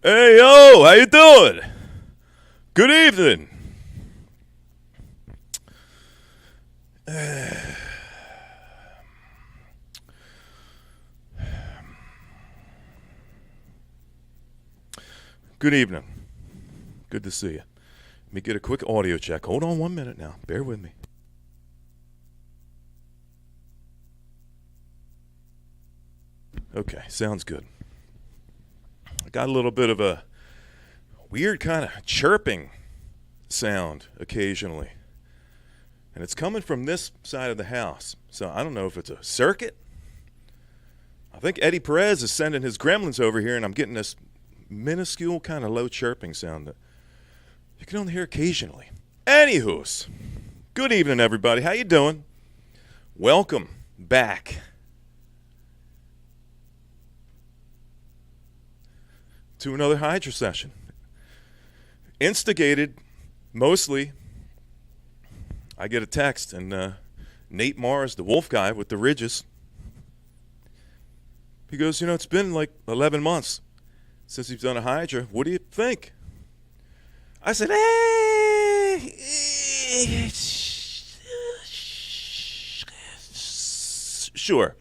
Hey, yo, how you doing? Good evening. Good evening. Good to see you. Let me get a quick audio check. Hold on 1 minute now. Bear with me. Okay, sounds good. I got a little bit of a weird kind of chirping sound occasionally. And it's coming from this side of the house. So I don't know if it's a circuit. I think Eddie Perez is sending his gremlins over here, and I'm getting this minuscule kind of low chirping sound that you can only hear occasionally. Anywho's, good evening, everybody. How you doing? Welcome back to another Hydra session. Instigated, mostly, I get a text, and Nate Mars, the wolf guy with the ridges, he goes, it's been like 11 months since he's done a Hydra. What do you think? I said, sure.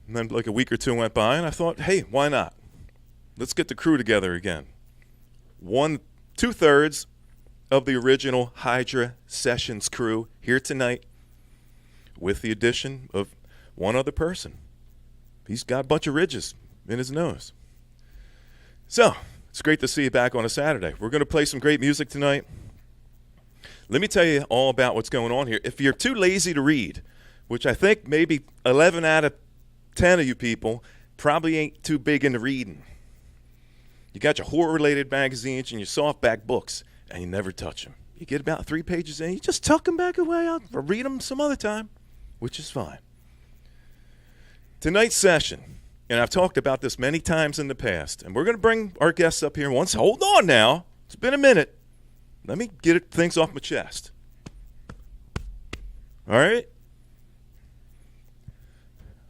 And then like a week or two went by, and I thought, hey, why not? Let's get the crew together again. 2/3 of the original Hydra Sessions crew here tonight with the addition of one other person. He's got a bunch of ridges in his nose. So, it's great to see you back on a Saturday. We're going to play some great music tonight. Let me tell you all about what's going on here. If you're too lazy to read, which I think maybe 11 out of 10 of you people probably ain't too big into reading. You got your horror-related magazines and your softback books, and you never touch them. You get about 3 pages in, you just tuck them back away. I'll read them some other time, which is fine. Tonight's session, and I've talked about this many times in the past, and we're going to bring our guests up here once. Hold on now. It's been a minute. Let me get things off my chest. All right?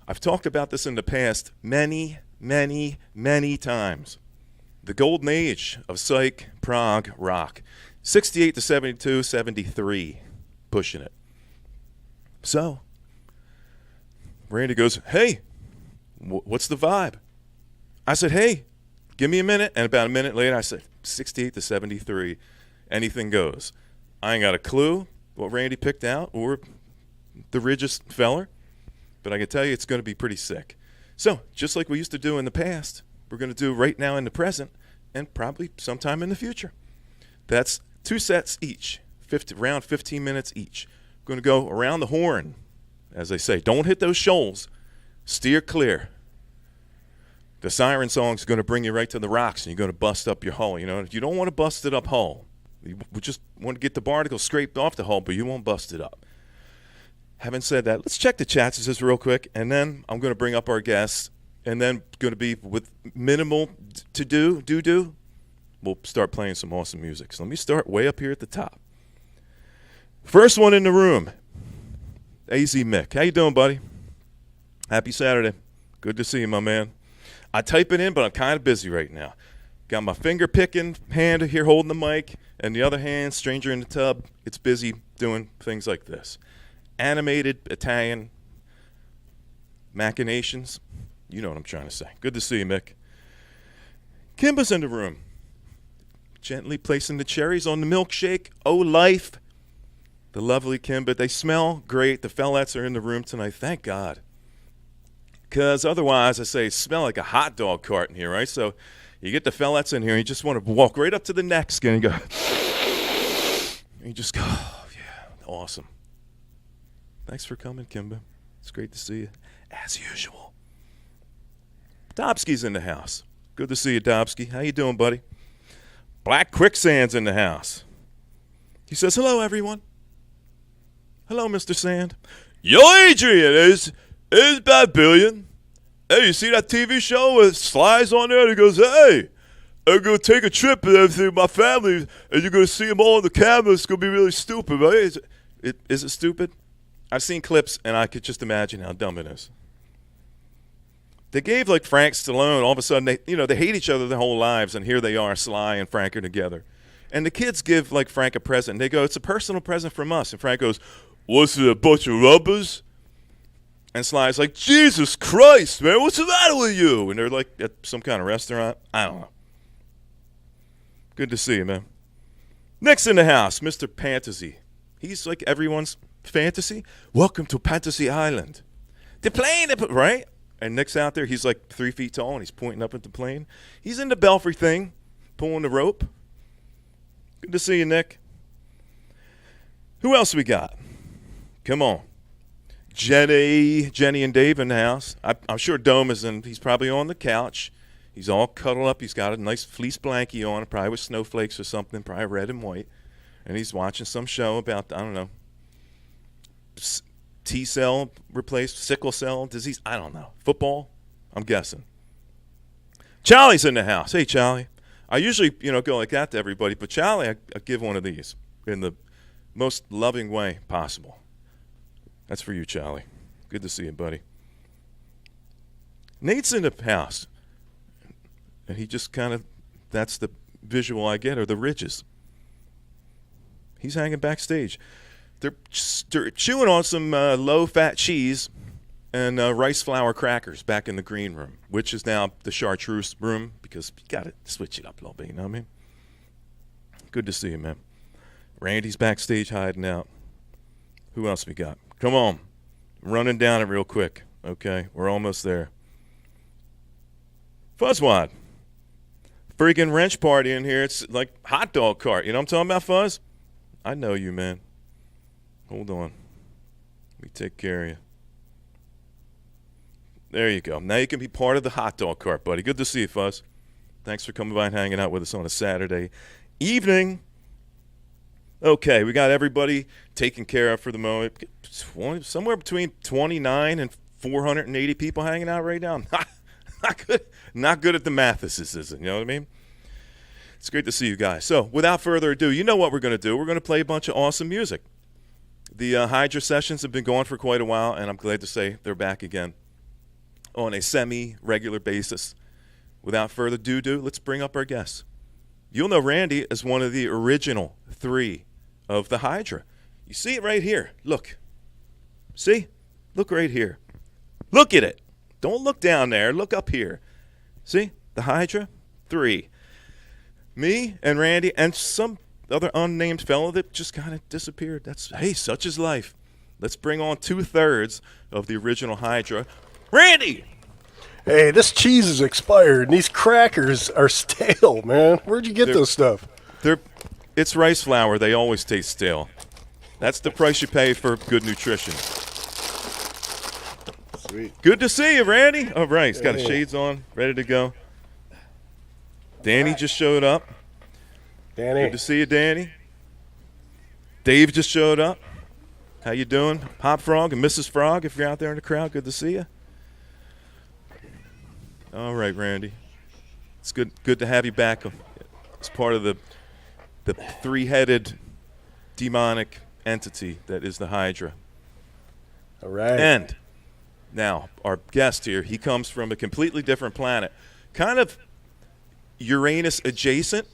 I've talked about this in the past many, many, many times. The golden age of psych, prog, rock. 68 to 72, 73, pushing it. So, Randy goes, hey, what's the vibe? I said, hey, give me a minute. And about a minute later, I said, 68 to 73, anything goes. I ain't got a clue what Randy picked out or the ridges feller, but I can tell you it's going to be pretty sick. So, just like we used to do in the past, we're going to do right now in the present and probably sometime in the future. That's 2 sets each, around 15 minutes each. We're going to go around the horn, as they say. Don't hit those shoals. Steer clear. The siren song's going to bring you right to the rocks, and you're going to bust up your hull. You don't want to bust it up hull. You just want to get the barnacle scraped off the hull, but you won't bust it up. Having said that, let's check the chats just real quick, and then I'm going to bring up our guests. And then going to be with minimal to do. We'll start playing some awesome music. So let me start way up here at the top. First one in the room, AZ Mick. How you doing, buddy? Happy Saturday. Good to see you, my man. I type it in, but I'm kind of busy right now. Got my finger-picking hand here holding the mic, and the other hand, stranger in the tub. It's busy doing things like this. Animated Italian machinations. You know what I'm trying to say. Good to see you, Mick. Kimba's in the room. Gently placing the cherries on the milkshake. Oh, life. The lovely Kimba. They smell great. The fellettes are in the room tonight. Thank God. Because otherwise, I say, smell like a hot dog cart in here, right? So you get the fellettes in here, and you just want to walk right up to the neck skin and go. And you just go, oh, yeah, awesome. Thanks for coming, Kimba. It's great to see you, as usual. Dobsky's in the house. Good to see you, Dobsky. How you doing, buddy? Black Quicksand's in the house. He says, hello, everyone. Hello, Mr. Sand. Yo, Adrian, is Bad Billion. Hey, you see that TV show with Sly's on there? And he goes, hey, I'm going to take a trip and everything with my family, and you're going to see them all on the camera. It's going to be really stupid, right? Is it stupid? I've seen clips, and I could just imagine how dumb it is. They gave like Frank Stallone. All of a sudden, they hate each other their whole lives, and here they are, Sly and Frank are together. And the kids give like Frank a present. And they go, "It's a personal present from us." And Frank goes, "What's it, a bunch of rubbers?" And Sly's like, "Jesus Christ, man, what's the matter with you?" And they're like at some kind of restaurant. I don't know. Good to see you, man. Next in the house, Mr. Fantasy. He's like everyone's fantasy. Welcome to Fantasy Island. The plane, right? And Nick's out there. He's like 3 feet tall, and he's pointing up at the plane. He's in the belfry thing, pulling the rope. Good to see you, Nick. Who else we got? Come on. Jenny and Dave in the house. I'm sure Dome is in. He's probably on the couch. He's all cuddled up. He's got a nice fleece blankie on, probably with snowflakes or something, probably red and white. And he's watching some show about, I don't know, T-cell replaced, sickle cell disease. I don't know. Football, I'm guessing. Charlie's in the house. Hey, Charlie. I usually, go like that to everybody, but Charlie, I give one of these in the most loving way possible. That's for you, Charlie. Good to see you, buddy. Nate's in the house, and he just kind of, that's the visual I get, or the ridges. He's hanging backstage. They're chewing on some low-fat cheese and rice flour crackers back in the green room, which is now the chartreuse room, because you got to switch it up a little bit, you know what I mean? Good to see you, man. Randy's backstage hiding out. Who else we got? Come on. I'm running down it real quick. Okay, we're almost there. Fuzzwad. Freaking wrench party in here. It's like hot dog cart. You know what I'm talking about, Fuzz? I know you, man. Hold on. Let me take care of you. There you go. Now you can be part of the hot dog cart, buddy. Good to see you, Fuzz. Thanks for coming by and hanging out with us on a Saturday evening. Okay, we got everybody taken care of for the moment. Somewhere between 29 and 480 people hanging out right now. Not good at the math, this isn't. You know what I mean? It's great to see you guys. So, without further ado, you know what we're going to do. We're going to play a bunch of awesome music. The Hydra Sessions have been going for quite a while, and I'm glad to say they're back again on a semi-regular basis. Without further ado, let's bring up our guests. You'll know Randy as one of the original 3 of the Hydra. You see it right here. Look. See? Look right here. Look at it. Don't look down there. Look up here. See? The Hydra 3. Me and Randy and some other unnamed fellow that just kind of disappeared. Hey, such is life. Let's bring on 2/3 of the original Hydra. Randy! Hey, this cheese is expired, and these crackers are stale, man. Where'd you get this stuff? It's rice flour. They always taste stale. That's the price you pay for good nutrition. Sweet. Good to see you, Randy. All right, he's got his shades on, ready to go. Danny just showed up. Danny. Good to see you, Danny. Dave just showed up. How you doing? Hop Frog and Mrs. Frog, if you're out there in the crowd, good to see you. All right, Randy. It's good to have you back as part of the 3-headed demonic entity that is the Hydra. All right. And now our guest here, he comes from a completely different planet, kind of Uranus adjacent.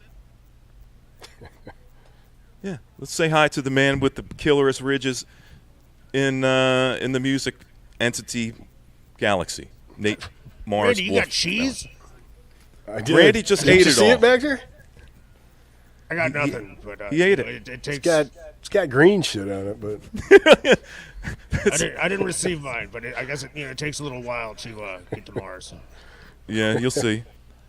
Yeah, let's say hi to the man with the killerest ridges in the music entity galaxy, Nate Mars. Randy, you got cheese? I did. Randy just Did ate you it see all. it back there? I got nothing, but he ate it. It takes. It's got green shit on it, but I didn't receive mine, but I guess it takes a little while to get to Mars. Yeah, you'll see.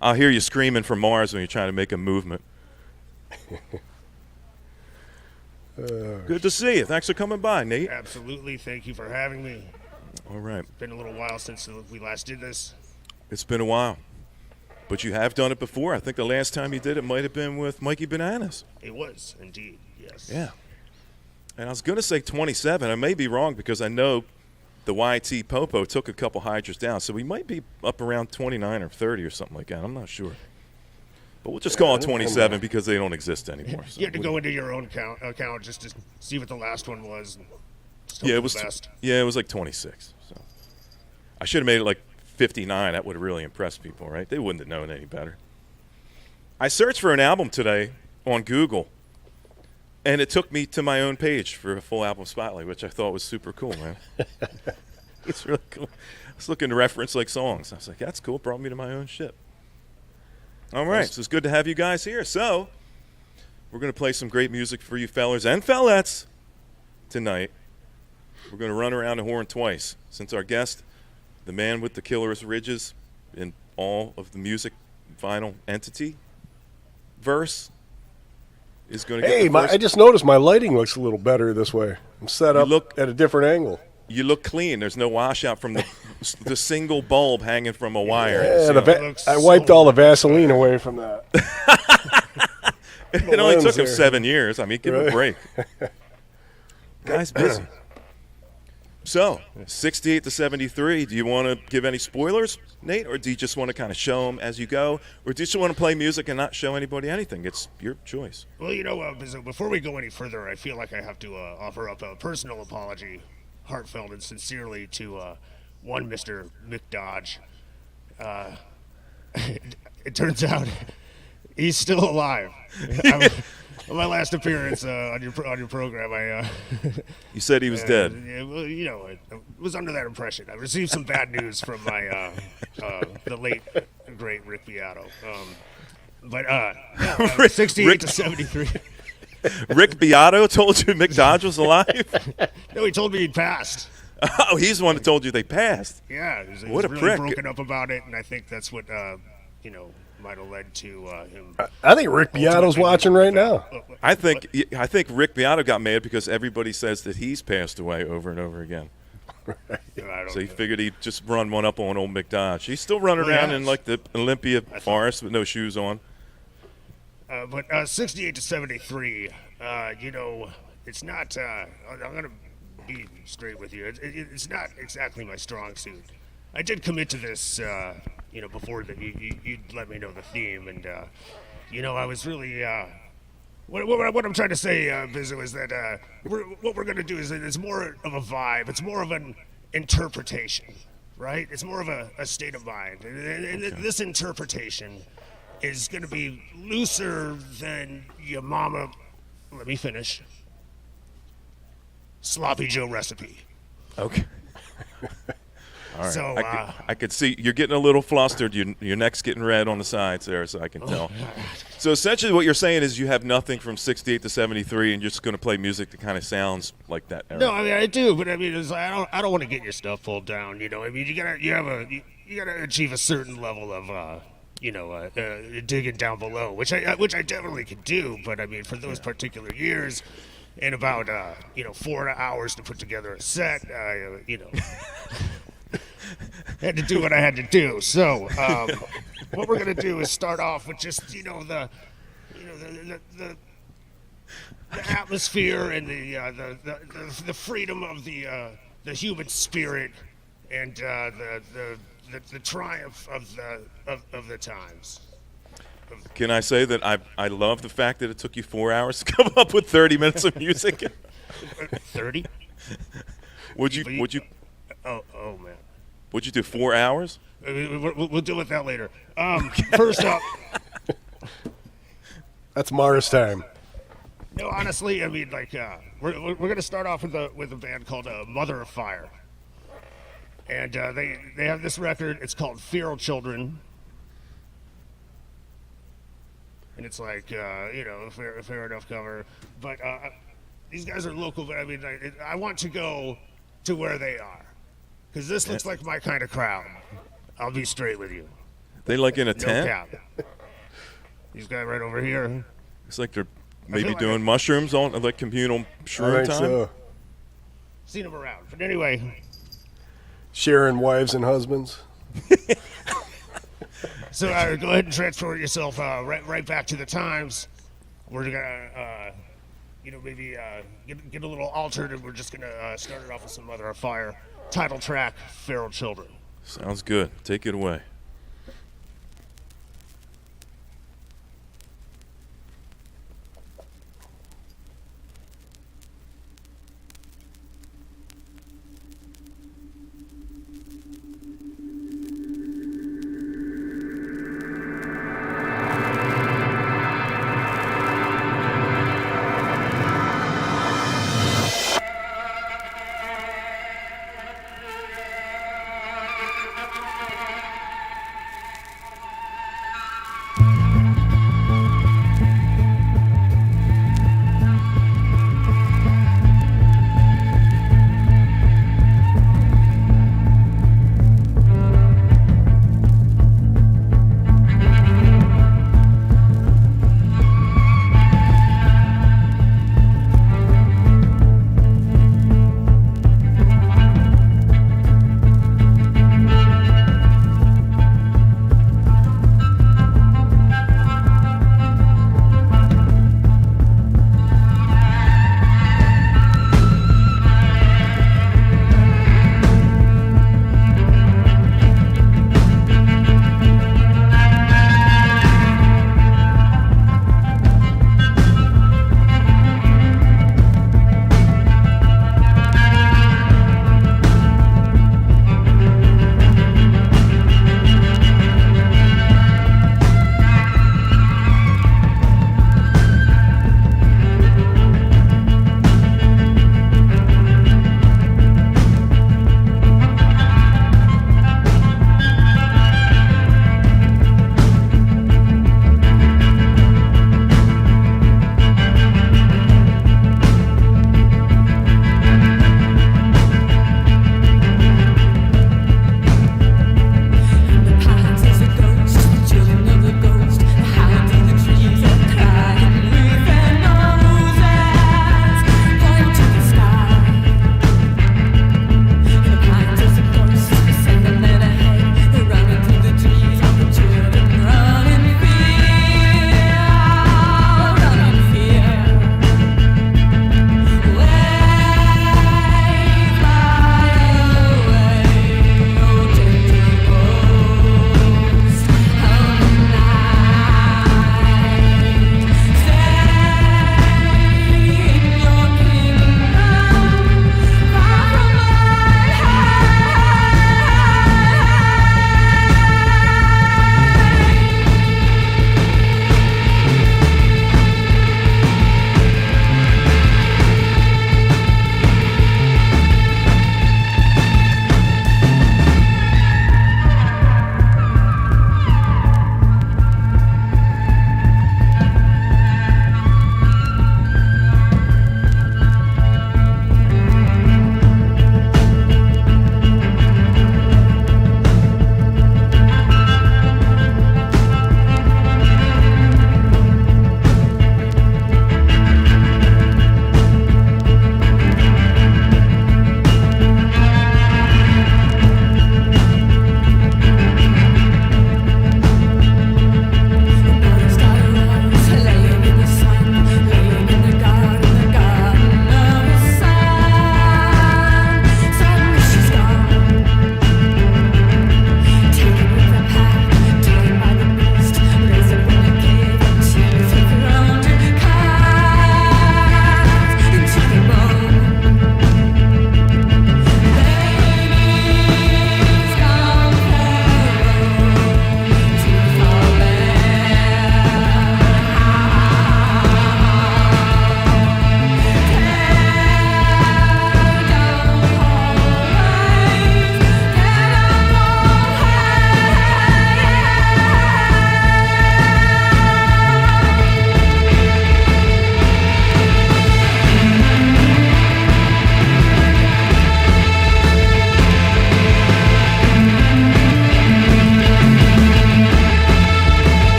I'll hear you screaming from Mars when you're trying to make a movement. Good to see you. Thanks for coming by, Nate. Absolutely, thank you for having me. All right. It's been a little while since we last did this. It's been a while. But you have done it before. I think the last time you did it might have been with Mikey Bananas. It was, indeed, yes. Yeah. And I was going to say 27. I may be wrong because I know the YT Popo took a couple Hydras down. So we might be up around 29 or 30 or something like that. I'm not sure. But we'll just call it 27 because they don't exist anymore. So You had to go into your own account just to see what the last one was. And just hope Yeah, for it was. the best. Yeah, it was like 26. So I should have made it like '59. That would have really impressed people, right? They wouldn't have known any better. I searched for an album today on Google, and it took me to my own page for a full album spotlight, which I thought was super cool, man. It's really cool. I was looking to reference like songs. I was like, that's cool. Brought me to my own shit. All right, so it's good to have you guys here. So we're going to play some great music for you fellers and fellettes tonight. We're going to run around the horn twice, since our guest, the man with the killer's ridges in all of the music vinyl entity verse, is going to get the first. I just noticed my lighting looks a little better this way. I'm set up at a different angle. You look clean. There's no washout from the single bulb hanging from a wire. Yeah, I wiped all the Vaseline away from that. It only took him 7 years. I mean, give him a break. Guy's busy. So, 68 to 73, do you want to give any spoilers, Nate, or do you just want to kind of show them as you go, or do you just want to play music and not show anybody anything? It's your choice. Well, before we go any further, I feel like I have to offer up a personal apology, heartfelt and sincerely, to one Mr. McDodge. It turns out he's still alive. On my last appearance on your program, You said he was dead. I was under that impression. I received some bad news from my the late great Rick Beato. But 68 to 73. Rick Beato told you McDodge was alive? No, he told me he'd passed. Oh, he's the one that told you they passed. Yeah, he was What a really prick. broken up about it, and I think that's what might have led to him. I think Rick Beato's watching right now. I think Rick Beato got mad because everybody says that he's passed away over and over again. So he figured he'd just run one up on old McDodge. He's still running around in like the Olympia forest with no shoes on. But 68 to 73, it's not. I'm gonna be straight with you. It's not exactly my strong suit. I did commit to this, before that you let me know the theme, and I was really. What I'm trying to say, Bizzo, is that what we're gonna do is that it's more of a vibe. It's more of an interpretation, right? It's more of a state of mind, and this interpretation is going to be looser than your mama. Let me finish. Sloppy Joe recipe. Okay. All right. So I could see you're getting a little flustered. Your neck's getting red on the sides there, so I can tell. So essentially, what you're saying is you have nothing from 68 to 73, and you're just going to play music that kind of sounds like that era. No, I mean I do, but I mean I don't want to get your stuff pulled down. I mean you gotta achieve a certain level of digging down below, which I definitely can do. But I mean, for those particular years, and about 4 hours to put together a set, had to do what I had to do. So what we're gonna do is start off with just the atmosphere and the freedom of the human spirit and the triumph of the times. Can I say that I love the fact that it took you 4 hours to come up with 30 minutes of music? 30? Would you? Oh man. Would you do 4 hours? We'll deal with that later. First up. That's Mars time. No, honestly, I mean, we're gonna start off with a band called Mother of Fire, and they have this record. It's called Feral Children, and it's like a fair enough cover. But these guys are local. But I mean, I want to go to where they are, because this looks like my kind of crowd. I'll be straight with you. They like in a No tent? cap. These guys right over here. It's like they're maybe doing mushrooms on like communal shroom time. So. Seen them around, but anyway. Sharing wives and husbands. So go ahead and transfer yourself right back to the times. We're gonna maybe get a little altered, and we're just gonna start it off with some Mother of Fire. Title track, Feral Children. Sounds good. Take it away.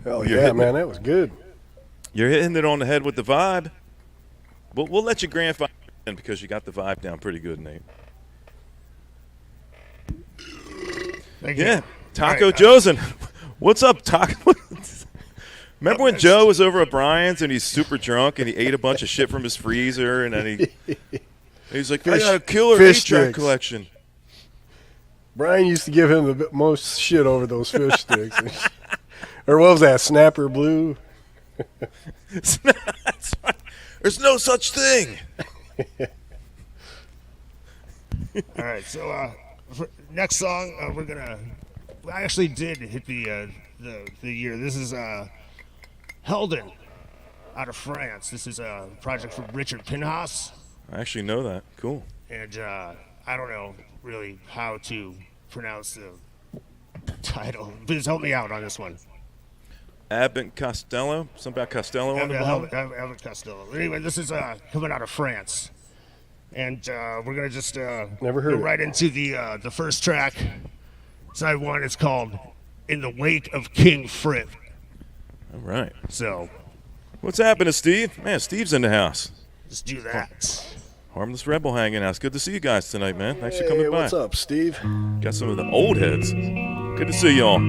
Hell You're yeah, hitting man, it. that was good. You're hitting it on the head with the vibe. We'll let you grandfather in because you got the vibe down pretty good, Nate. Thank Yeah, you. Taco All right, Josen. What's up, Taco? Remember when Joe was over at Brian's and he's super drunk and he ate a bunch of shit from his freezer and then he's like, I got a killer fish 8-track sticks. collection. Brian used to give him the most shit over those fish sticks. Or what was that, Snapper Blue? There's no such thing. All right, so for next song, I actually did hit the year. This is Helden out of France. This is a project from Richard Pinhas, I actually know that. Cool. and I don't know really how to pronounce the title. Please help me out on this one. Abbott Costello. Something about Costello on the bottom. Abbott Costello. Anyway, this is coming out of France, and we're gonna just Never heard go it. right into the first track. Side one is called "In the Wake of King Frith." All right. So What's happening, Steve? Man, Steve's in the house. let's do that. Harmless Rebel hanging out. It's good to see you guys tonight, man. Thanks for Hey, coming by. what's up, Steve? Got some of the old heads. Good to see y'all.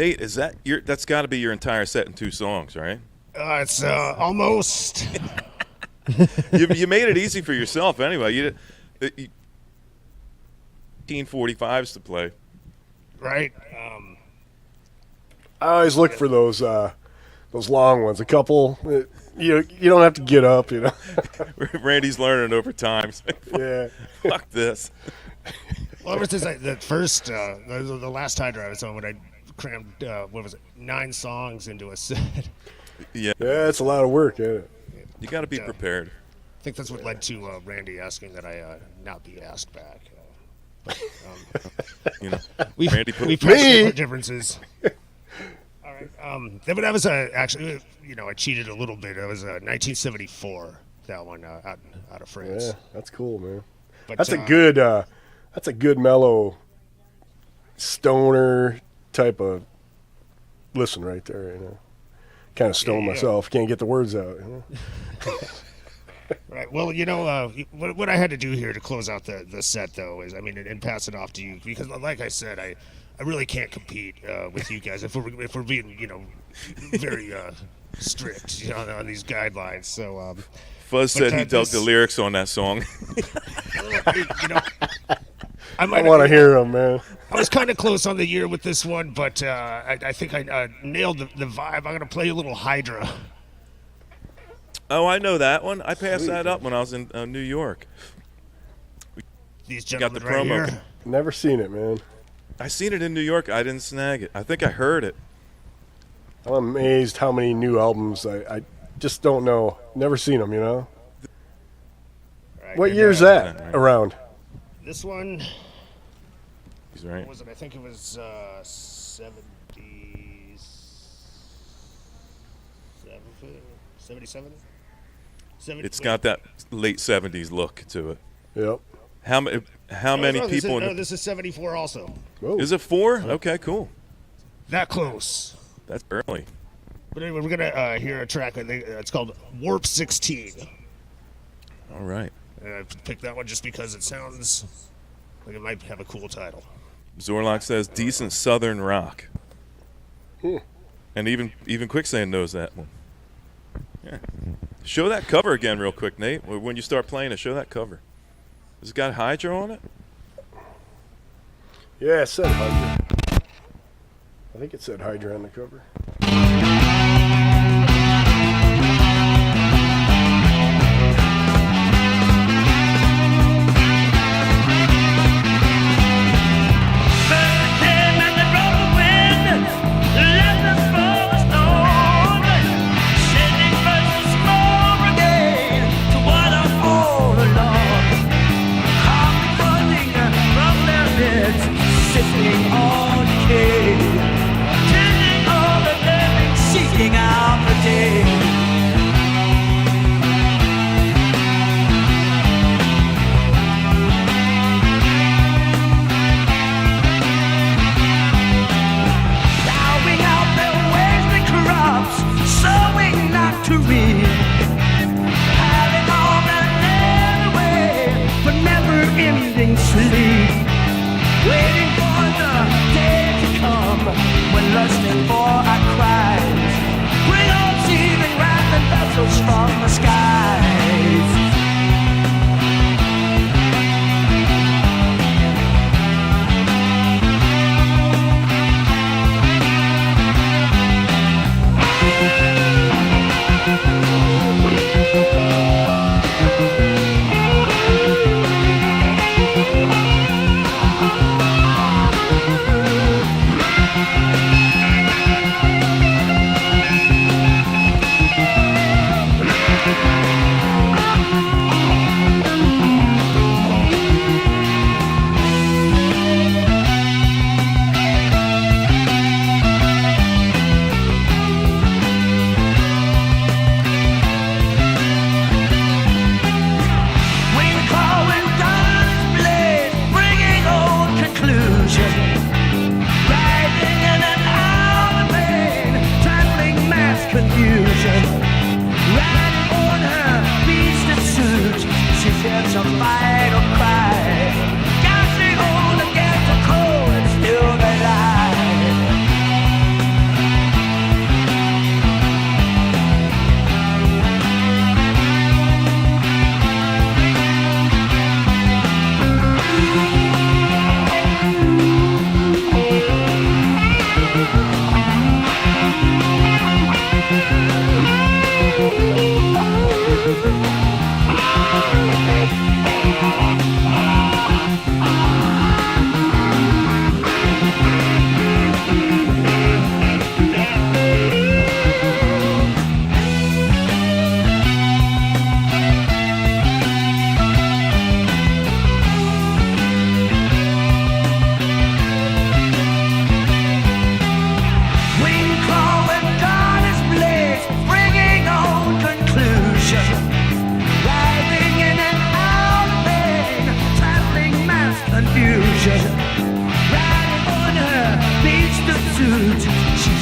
Nate, is that that's got to be your entire set in 2 songs, right? It's almost. You made it easy for yourself anyway. You 1845s to play. Right. I always look for those long ones. A couple, you don't have to get up, you know. Randy's learning over time. Yeah. Fuck this. Well, ever since the first, the last Hydra I was on, when I crammed, 9 songs into a set. Yeah. Yeah, it's a lot of work, isn't it? You got to be prepared. I think that's what led to Randy asking that I not be asked back. You know, We Randy passed our differences. All right. But that was actually, I cheated a little bit. It was 1974. That one out of France. Yeah, that's cool, man. But, That's a good mellow stoner type of listen right there, you know. Kind of stoned myself. Can't get the words out, you know. Right. Well, what I had to do here to close out the set, though, is, and pass it off to you, because, like I said, I really can't compete with you guys if we're being, very strict, on these guidelines. So, Fuzz said he dug the lyrics on that song. I want to hear them, man. I was kind of close on the year with this one, but I think I nailed the vibe. I'm going to play a little Hydra. Oh, I know that one. I passed that up when I was in New York. These Got gentlemen the right promo. here. Never seen it, man. I seen it in New York. I didn't snag it. I think I heard it. I'm amazed how many new albums I just don't know. Never seen them, you know. Right, What and, year's that around? This one, He's right. what was it? I think it was 77? It's got that late 70s look to it. Yep. How many people? This is 74 also. Whoa. Is it 4? Okay, cool. That close. That's early. But anyway, we're gonna hear a track. I think it's called Warp 16. All right. And I picked that one just because it sounds like it might have a cool title. Zorlock says decent southern rock. And even Quicksand knows that one. Yeah. Show that cover again real quick, Nate. When you start playing it, show that cover. Has it got Hydra on it? Yeah, it said Hydra. I think it said Hydra on the cover. Sitting on the cave, telling all the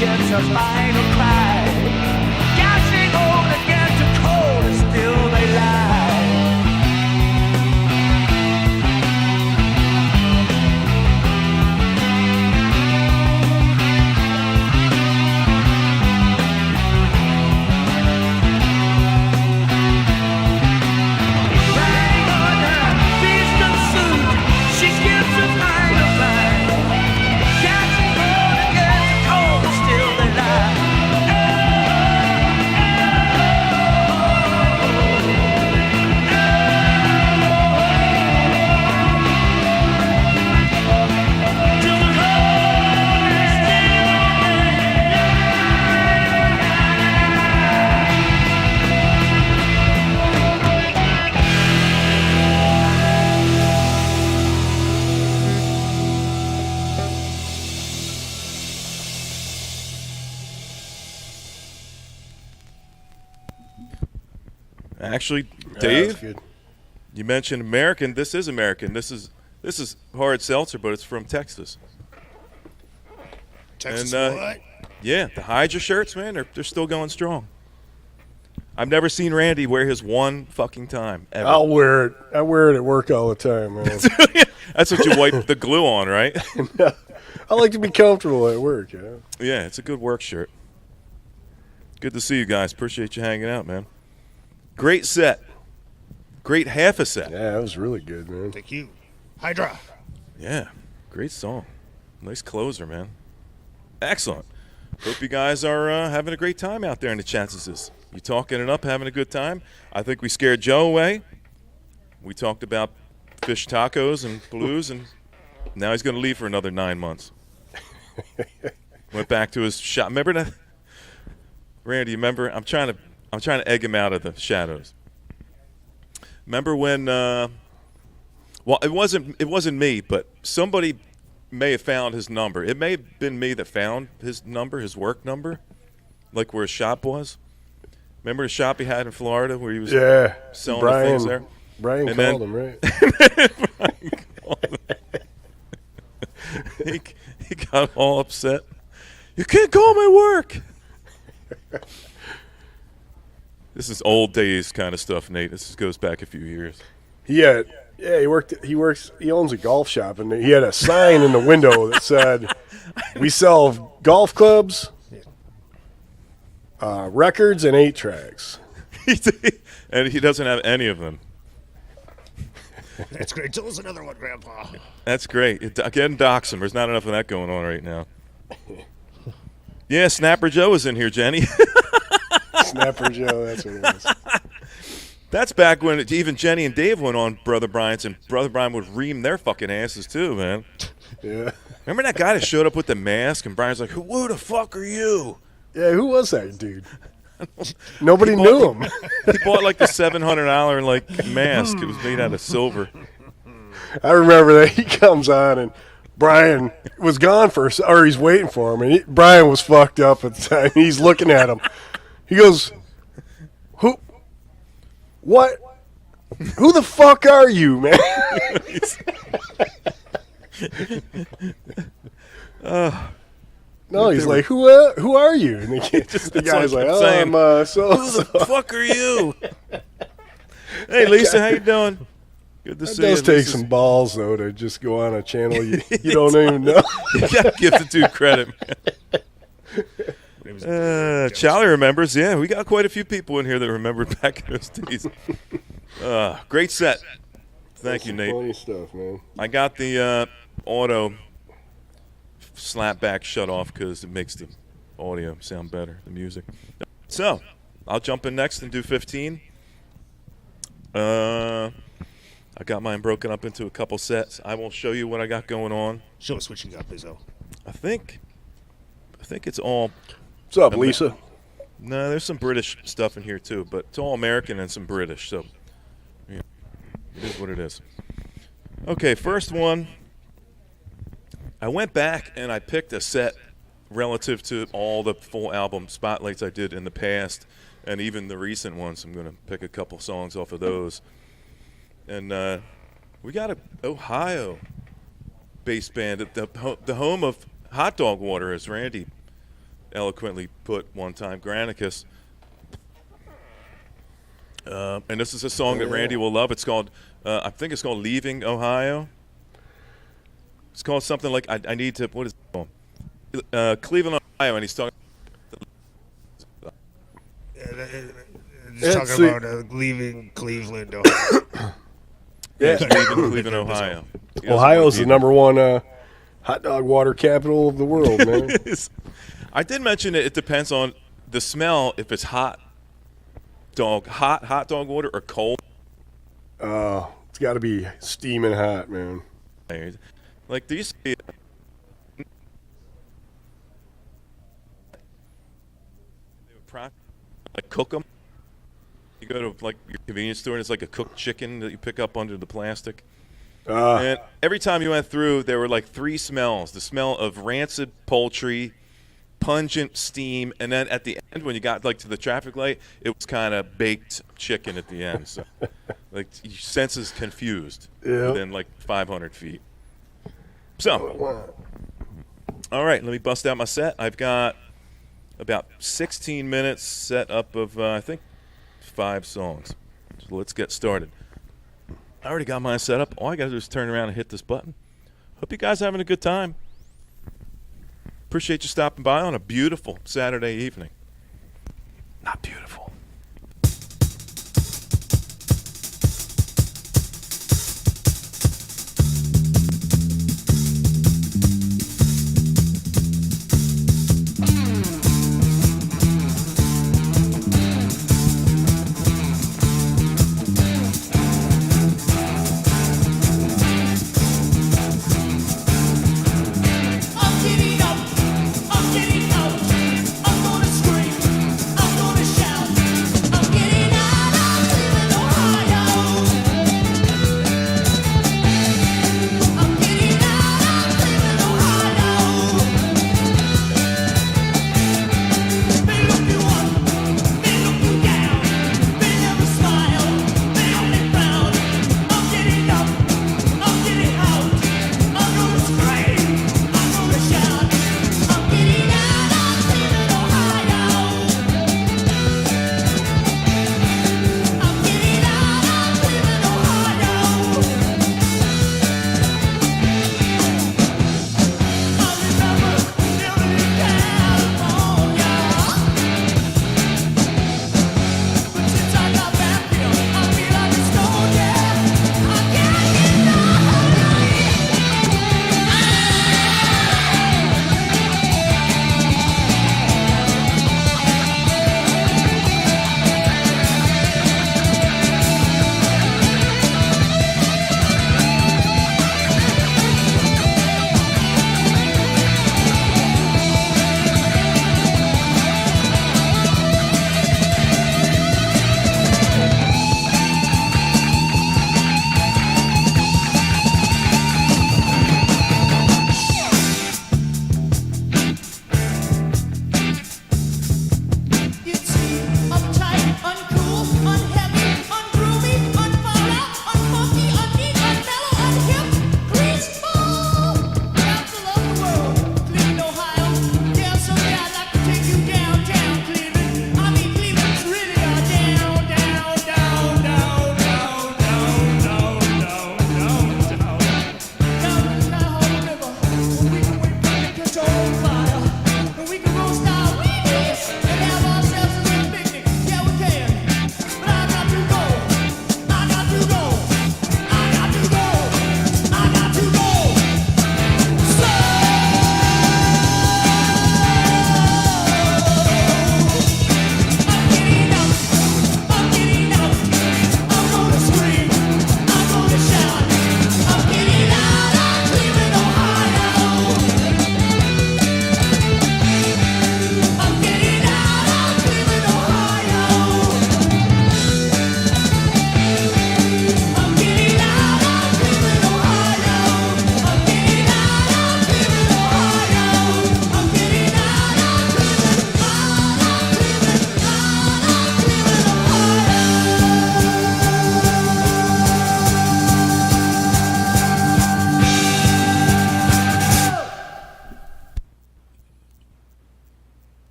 Gets a final cry. Gasping on against the cold, and still they lie. Riding on her beast of suit, she gives a final cry. Gasping on against the cold, and still they lie. Actually, Yeah, that's Dave, good. you mentioned American. This is American. This is hard seltzer, but it's from Texas. Texas And, what? Yeah, the Hydra shirts, man, they're still going strong. I've never seen Randy wear his one fucking time ever. I'll wear it. I wear it at work all the time, man. That's what you wipe the glue on, right? I like to be comfortable at work, yeah. Yeah, it's a good work shirt. Good to see you guys. Appreciate you hanging out, man. Great set. Great half a set. Yeah, that was really good, man. Thank you. Hydra. Yeah, great song. Nice closer, man. Excellent. Hope you guys are having a great time out there in the chances. You talking it up, having a good time. I think we scared Joe away. We talked about fish tacos and blues, and now he's going to leave for another 9 months. Went back to his shop. Remember that, Randy? Remember? I'm trying to egg him out of the shadows. Remember when? Well, it wasn't me, but somebody may have found his number. It may have been me that found his number, his work number, like where his shop was. Remember the shop he had in Florida where he was selling the things there? Brian And called then- him, right? He got all upset. You can't call my work. This is old days kind of stuff, Nate. This goes back a few years. He owns a golf shop, and he had a sign in the window that said, "We sell golf clubs, records, and 8-tracks." And he doesn't have any of them. That's great. Tell us another one, Grandpa. That's great. Again, dox him. There's not enough of that going on right now. Yeah, Snapper Joe is in here, Jenny. Snapper Joe, that's what it was. That's back when even Jenny and Dave went on Brother Brian's, and Brother Brian would ream their fucking asses too, man. Yeah. Remember that guy that showed up with the mask, and Brian's like, "Who the fuck are you?" Yeah, who was that dude? Nobody knew him. He bought like the $700 like mask. It was made out of silver. I remember that he comes on, and Brian was gone or he's waiting for him, and Brian was fucked up at the time. He's looking at him. He goes, "Who? What? Who the fuck are you, man?" No, he's like, "Who are you?" And the guy's like, what "Oh, I'm I'm saying. Who the fuck are you? Hey, Lisa, how you doing? Good to It see you. does take Lisa's- some balls, though, to just go on a channel you don't even know. You gotta give the dude credit, man. Charlie remembers. Yeah, we got quite a few people in here that remembered back in those days. Great set. Thank you, Nate. Funny stuff, man. I got the auto slapback shut off because it makes the audio sound better, the music. So I'll jump in next and do 15. I got mine broken up into a couple sets. I will show you what I got going on. Show us what you got, Bizzo. I think it's all. What's up, Lisa? No, there's some British stuff in here too, but it's all American and some British. So yeah, it is what it is. Okay, first one. I went back and I picked a set relative to all the full album spotlights I did in the past, and even the recent ones. I'm going to pick a couple songs off of those. And we got a Ohio bass band at the home of hot dog water, as Randy eloquently put one time, Granicus. And this is a song that Randy will love. It's called, I think it's called Leaving Ohio. It's called something like, I need to, what is it called? Cleveland, Ohio, and he's talking. He's talking about leaving Cleveland, Ohio. Yeah, Leaving Cleveland, Ohio. Ohio's the number one hot dog water capital of the world, man. I did mention it depends on the smell, if it's hot dog water or cold. It's got to be steaming hot, man. Like, do you see like cook them? You go to like your convenience store and it's like a cooked chicken that you pick up under the plastic. And every time you went through, there were like three smells: the smell of rancid poultry, pungent steam, and then at the end, when you got like to the traffic light, it was kind of baked chicken at the end. So, like, your senses confused within like 500 feet. So, all right, let me bust out my set. I've got about 16 minutes set up of I think 5 songs. So let's get started. I already got mine set up. All I got to do is turn around and hit this button. Hope you guys are having a good time. Appreciate you stopping by on a beautiful Saturday evening. Not beautiful. I'm getting up, I'm gonna scream, I'm gonna shout.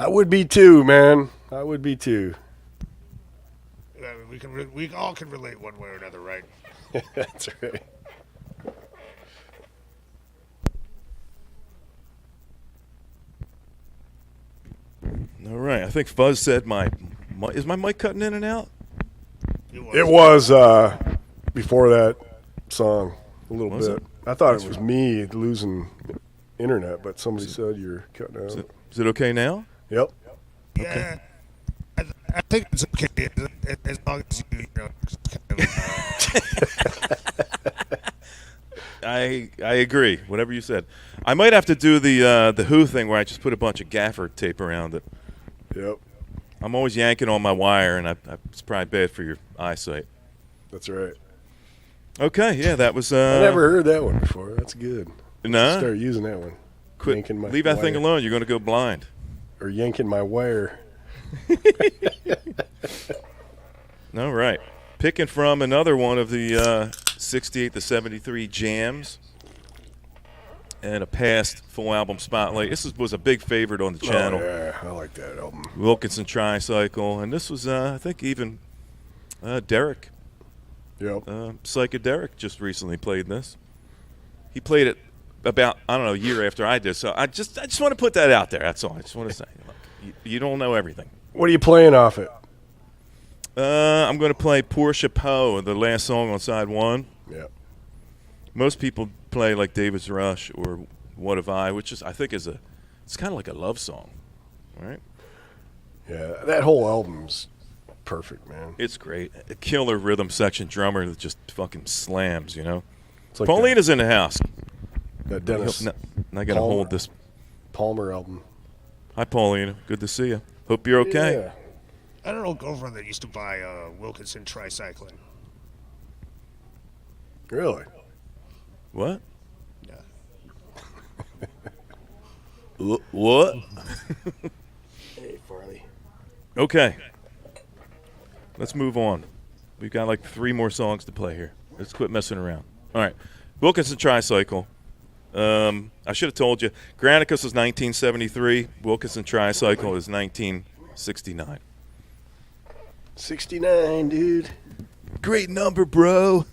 I would be too, man. I would be too. We all can relate one way or another, right? That's right. All right. I think Fuzz said is my mic cutting in and out? It was before that song a little Was bit. it? I thought it was me losing internet, but somebody said you're cutting out. Is it okay now? Yep. Yeah. I think it's okay as long as you know. I agree. Whatever you said. I might have to do the Who thing where I just put a bunch of gaffer tape around it. Yep. I'm always yanking on my wire, and it's probably bad for your eyesight. That's right. Okay, yeah, that was. I never heard that one before. That's good. No. Start using that one. Quit. Yanking my Leave that thing wire. alone. You're going to go blind. Or yanking my wire. All right. Picking from another one of the 68 to 73 jams and a past full album spotlight. This was a big favorite on the channel. Oh, yeah, I like that album. Wilkinson Tricycle, and this was I think even Derek, Yep. Psychedelic just recently played this. He played it about a year after I did. So I just want to put that out there. That's all. I just want to say, look, you don't know everything. What are you playing off it? I'm going to play Poor Chapeau, the last song on side one. Yep. Most people play like David's Rush or What Have I, which is I think it's kind of like a love song, right? Yeah, that whole album's perfect, man. It's great. A killer rhythm section drummer that just fucking slams, you know. It's like Paulina's in the house. that Dennis Now I got to Palmer. hold this. Palmer album. Hi, Paulina. Good to see you. Hope you're okay. Yeah. I had an old girlfriend that used to buy Wilkinson Tricycling. Really? What? Yeah. What? Hey, Farley. Okay. Let's move on. We've got like 3 more songs to play here. Let's quit messing around. All right. Wilkinson Tricycle. I should have told you. Granicus was 1973. Wilkinson Tricycle is 1969. 69, dude. Great number, bro.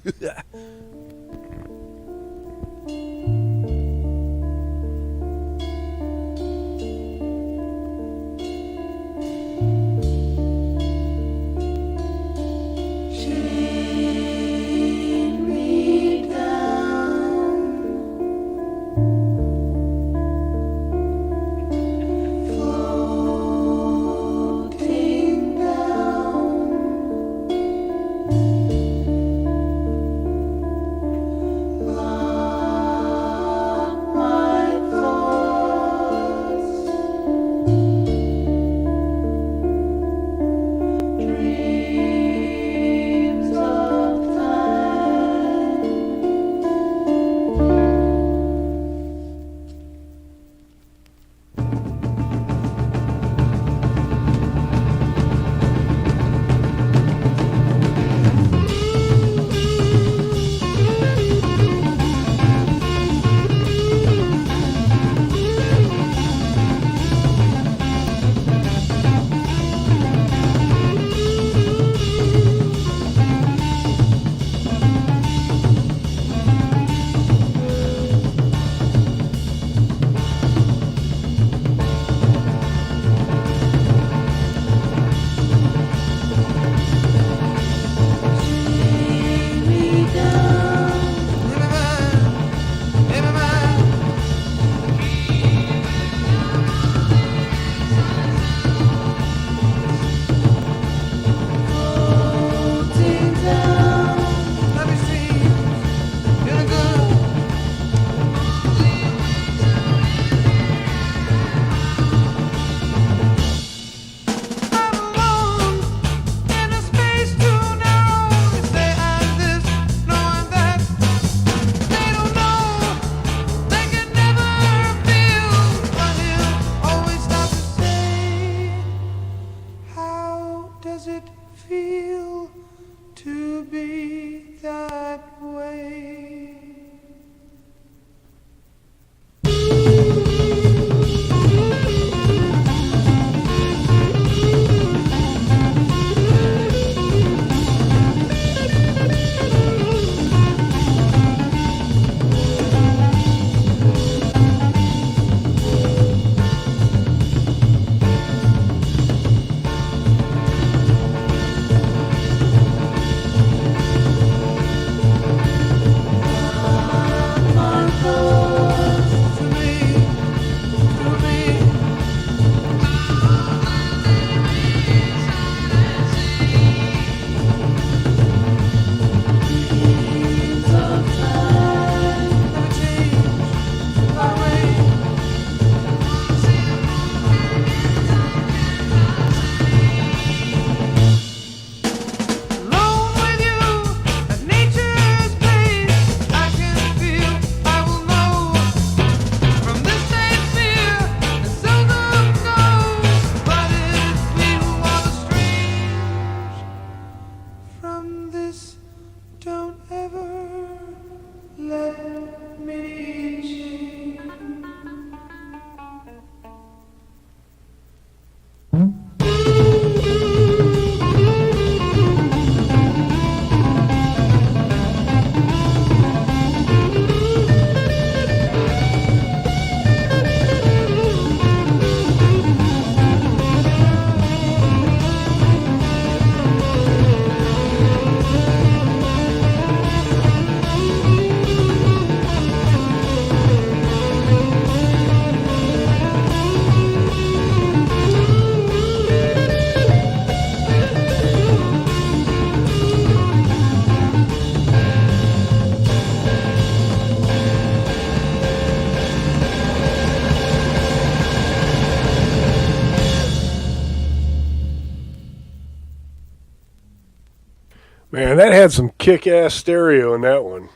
Man, that had some kick-ass stereo in that one.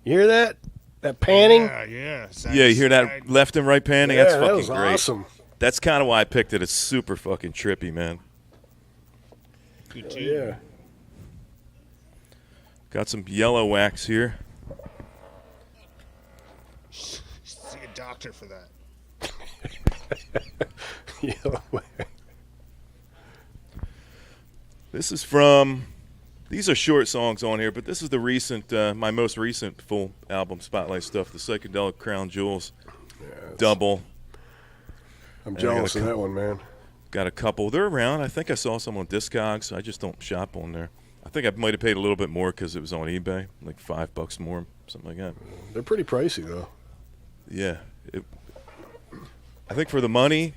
You hear that? That panning? Yeah. Yeah, you hear that left and right panning? Yeah, That's fucking that was great. awesome. That's kind of why I picked it. It's super fucking trippy, man. Good too. Yeah. Got some yellow wax here. See a doctor for that. Yeah. This is from. These are short songs on here, but this is the recent, my most recent full album Spotlight stuff, the Psychedelic Crown Jewels double. I'm jealous of that one, man. Got a couple. They're around. I think I saw some on Discogs. I just don't shop on there. I think I might have paid a little bit more because it was on eBay, like $5 more, something like that. They're pretty pricey, though. Yeah. I think for the money,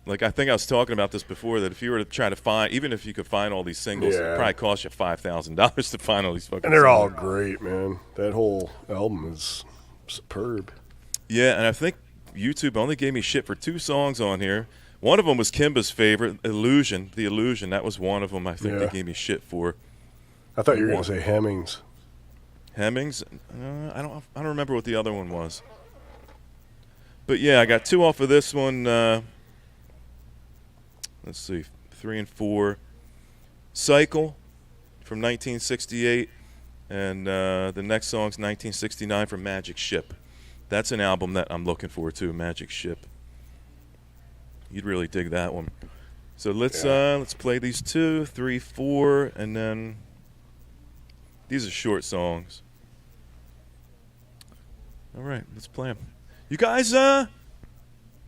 like I think I was talking about this before, that if you were to try to find, even if you could find all these singles, it would probably cost you $5,000 to find all these fucking And they're all singles. great, man. That whole album is superb. Yeah, and I think YouTube only gave me shit for 2 songs on here. One of them was Kimba's favorite, Illusion. The Illusion, that was one of them I think they gave me shit for. I thought you were going to say Hemmings. Hemmings? I don't remember what the other one was. But yeah, I got 2 off of this one. Let's see, 3 and 4. Cycle from 1968, and the next song's 1969 from Magic Ship. That's an album that I'm looking forward to, Magic Ship. You'd really dig that one. So let's play these 2, 3, 4, and then these are short songs. All right, let's play them. You guys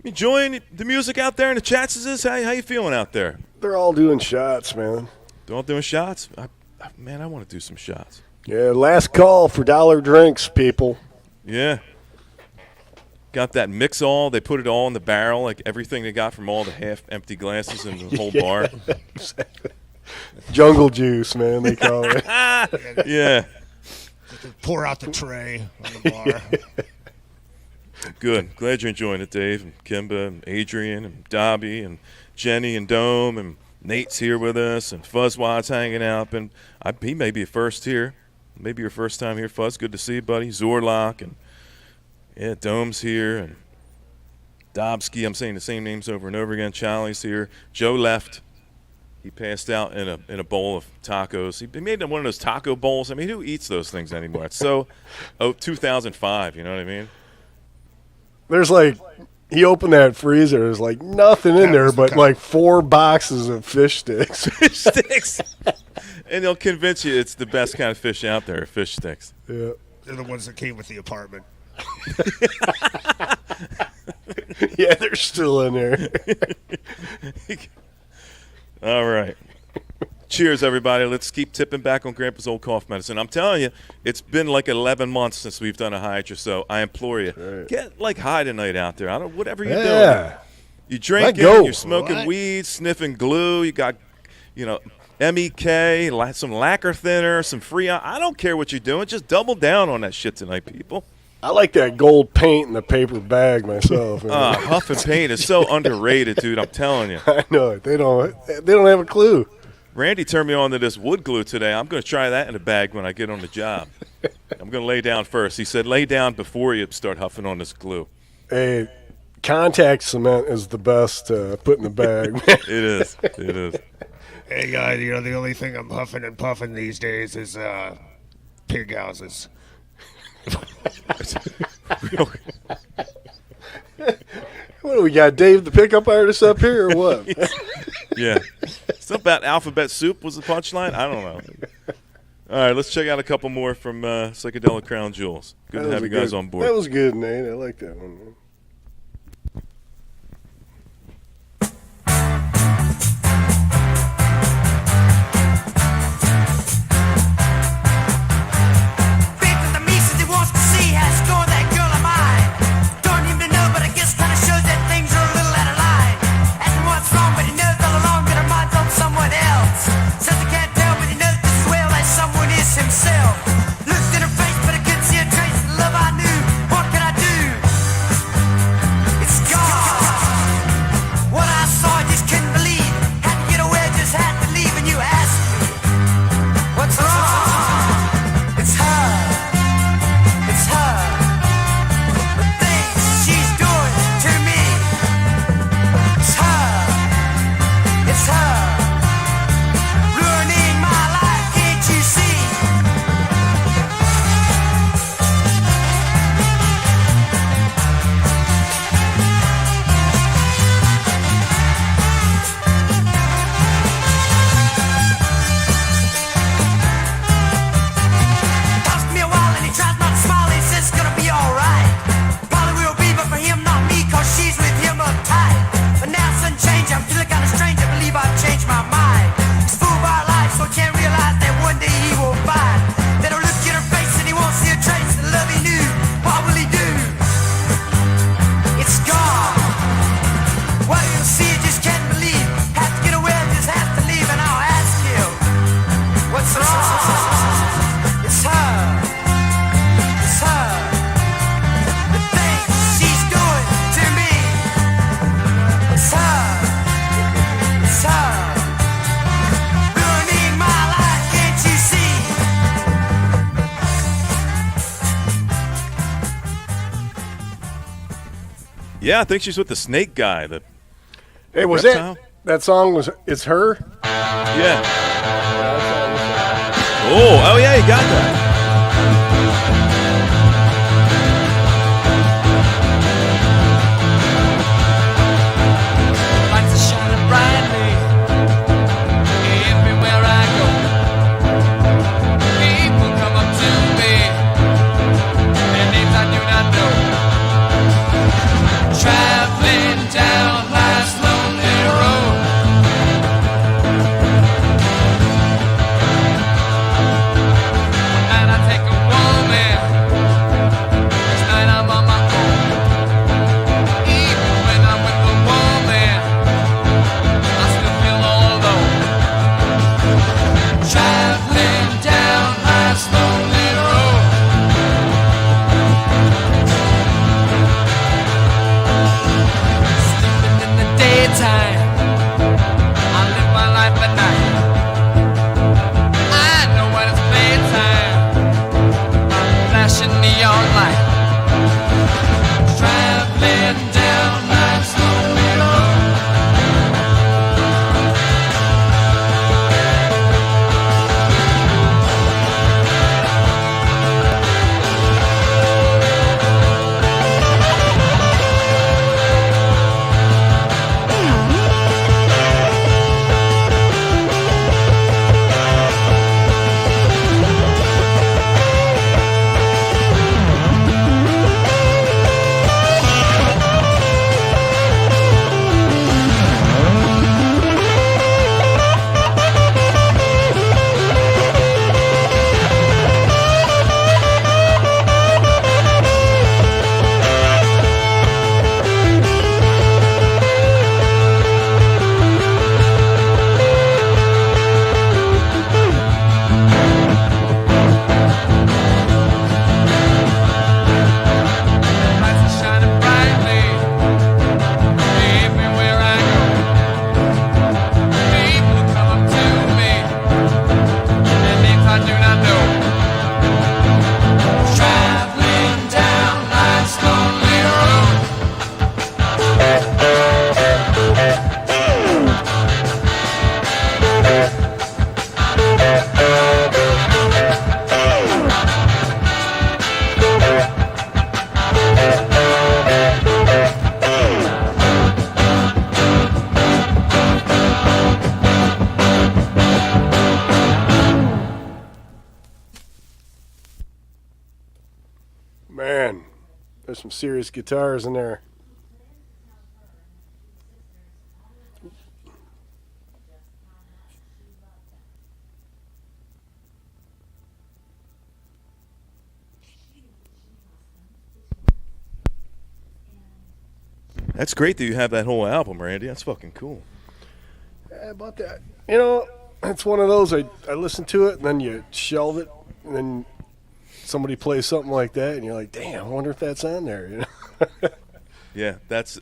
enjoying the music out there in the chats? How you feeling out there? They're all doing shots, man. They're all doing shots? Man, I want to do some shots. Yeah, last call for dollar drinks, people. Yeah. Got that mix all. They put it all in the barrel, like everything they got from all the half-empty glasses in the whole bar. Exactly. Jungle juice, man, they call it. Yeah. Pour out the tray on the bar. Good. Glad you're enjoying it, Dave, and Kimba, and Adrian, and Dobby, and Jenny, and Dome, and Nate's here with us, and Fuzzwad's hanging out. And he may be first here. Maybe your first time here, Fuzz. Good to see you, buddy. Zorlock, and Dome's here, and Dobsky. I'm saying the same names over and over again. Charlie's here. Joe left. He passed out in a bowl of tacos. He made one of those taco bowls. I mean, who eats those things anymore? It's so 2005. You know what I mean? There's he opened that freezer. There's nothing in there but 4 boxes of fish sticks. Fish sticks. And they'll convince you it's the best kind of fish out there, fish sticks. Yeah. They're the ones that came with the apartment. Yeah, they're still in there. All right. Cheers, everybody. Let's keep tipping back on Grandpa's old cough medicine. I'm telling you, it's been 11 months since we've done a Hydra, so I implore you, get high tonight out there. Whatever you're doing. You drinking, you're smoking weed, sniffing glue, you got, MEK, some lacquer thinner, some Freon. I don't care what you're doing. Just double down on that shit tonight, people. I like that gold paint in the paper bag myself. Huff and paint is so underrated, dude. I'm telling you. I know it. They don't have a clue. Randy turned me on to this wood glue today. I'm going to try that in a bag when I get on the job. I'm going to lay down first. He said lay down before you start huffing on this glue. Hey, contact cement is the best put in the bag. It is. It is. Hey, guys, the only thing I'm huffing and puffing these days is pig houses. What do we got, Dave the pickup artist up here or what? Yeah. Something about alphabet soup was the punchline? I don't know. All right, let's check out a couple more from Psychedelic Crown Jewels. Good to have you guys on board. That was good, Nate. I like that one, man. Himself. Looked in her face, but I couldn't see a trace of the love I knew. What could I do? Yeah, I think she's with the snake guy. Hey, was reptile? that song was it's her? Yeah. Oh, yeah, you got that. Lights are shining brightly everywhere I go. People come up to me, their names I do not know. Traveling down life's lonely road. And I take a woman. This night I'm on my own. Even when I'm with a woman, I still feel all alone. Traveling down life's lonely road. Sleeping in the daytime, I live my life at night. I know when it's playtime, flashing neon light. Traveling down life's lonely road. Lights are shining brightly everywhere I go. People come up to me, their names I do not know. Traveling down life's lonely road. Man, there's some serious guitars in there. That's great that you have that whole album, Randy. That's fucking cool. Yeah, about that. You know, it's one of those. I listen to it and then you shelve it, and then somebody plays something like that, and you're like, damn, I wonder if that's on there. You know? Yeah, that's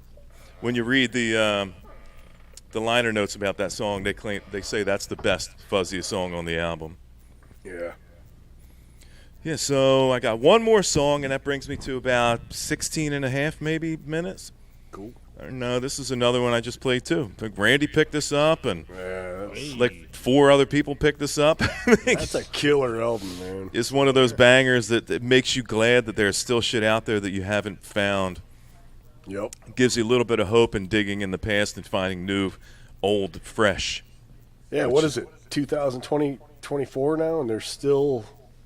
when you read the liner notes about that song. They say that's the best, fuzziest song on the album. Yeah. Yeah, so I got one more song, and that brings me to about 16 and a half maybe minutes. Cool. No, this is another one I just played too. I think Randy picked this up, and Yeah, like 4 other people picked this up. that's a killer album, man. It's one of those bangers that makes you glad that there's still shit out there that you haven't found. Yep. Gives you a little bit of hope in digging in the past and finding new, old, fresh. Yeah, what is it? 2020, 24 now, and they're still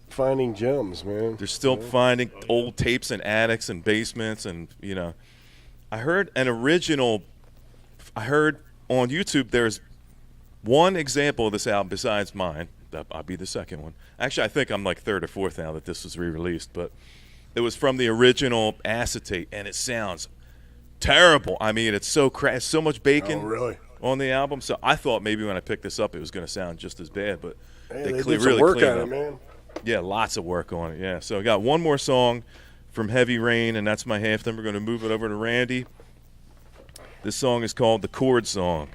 finding gems, man. They're still finding old tapes in attics and basements, and I heard on YouTube there's one example of this album besides mine. I'll be the second one. Actually, I think I'm like third or fourth now that this was re-released, but it was from the original acetate, and it sounds terrible. I mean, it's so so much bacon really? on the album. So I thought maybe when I picked this up, it was going to sound just as bad, but Hey, they really did some work cleaned on it it, up. man. Yeah, lots of work on it. Yeah, so I got one more song from Heavy Rain, and that's my half. Then we're going to move it over to Randy. This song is called The Chord Song,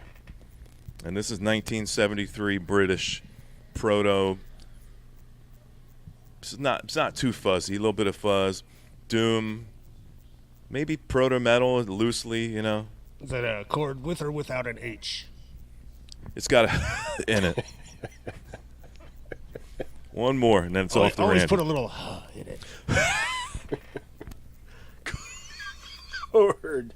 and this is 1973 British proto. It's not too fuzzy. A little bit of fuzz, doom, Maybe proto metal, loosely, you know. Is that a chord with or without an H? It's got a in it. One more, and then it's off the Always Randy. put a little in it. Word.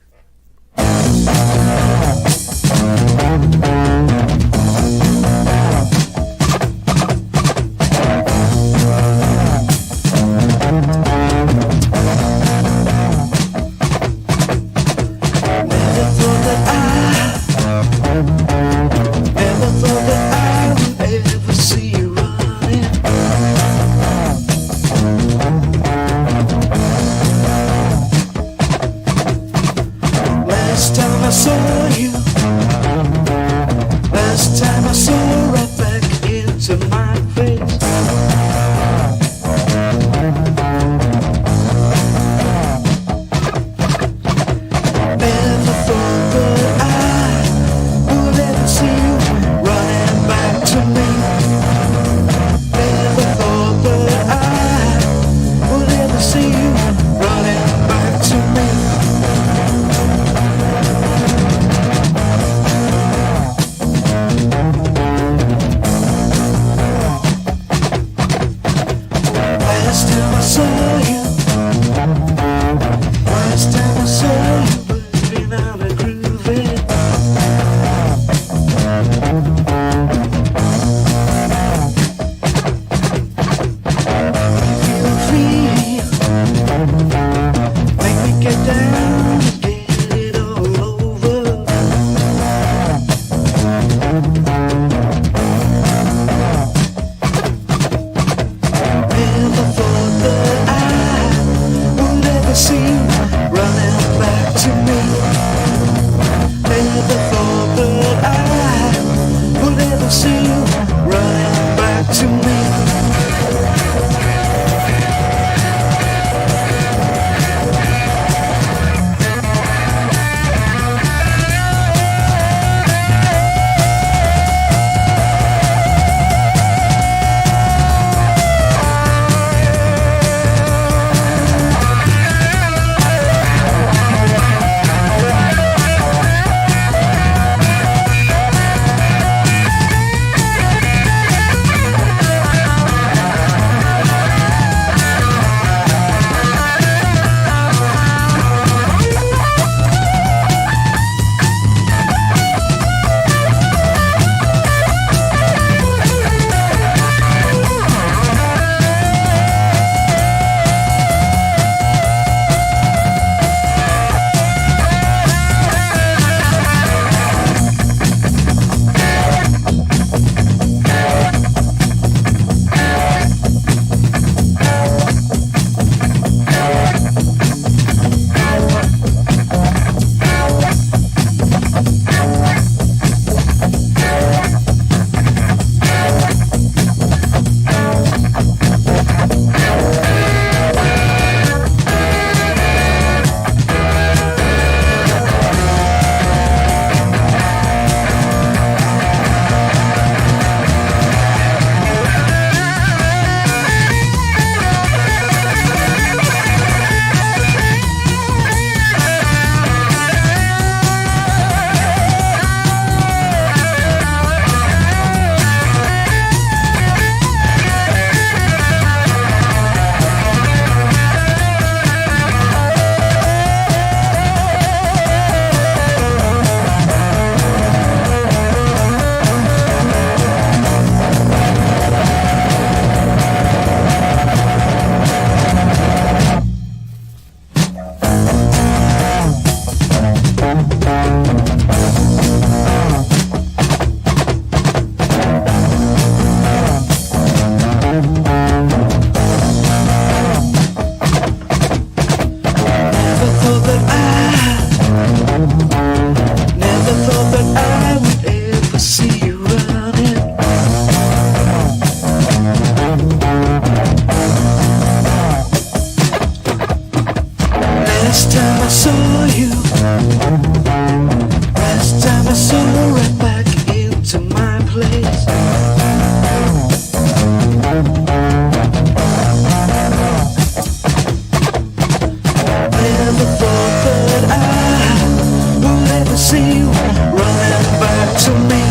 see you running back to me.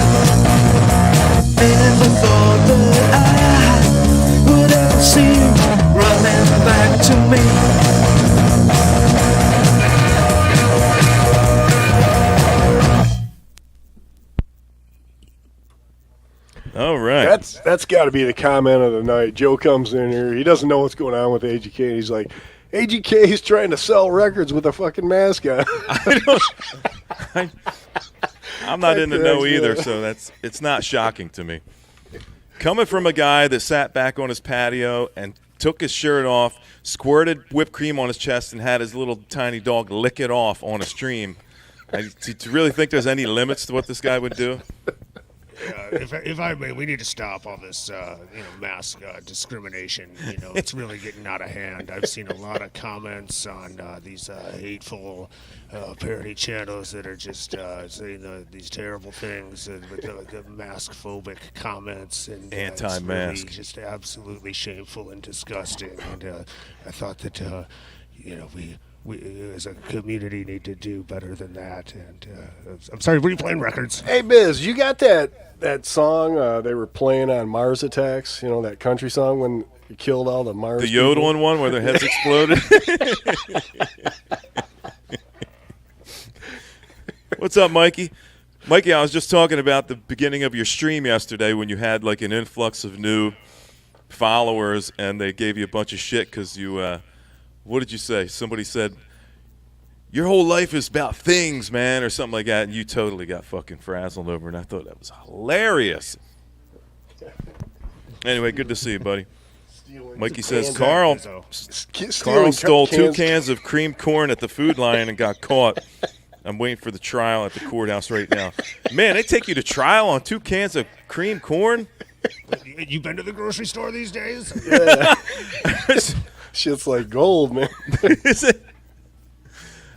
Never thought that I would ever see you running back to me. All right. That's got to be the comment of the night. Joe comes in here. He doesn't know what's going on with AGK. He's like, AGK is trying to sell records with a fucking mask on. I'm not in the know either, so it's not shocking to me. Coming from a guy that sat back on his patio and took his shirt off, squirted whipped cream on his chest, and had his little tiny dog lick it off on a stream. Do you really think there's any limits to what this guy would do? If I may, we need to stop all this, mask discrimination. It's really getting out of hand. I've seen a lot of comments on these hateful parody channels that are just saying these terrible things with the mask-phobic comments and anti-mask. It's really just absolutely shameful and disgusting. And I thought that we as a community need to do better than that. And I'm sorry, were you playing records? Hey, Biz, you got that song they were playing on Mars Attacks? That country song when you killed all the Mars The yodeling one where their heads exploded? What's up, Mikey? Mikey, I was just talking about the beginning of your stream yesterday when you had like an influx of new followers and they gave you a bunch of shit because you what did you say? Somebody said, your whole life is about things, man, or something like that, and you totally got fucking frazzled over, and I thought that was hilarious. Anyway, good to see you, buddy. Mikey says, Carl stole 2 cans of creamed corn at the Food Lion and got caught. I'm waiting for the trial at the courthouse right now. Man, they take you to trial on 2 cans of creamed corn? You been to the grocery store these days? Yeah. Shit's like gold, man. Is it?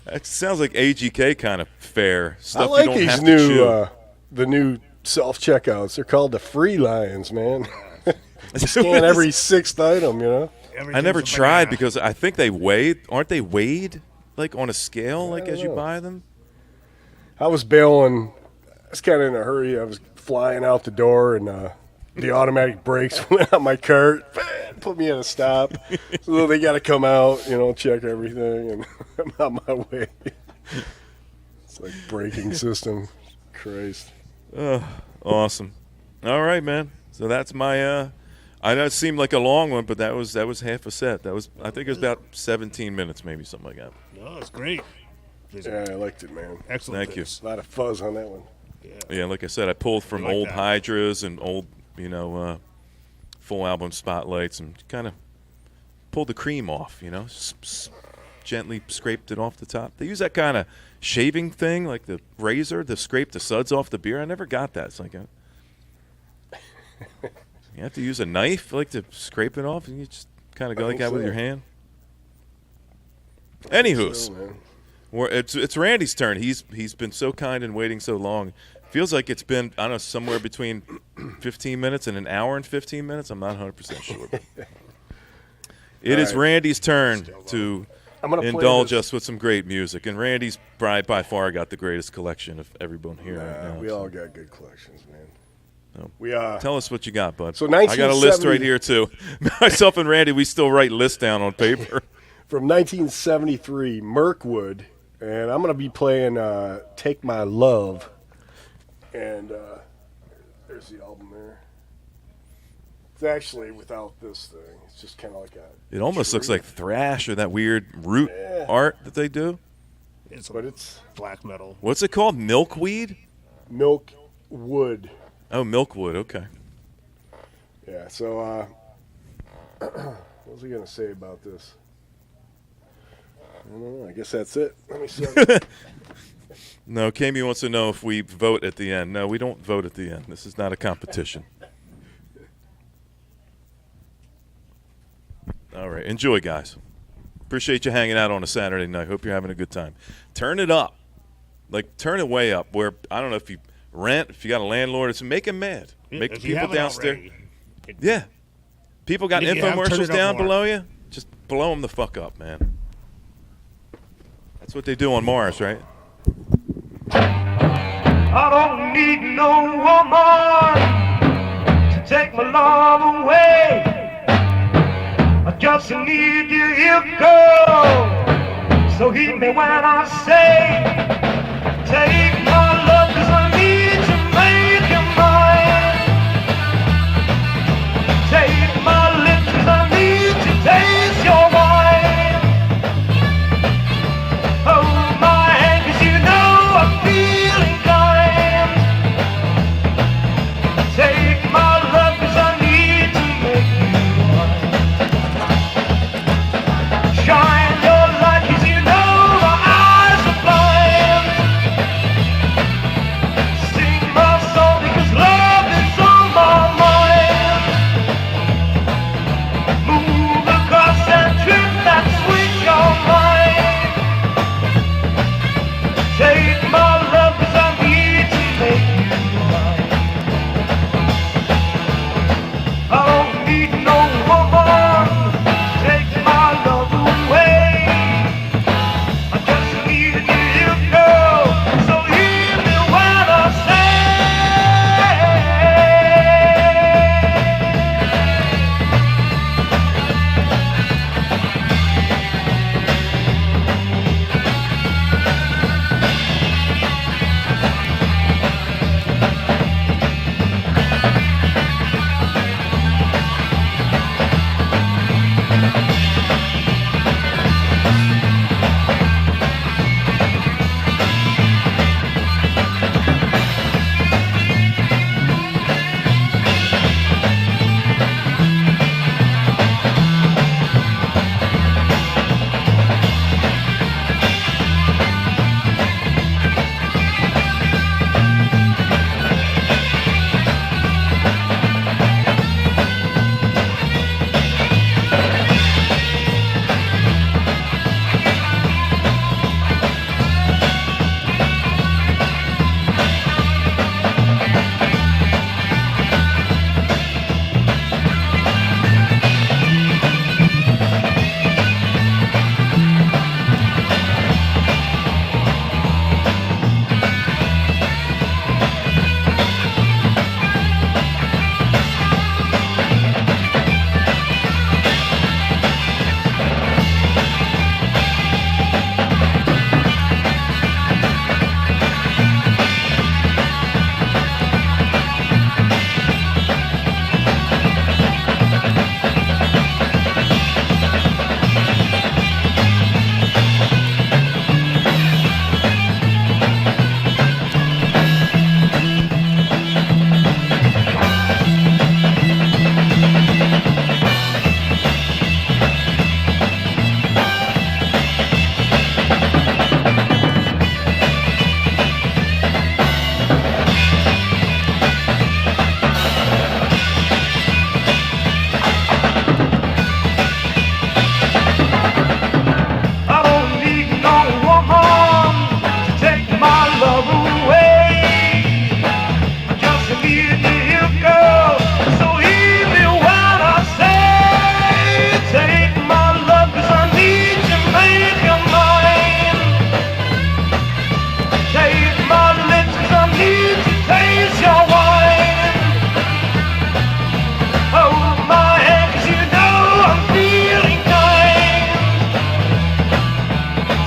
That sounds like AGK kind of fare. Stuff I like you don't these have to new, chew. the new self-checkouts. They're called the Free Lions, man. You scan every 6th item, I never tried because I think they weigh. Aren't they weighed like on a scale as you buy them? I was bailing. I was kind of in a hurry. I was flying out the door, and the automatic brakes went on my cart. Put me at a stop. So they got to come out, check everything, and I'm on my way. It's like braking system. Christ. Awesome. All right, man. So that's my. I know it seemed like a long one, but that was half a set. I think it was about 17 minutes, maybe something like that. No, it's great. Yeah, I liked it, man. Excellent. Thank you. A lot of fuzz on that one. Yeah, like I said, I pulled from like old that. Hydras and old, full album spotlights and kind of pulled the cream off, gently scraped it off the top. They use that kind of shaving thing, like the razor, to scrape the suds off the beer. I never got that. It's like you have to use a knife, to scrape it off, and you just kind of go like that with your hand. Anywho's, it's Randy's turn. He's been so kind and waiting so long. Feels like it's been, I don't know, somewhere between 15 minutes and an hour and 15 minutes. I'm not 100% sure. It is Randy's turn to indulge us with some great music. And Randy's by far got the greatest collection of everyone here right now. We all got good collections, man. So, tell us what you got, bud. So I got a list right here, too. Myself and Randy, we still write lists down on paper. From 1973, Mirkwood. And I'm going to be playing Take My Love. And there's the album there. It's actually without this thing. It's just kind of like a... It almost looks like thrash or that weird root art that they do. But it's black metal. What's it called? Milkweed? Milkwood. Oh, Milkwood. Okay. Yeah, so what was I going to say about this? I don't know. I guess that's it. Let me see. No, Kami wants to know if we vote at the end. No, we don't vote at the end. This is not a competition. All right. Enjoy, guys. Appreciate you hanging out on a Saturday night. Hope you're having a good time. Turn it up. Turn it way up where, I don't know if you rent, if you got a landlord, it's make them mad. Make If you people haven't downstairs. already, Yeah. People got If you have, turn infomercials it up down more. below you. Just blow them the fuck up, man. That's what they do on Mars, right? no woman to take my love away. I just need you, girl. So hear me when I say, take my love, 'cause I need to make you mine. Take my lips, 'cause I need to taste your wine. Hold my hand, 'cause you know I'm feeling kind. Take my love, 'cause I need to make you mine. Shine your light, 'cause you know my eyes are blind. Sing my song, because love is on my mind. Move across that trip, that switch your mind. Take my love, 'cause I need to make you mine. I don't need no woman to take my love away. I just need you, girl. So hear me when I say, I don't need no woman to take my love away. I just need you, girl. So hear me when I say, take my love, 'cause I need to make you mine. Take my lips, 'cause I need to taste your wine. Hold my hand, 'cause you know I'm feeling kind.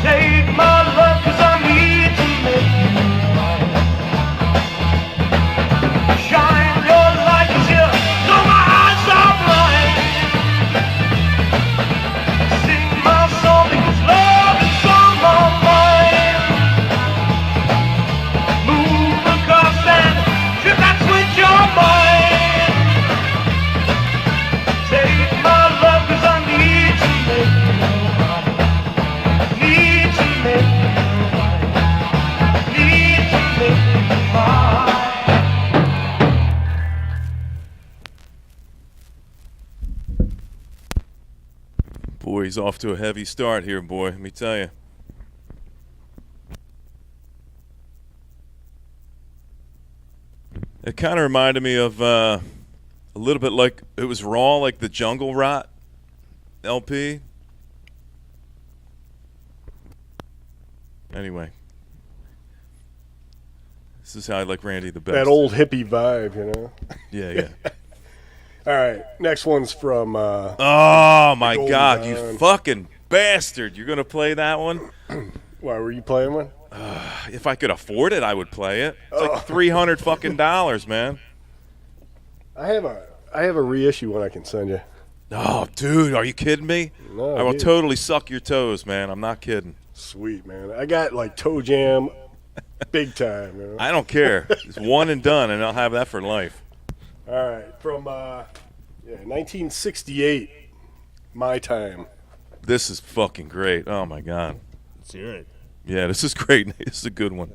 Take my love, 'cause I need to make you mine. Shine your light, 'cause you know my eyes are blind. Sing my song, because love is on my mind. Move across and trip that switch your mind. Take my love, 'cause I need to make you mine. Need to make you mine. Need to make you mine. Boy, he's off to a heavy start here, boy. Let me tell you. It kind of reminded me of a little bit like it was raw, like the Jungle Rot LP. Anyway, This is how I like Randy the best. That old hippie vibe, you know. Yeah. All right, next one's from. Oh my Golden God, Dawn. you fucking bastard! You're gonna play that one? Why were you playing one? If I could afford it, I would play it. It's like $300 fucking dollars, man. I have a reissue one I can send you. Oh, dude, are you kidding me? No, I will dude. totally suck your toes, man. I'm not kidding. Sweet, man. I got like Toe Jam, big time. You know? I don't care. It's one and done, and I'll have that for life. All right, from 1968, My Time. This is fucking great. Oh my God. Let's hear it. Yeah, this is great. This is a good one.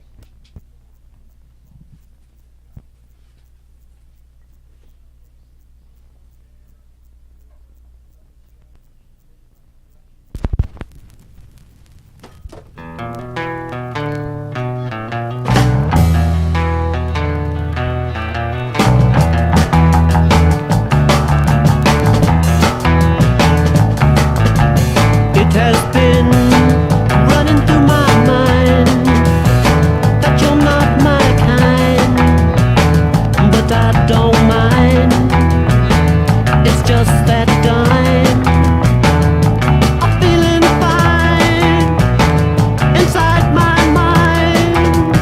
It has been running through my mind that you're not my kind, but I don't mind. It's just that time I'm feeling fine inside my mind.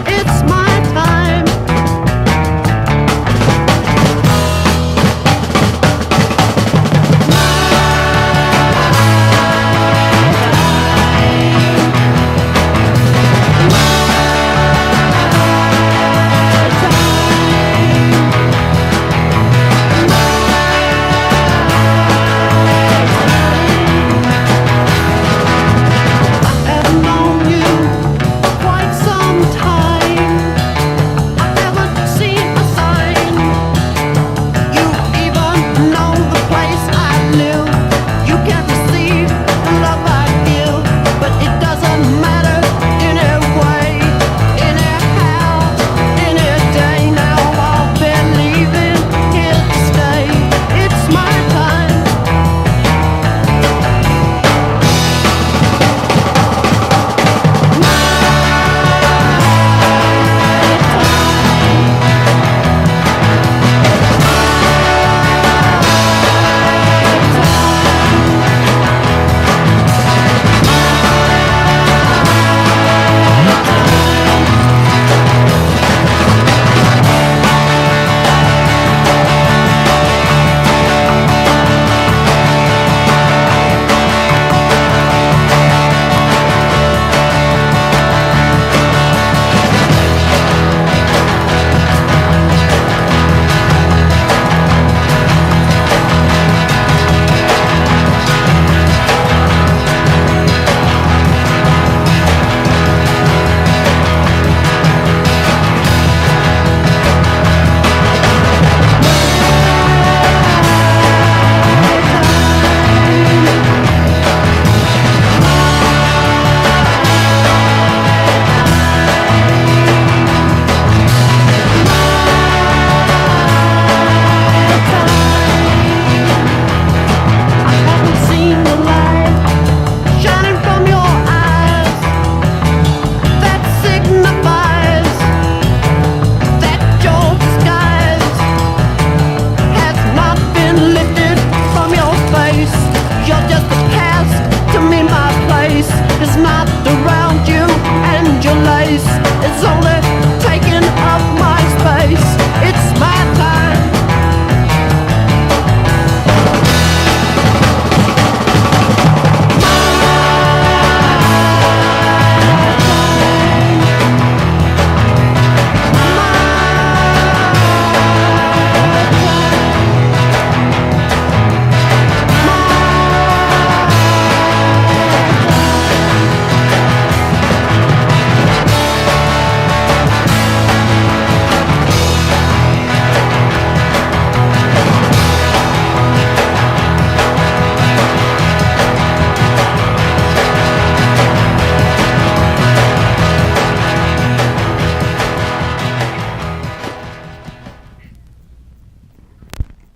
It's my time. I've known you quite some time. I haven't seen a sign. You even know the place I live. You can't receive the love I give, but it doesn't matter anyway, anyhow, any day now. I'll be leaving here to stay. It's my time. I haven't seen the light shining from your eyes. That signifies that your disguise has not been lifted from your face. You're just a cast to me. My place is not around you and your lace. It's only taking up my space. It's my time.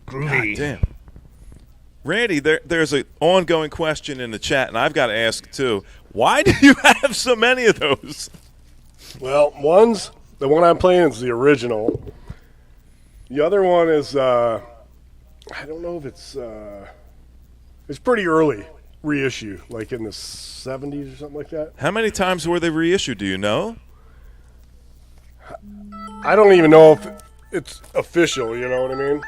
Groovy. Damn. Randy, there's an ongoing question in the chat, and I've got to ask too. Why do you have so many of those? Well, one's The one I'm playing is the original. The other one is I don't know if it's pretty early reissue, like in the 70s or something like that. How many times were they reissued? Do you know? I don't even know if it's official. You know what I mean?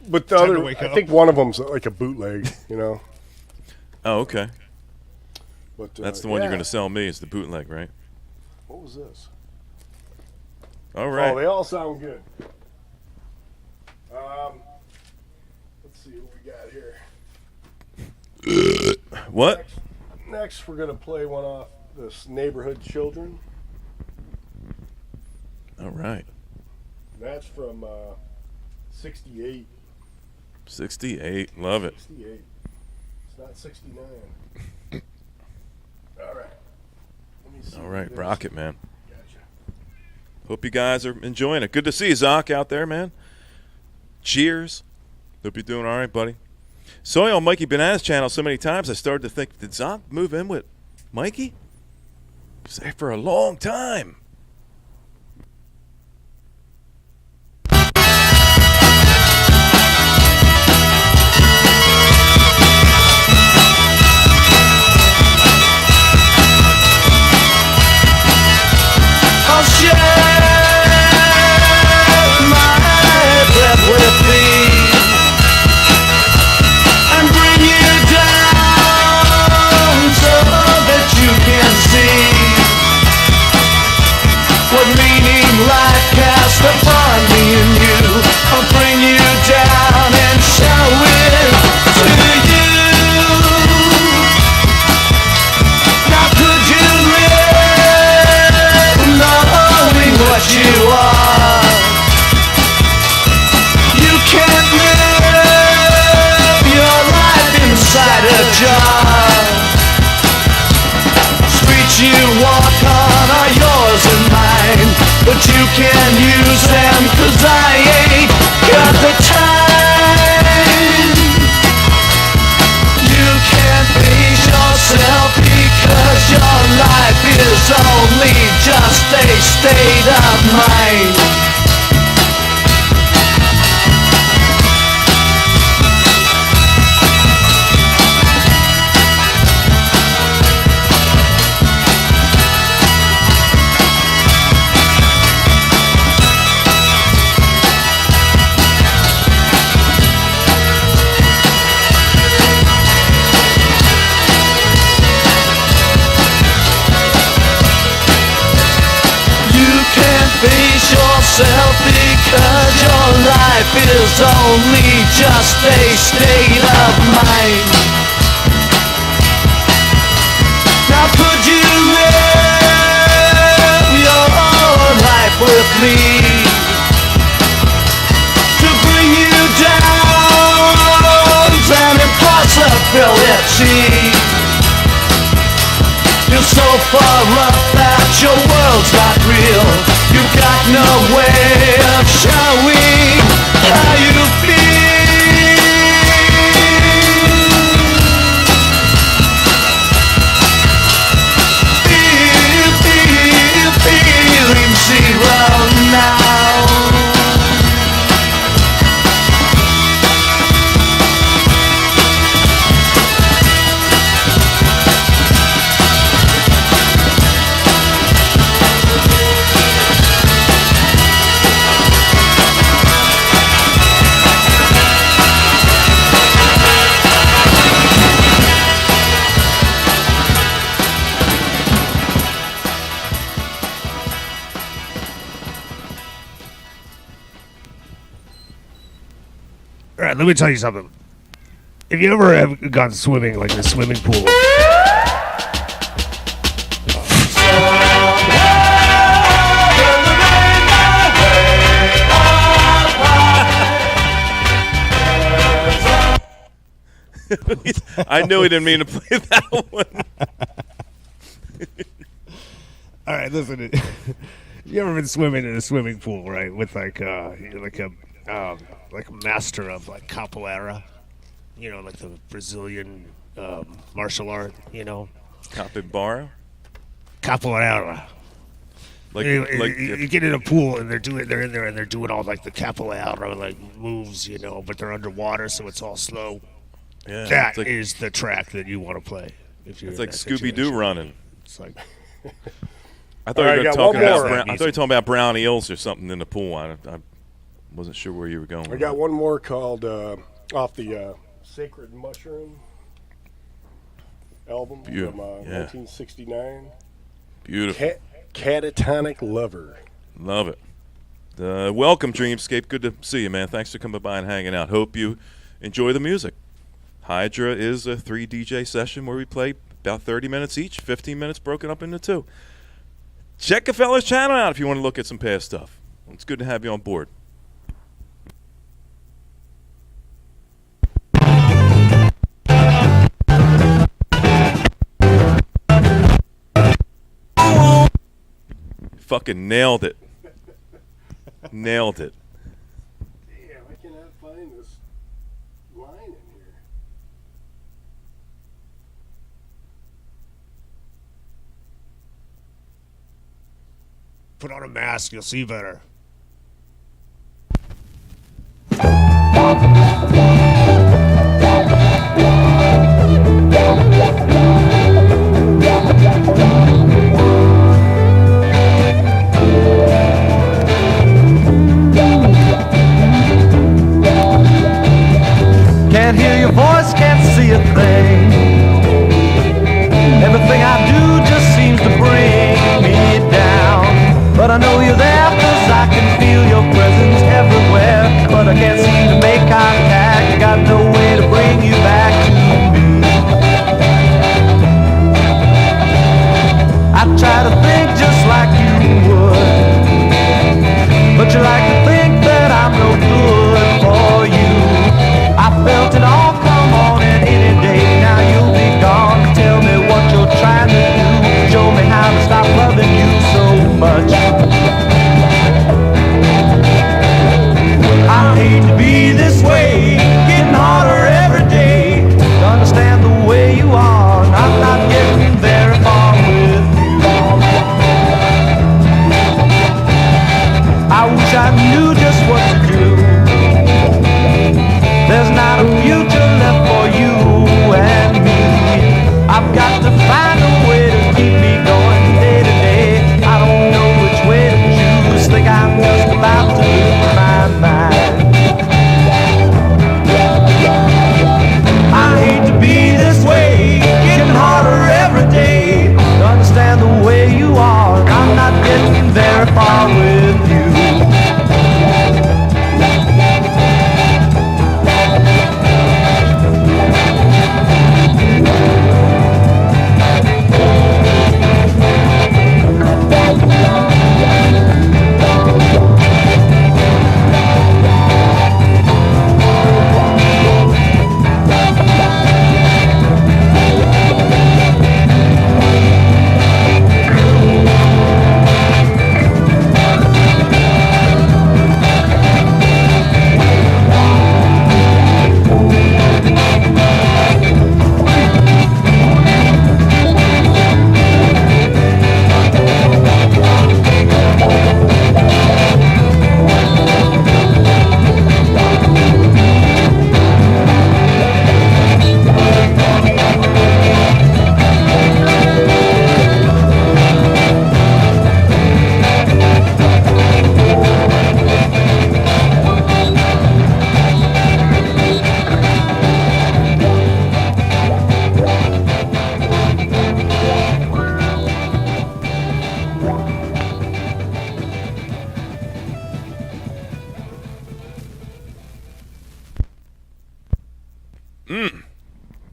But the other, I think one of them's like a bootleg. You know. Oh, okay. But That's the one you're going to sell me. Is the bootleg, right? What was this? All right. Oh, they all sound good. Let's see what we got here. What? Next, we're going to play one off this Neighborhood Children. All right. That's from 68. 68. Love it. 68. It's not 69. All right. Let me see. All right. what it Rock is. it, man. Gotcha. Hope you guys are enjoying it. Good to see you, Zoc, out there, man. Cheers. Hope you're doing all right, buddy. Saw you on Mikey Banana's channel so many times, I started to think, did Zoc move in with Mikey? He was there for a long time. I'll share my breath with thee and bring you down so that you can see what meaning life cast upon me and you. I'll bring you down and show it to you. Now could you live knowing what you are? You can't live your life inside a jar. Streets you walk on are yours and mine, but you can't use them 'cause I ain't got the time. You can't please yourself because your life is only just a state of mind. Face yourself because your life is only just a state of mind. Now could you live your life with me to bring you down an impossibility? You're so far up that your world's not real. You've got no way of showing how you feel. Feeling zero now. All right, let me tell you something. If you ever have gone swimming, like in a swimming pool, I knew he didn't mean to play that one. all right, listen. You ever been swimming in a swimming pool, right? With like a master of like capoeira, you know, like the Brazilian martial art, you know. Capybara? capoeira. Like, You get in a pool and they're in there and they're doing all like the capoeira like moves, but they're underwater, so it's all slow. yeah, That it's like, is the track that you want to play. If you're it's in like that Scooby-Doo situation. running. It's like I thought All you right, were got one talking about. more. I thought you were talking about brown eels or something in the pool. I wasn't sure where you were going. I with got that. one more called off the Sacred Mushroom album from Beautiful. Yeah. 1969. Beautiful. Catatonic Lover. Love it. Welcome, Dreamscape. Good to see you, man. Thanks for coming by and hanging out. Hope you enjoy the music. Hydra is a 3 DJ session where we play about 30 minutes each, 15 minutes broken up into 2. Check a fella's channel out if you want to look at some past stuff. It's good to have you on board. Fucking nailed it. Nailed it. Damn, I cannot find this line in here. put on a mask, you'll see better. Can't hear your voice, can't see a thing. Everything I do just seems to bring me down. But I know you're there, 'cause I can feel your presence everywhere. But I can't seem to make contact, got no way to bring you back to me. I try to think just like you would, but you like to think that I'm no good for you. I felt it all come on and any day now you'll be gone. Tell me what you're trying to do, show me how to stop loving you so much. I hate to be this way, getting harder every day to understand the way you are, and I'm not getting very far with you. I wish I knew just what to do. There's not a future left for you and me. I've got to find a way to keep me going day to day. I don't know which way to choose, think I'm just about to lose my mind. I hate to be this way, getting harder every day to understand the way you are, and I'm not getting very far with you.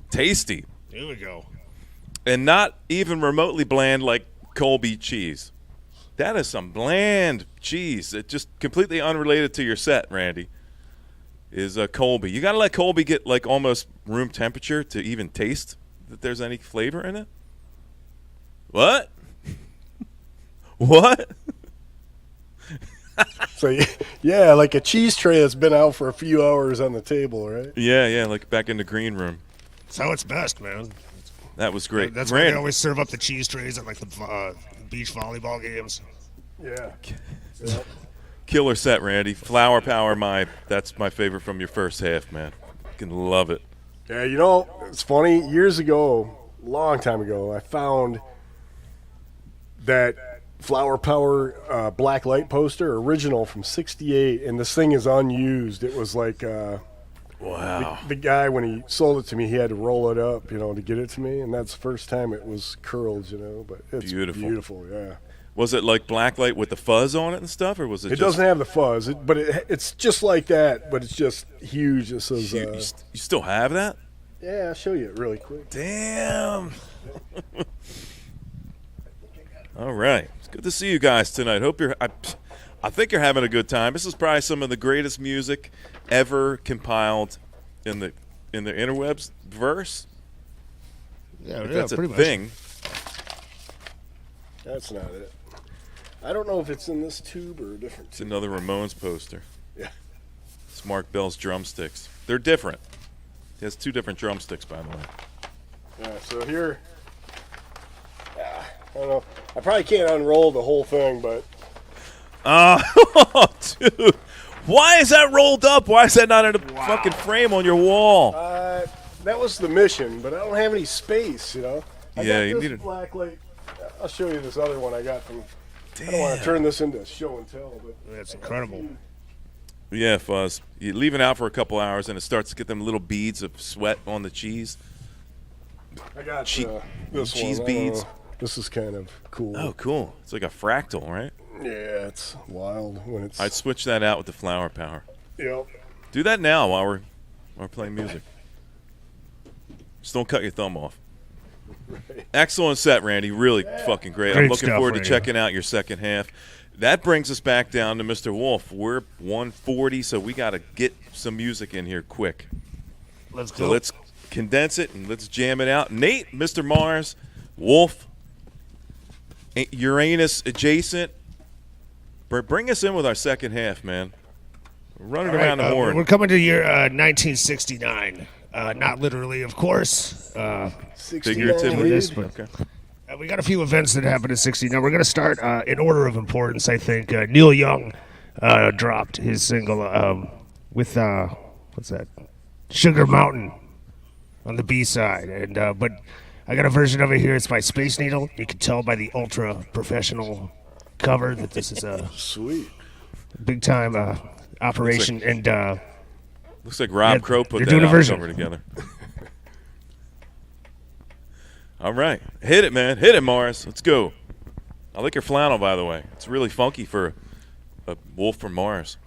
Tasty. Here we go. And not even remotely bland like Colby cheese. That is some bland cheese. It just completely unrelated to your set, Randy. Is Colby. You got to let Colby get like almost room temperature to even taste that there's any flavor in it. What? What? So, yeah, like a cheese tray that's been out for a few hours on the table, right? Yeah, like back in the green room. That's how it's best, man. That was great. That's why they Randy, always serve up the cheese trays at like the beach volleyball games. Yeah. killer set, Randy. Flower Power, that's my favorite from your first half, man. Fucking love it. Yeah, you know, it's funny. Years ago, long time ago, I found that Flower Power black light poster, original from '68, and this thing is unused. It was like Wow. the guy, when he sold it to me, he had to roll it up, you know, to get it to me, and that's the first time it was curled, you know. But it's beautiful, yeah. Was it like blacklight with the fuzz on it and stuff, or was it? It doesn't have the fuzz, but it's just like that, but it's just huge. It says, You still have that? yeah, I'll show you it really quick. Damn. All right. It's good to see you guys tonight. I think you're having a good time. This is probably some of the greatest music ever compiled in the interwebs verse. Yeah, If that's a pretty much. thing. That's not it. I don't know if it's in this tube or a different It's tube. another Ramones poster. Yeah. It's Mark Bell's drumsticks. They're different. He has two different drumsticks, by the way. Yeah, so here, I don't know. I probably can't unroll the whole thing, but Oh, dude. Why is that rolled up? Why is that not in a fucking frame on your wall? that was the mission, but I don't have any space, you know. I Yeah, got you this need it. black light. I'll show you this other one I got from. I don't want to turn this into show and tell, but That's incredible. Yeah, Fuzz. You leave it out for a couple hours, and it starts to get them little beads of sweat on the cheese. I got this cheese one. I don't beads. know. This is kind of cool. Oh, cool. It's like a fractal, right? Yeah, it's wild when it's. I'd switch that out with the Flower Power. Yep. Do that now while we're playing music. Just don't cut your thumb off. Excellent set, Randy. Really fucking great. I'm Great looking stuff, forward to Randy. checking out your second half. That brings us back down to Mr. Wolf. We're 140, so we got to get some music in here quick. Let's go. So let's condense it and let's jam it out. Nate, Mr. Mars, Wolf, Uranus adjacent. Bring us in with our second half, man. We're running All right, around the horn. We're coming to year 1969. Not literally, of course. Figuratively. This, but we got a few events that happened in '69. We're going to start in order of importance, I think. Neil Young dropped his single with, what's that? Sugar Mountain on the B-side. And but I got a version of it here. It's by Space Needle. You can tell by the ultra-professional cover that this is a Sweet. big-time operation. And Looks like Rob Yeah, Crow put they're that doing a album version. cover together. All right. Hit it, man. Hit it, Mars. Let's go. I like your flannel, by the way. It's really funky for a wolf from Mars.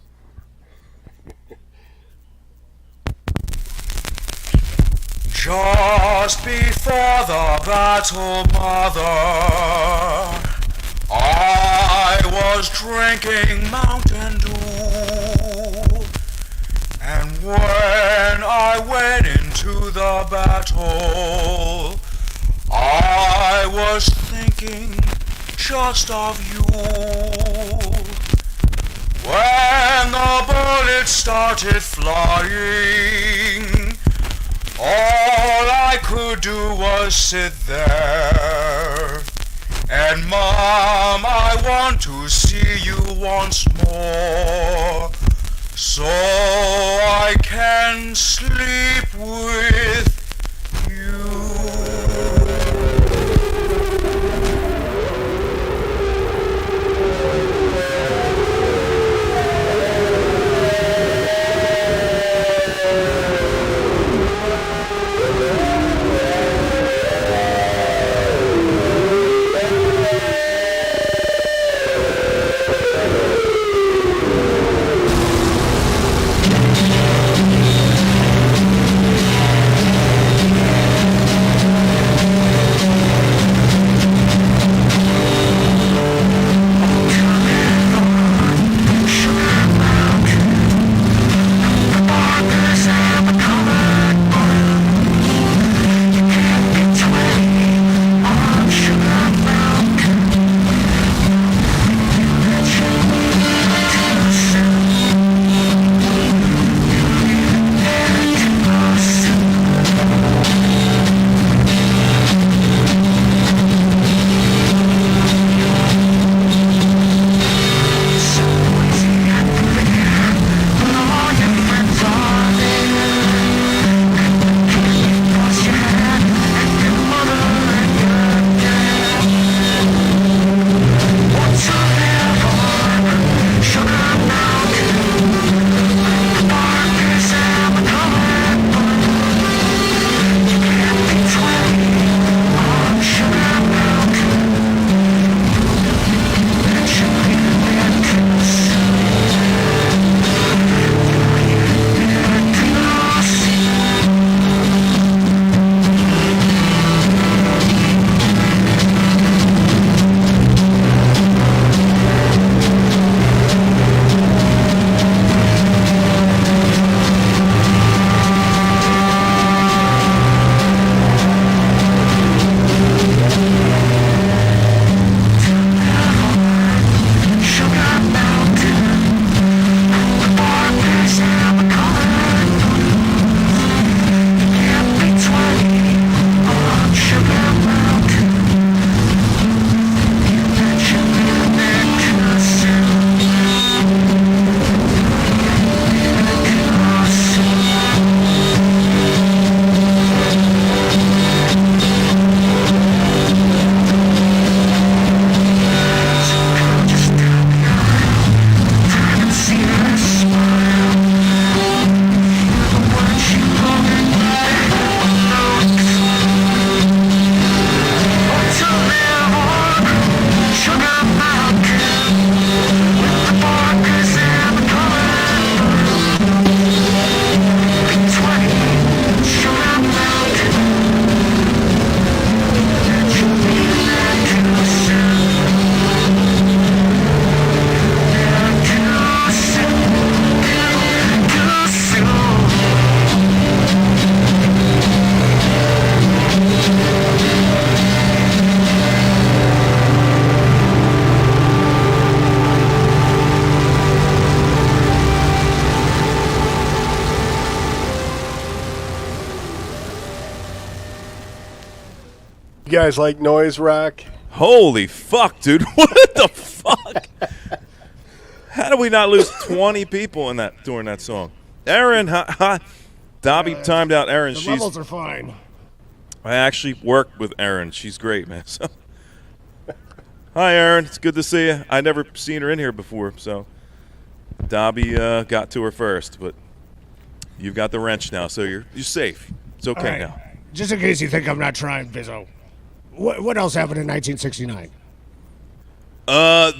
Just before the battle, mother, I was drinking Mountain Dew. And when I went into the battle, I was thinking just of you. When the bullets started flying, all I could do was sit there. And Mom, I want to see you once more, so I can sleep with you. You guys like noise rock? Holy fuck, dude. What the fuck? How do we not lose 20 people during that song? Aaron, Dobby timed out Aaron. The levels are fine. I actually worked with Erin. She's great, man. So, hi, Erin. It's good to see you. I never seen her in here before, so Dobby got to her first, but you've got the wrench now, so you're safe. It's okay All right. now. Just in case you think I'm not trying, Bizzo. What else happened in 1969?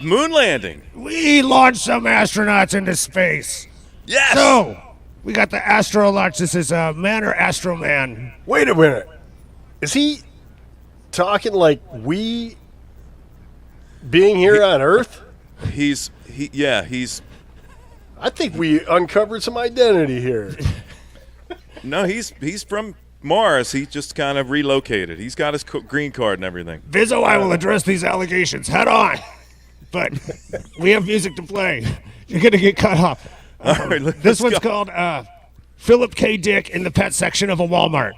Moon landing. We launched some astronauts into space. Yes. So, we got the Astro launch. This is Man or Astro Man. Wait a minute. Is he talking like we being here on Earth? He's. I think we uncovered some identity here. No, he's from Mars. He just kind of relocated. He's got his green card and everything. Bizzo, I will address these allegations head on. But we have music to play. You're going to get cut off. All right, This one's called Philip K. Dick in the pet section of a Walmart.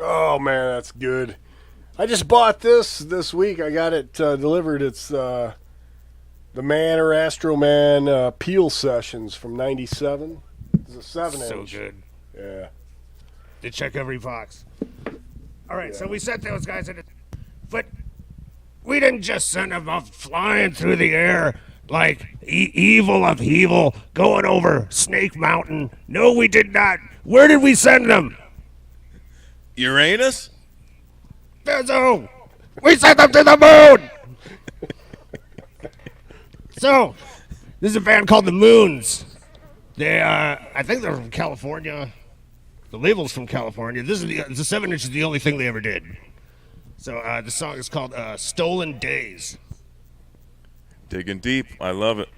Oh man, that's good. I just bought this week. I got it delivered. It's the Man or Astro Man Peel Sessions from '97. It's a 7-inch. So good. Yeah. They check every box. All right, so we sent those guys in, but we didn't just send them up flying through the air like evil of evil going over Snake Mountain. No, we did not. Where did we send them? Uranus? Bizzo! We sent them to the moon! So, this is a band called the Moons. They, I think they're from California. The label's from California. The 7-inch is the only thing they ever did. So, the song is called Stolen Days. Digging deep. I love it.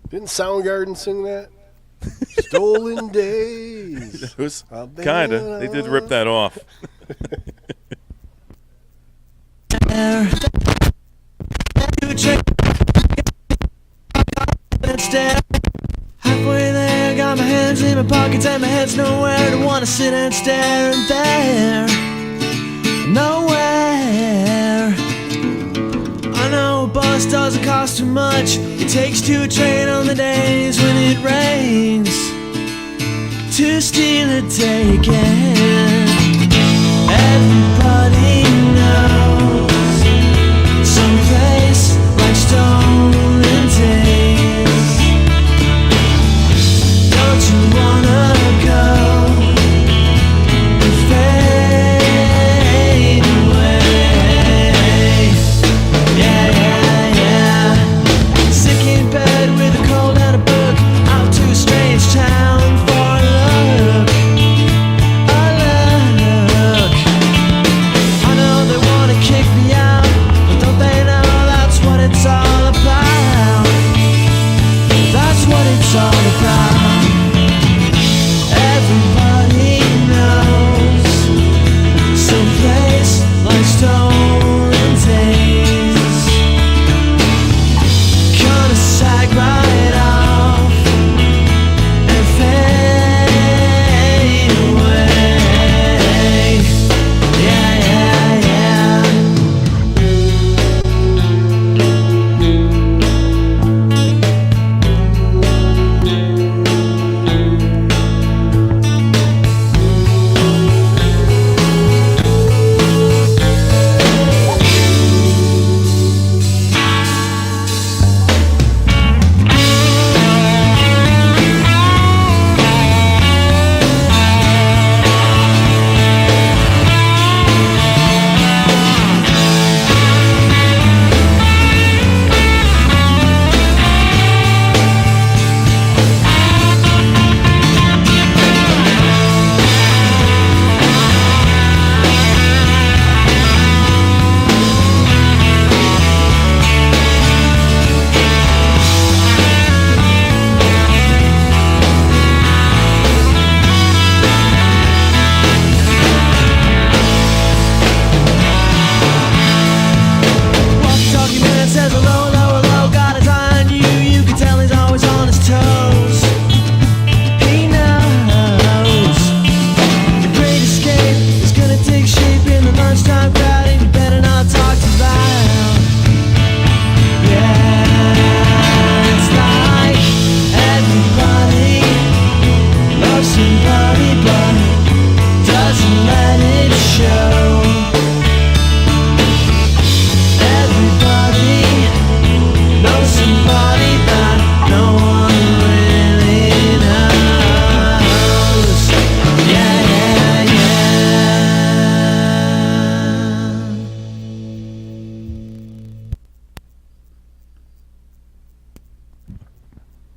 Didn't Soundgarden sing that? Stolen Days. It was kind of. They did rip that off. Halfway there, got my hands in my pockets and my head's nowhere to wanna sit and stare, and there, nowhere. I know a bus doesn't cost too much. It takes two a train on the days when it rains to steal a day again. Everybody knows someplace like stolen days. Don't you wanna go and fade away? Yeah, yeah, yeah. Sick in bed with a cold and a book, out to a strange town for a look, a look. I know they wanna kick me out, but don't they know that's what it's all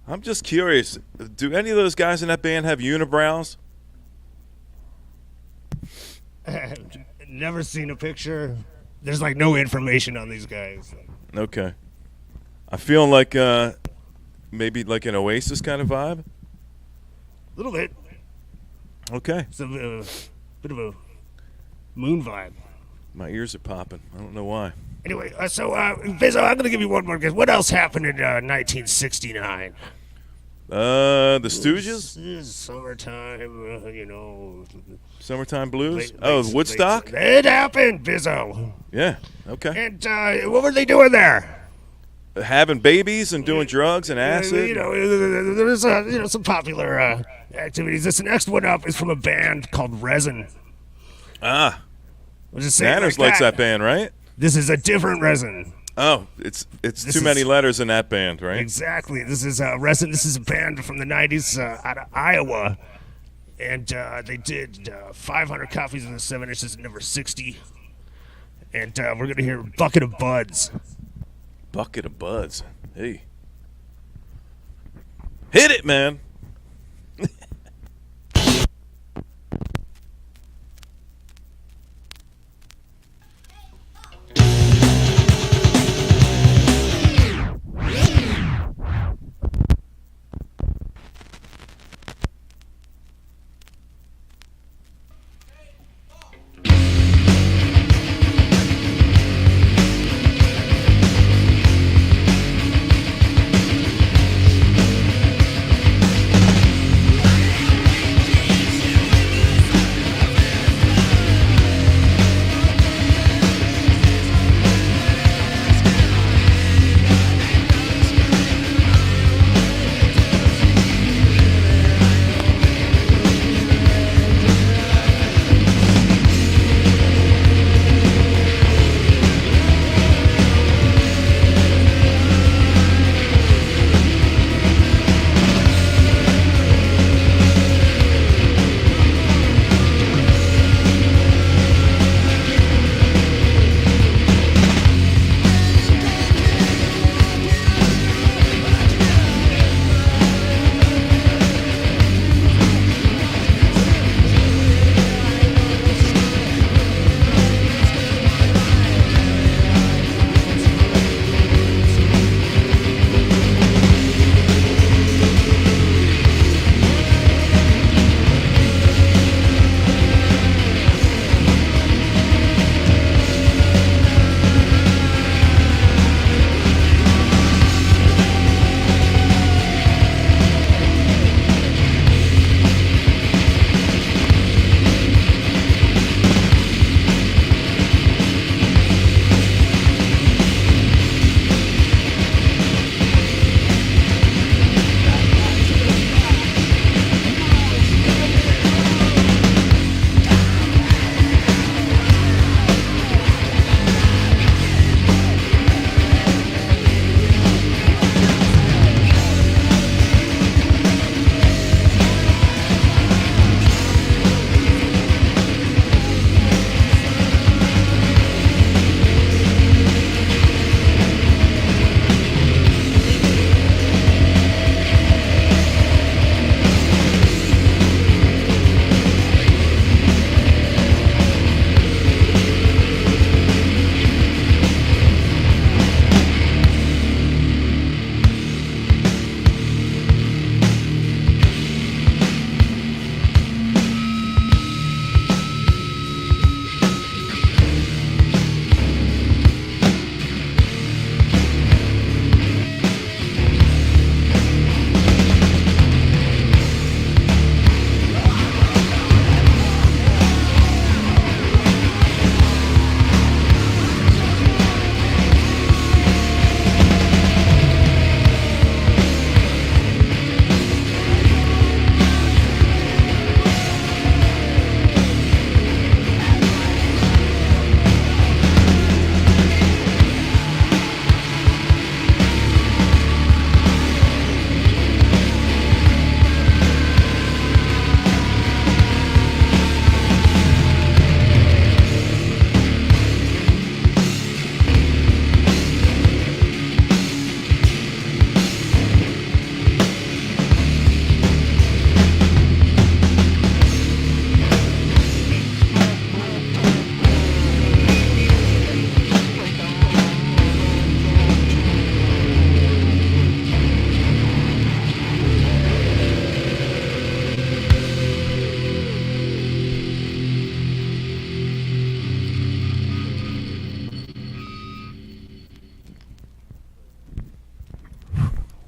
I'm just curious. Do any of those guys in that band have unibrows? Never seen a picture. There's like no information on these guys. Okay. I feel like maybe like an Oasis kind of vibe. A little bit. Okay. It's a bit of a moon vibe. My ears are popping. I don't know why. Anyway, Bizzo, I'm gonna give you one more guess. What else happened in 1969? The Stooges? Summertime, Summertime Blues? late- Woodstock? It happened, Bizzo. Yeah. Okay. And what were they doing there? Having babies and doing drugs and acid. There's some popular activities. This next one up is from a band called Resin. Ah. We'll just say it Manners like likes that band, right? This is a different Resin. Oh, it's This too many is- letters in that band, right? Exactly. This is Resin. This is a band from the 90s out of Iowa. And they did 500 copies of the 7 inches at number 60. And we're going to hear Bucket of Buds. Bucket of Buds. Hey. Hit it, man.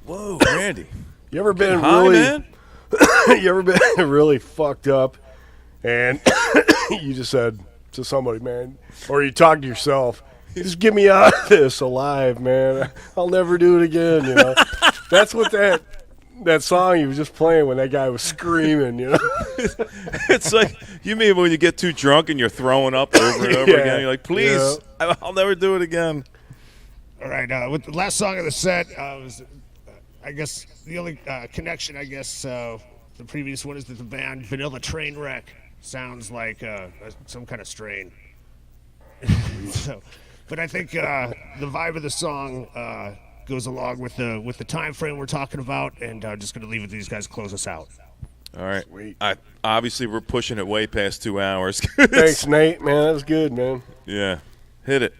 Whoa, Randy. You ever been Hi, really? man. You ever been really fucked up, and you just said to somebody, man, or you talk to yourself, just get me out of this alive, man. I'll never do it again. You know, that's what that song you was just playing when that guy was screaming. You know, It's like, you mean when you get too drunk and you're throwing up over and over Yeah. again? You're like, please, I'll never do it again. All right, with the last song of the set, was, I guess the only connection, I guess, the previous one is that the band Vanilla Trainwreck sounds like some kind of strain. So, but I think the vibe of the song goes along with the time frame we're talking about, and I'm just going to leave it to these guys to close us out. All right. Sweet. Obviously, we're pushing it way past 2 hours. Thanks, Nate. Man, that was good, man. Yeah. Hit it.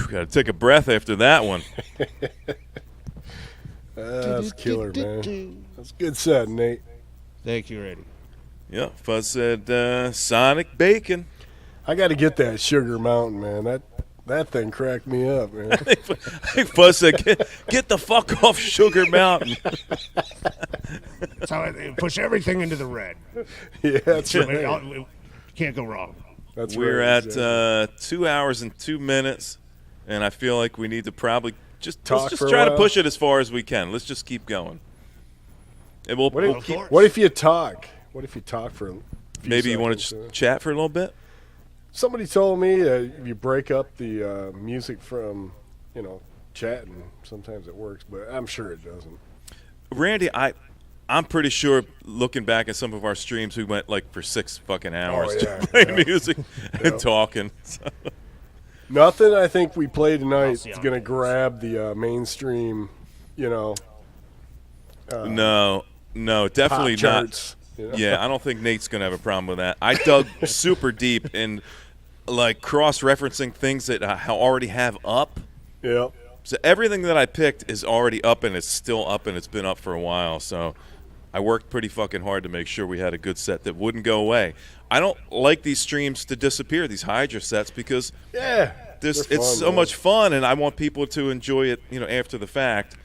Got to take a breath after that one. That's killer, man. That's a good set, Nate. Thank you, Randy. Yeah, Fuzz said Sonic Bacon. I got to get that Sugar Mountain, man. That thing cracked me up, man. I think Buzz said, get the fuck off Sugar Mountain. That's how I push everything into the red. Yeah, that's right. Can't go wrong. That's We're right, at 2 hours and 2 minutes, and I feel like we need to probably let's Talk just for a try to while? push it as far as we can. Let's just keep going. And we'll keep. What if you talk? What if you talk for a few Maybe you want to seconds, just chat for a little bit? Somebody told me if you break up the music from, chatting, sometimes it works, but I'm sure it doesn't. Randy, I'm pretty sure, looking back at some of our streams, we went like for 6 fucking hours just playing music and talking. So. Nothing I think we play tonight see is how going to it goes. grab the mainstream, No, pop definitely not. charts. Yeah, I don't think Nate's going to have a problem with that. I dug super deep in like cross-referencing things that I already have up. Yep. So everything that I picked is already up, and it's still up, and it's been up for a while. So I worked pretty fucking hard to make sure we had a good set that wouldn't go away. I don't like these streams to disappear, these Hydra sets, because Yeah. it's They're fun, so man. much fun, and I want people to enjoy it, after the fact.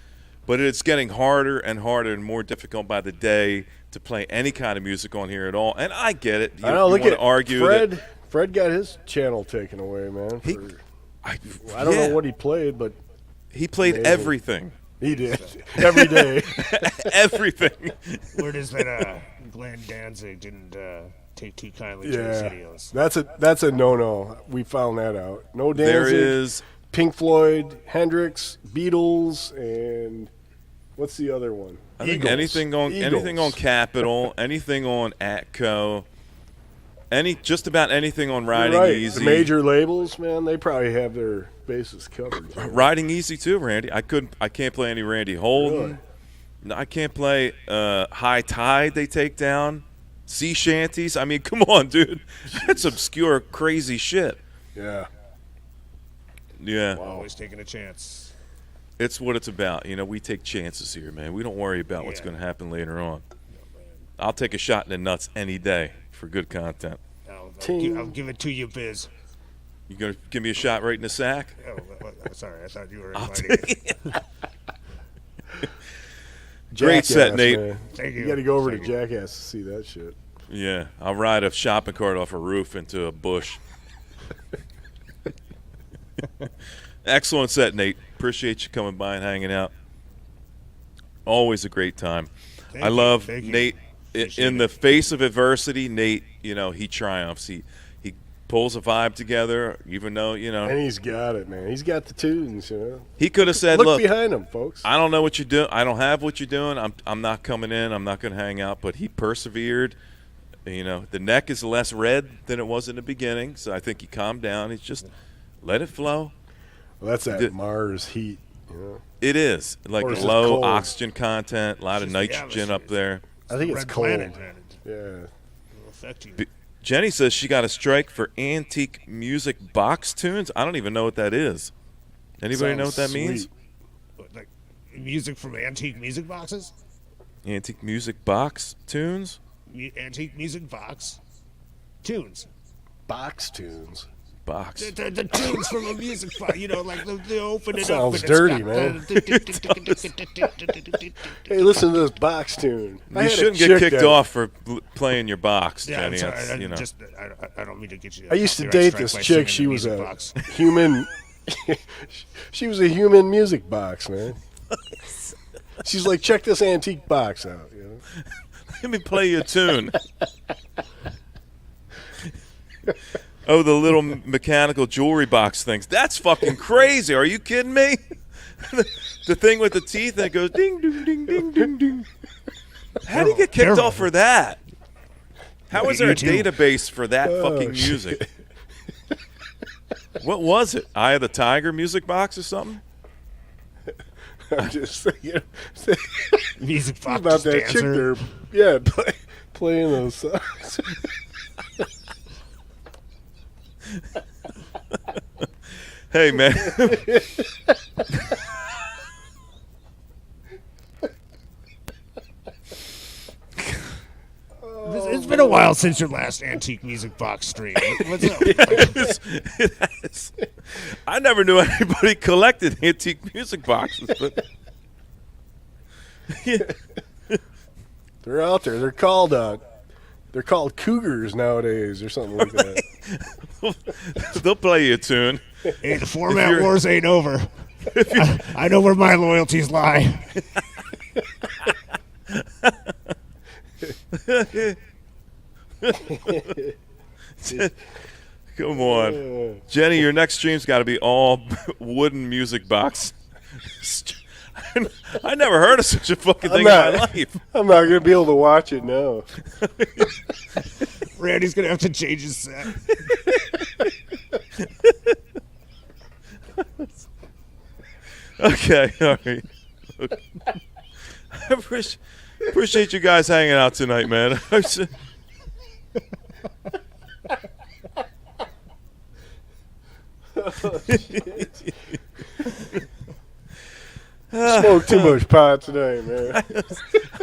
But it's getting harder and harder and more difficult by the day to play any kind of music on here at all. And I get it. I know. Look wanna at argue Fred. that Fred got his channel taken away, man. I I don't know what he played, but he played Amazing. everything. he did every day. Everything. Word is that Glenn Danzig didn't take too kindly to his Yeah, videos. that's a no. We found that out. No Danzig. There is Pink Floyd, Hendrix, Beatles, and what's the other one? I think Eagles. anything on Capitol, anything on Atco, just about anything on You're Riding right. Easy. The major labels, man, they probably have their bases covered. Riding Easy too, Randy. I can't play any Randy Holden. No, I can't play High Tide. They take down sea shanties. I mean, come on, dude. That's obscure, crazy shit. Yeah. Yeah, Always taking a chance. it's what it's about. We take chances here, man. We don't worry about what's Yeah. going to happen later on. I'll take a shot in the nuts any day for good content. I'll give it to you, Biz. You gonna give me a shot right in the sack? Oh, sorry. I thought you were I'll inviting take me. it. Great set, Nate. Man. Thank You you. got to go over Thank to you. Jackass to see that shit. Yeah, I'll ride a shopping cart off a roof into a bush. Excellent set, Nate. Appreciate you coming by and hanging out. Always a great time. Thank I you. love Thank you. Nate. Appreciate In the face of adversity, Nate, he triumphs. He pulls a vibe together, even though, And he's got it, man. He's got the tunes, he could have said, Look look, behind him, folks. I don't know what you do. I don't have what you're doing. I'm not coming in. I'm not going to hang out. But he persevered. The neck is less red than it was in the beginning, so I think he calmed down. He's just let it flow. Well, that's that Did- Mars heat, It is like Or is it low cold? oxygen content, a lot of Just the nitrogen up atmosphere. there. I think it's Red cold. Planet, man. Yeah. It'll affect you. Jenny says she got a strike for antique music box tunes. I don't even know what that is. Anybody know what that Sounds means? sweet. Like music from antique music boxes? Antique music box tunes? Antique music box tunes. Box tunes. Box. The tunes from a music box, like the open it Sounds up. dirty, man. Hey, listen to this box tune. I You had a shouldn't get chick kicked that- off for playing your box, Yeah, I'm Jenny. sorry. That's, I don't mean to get you. I used to copyright date this strike by chick. singing She the was music a box. human. She was a human music box, man. She's like, check this antique box out. Let me play you a tune. Oh, the little mechanical jewelry box things. That's fucking crazy. Are you kidding me? The thing with the teeth that goes ding, ding, ding, ding, ding, ding. How do you get kicked Terrible. off for that? How is there a YouTube. database for that fucking shit. music? What was it? Eye of the Tiger music box or something? I'm just thinking Music box about that chick dancer. there. Yeah, playing those songs. Hey, man. It's been a while since your last antique music box stream. What's up? I never knew anybody collected antique music boxes, but They're out there. They're called cougars nowadays or something like that. they'll play you a tune. Hey, the format wars ain't over. I know where my loyalties lie. Come on. Jenny, your next stream's got to be all wooden music box. I never heard of such a fucking thing in my life. I'm not going to be able to watch it now. Randy's going to have to change his set. Okay, all right. I appreciate you guys hanging out tonight, man. Smoked too much pot today, man.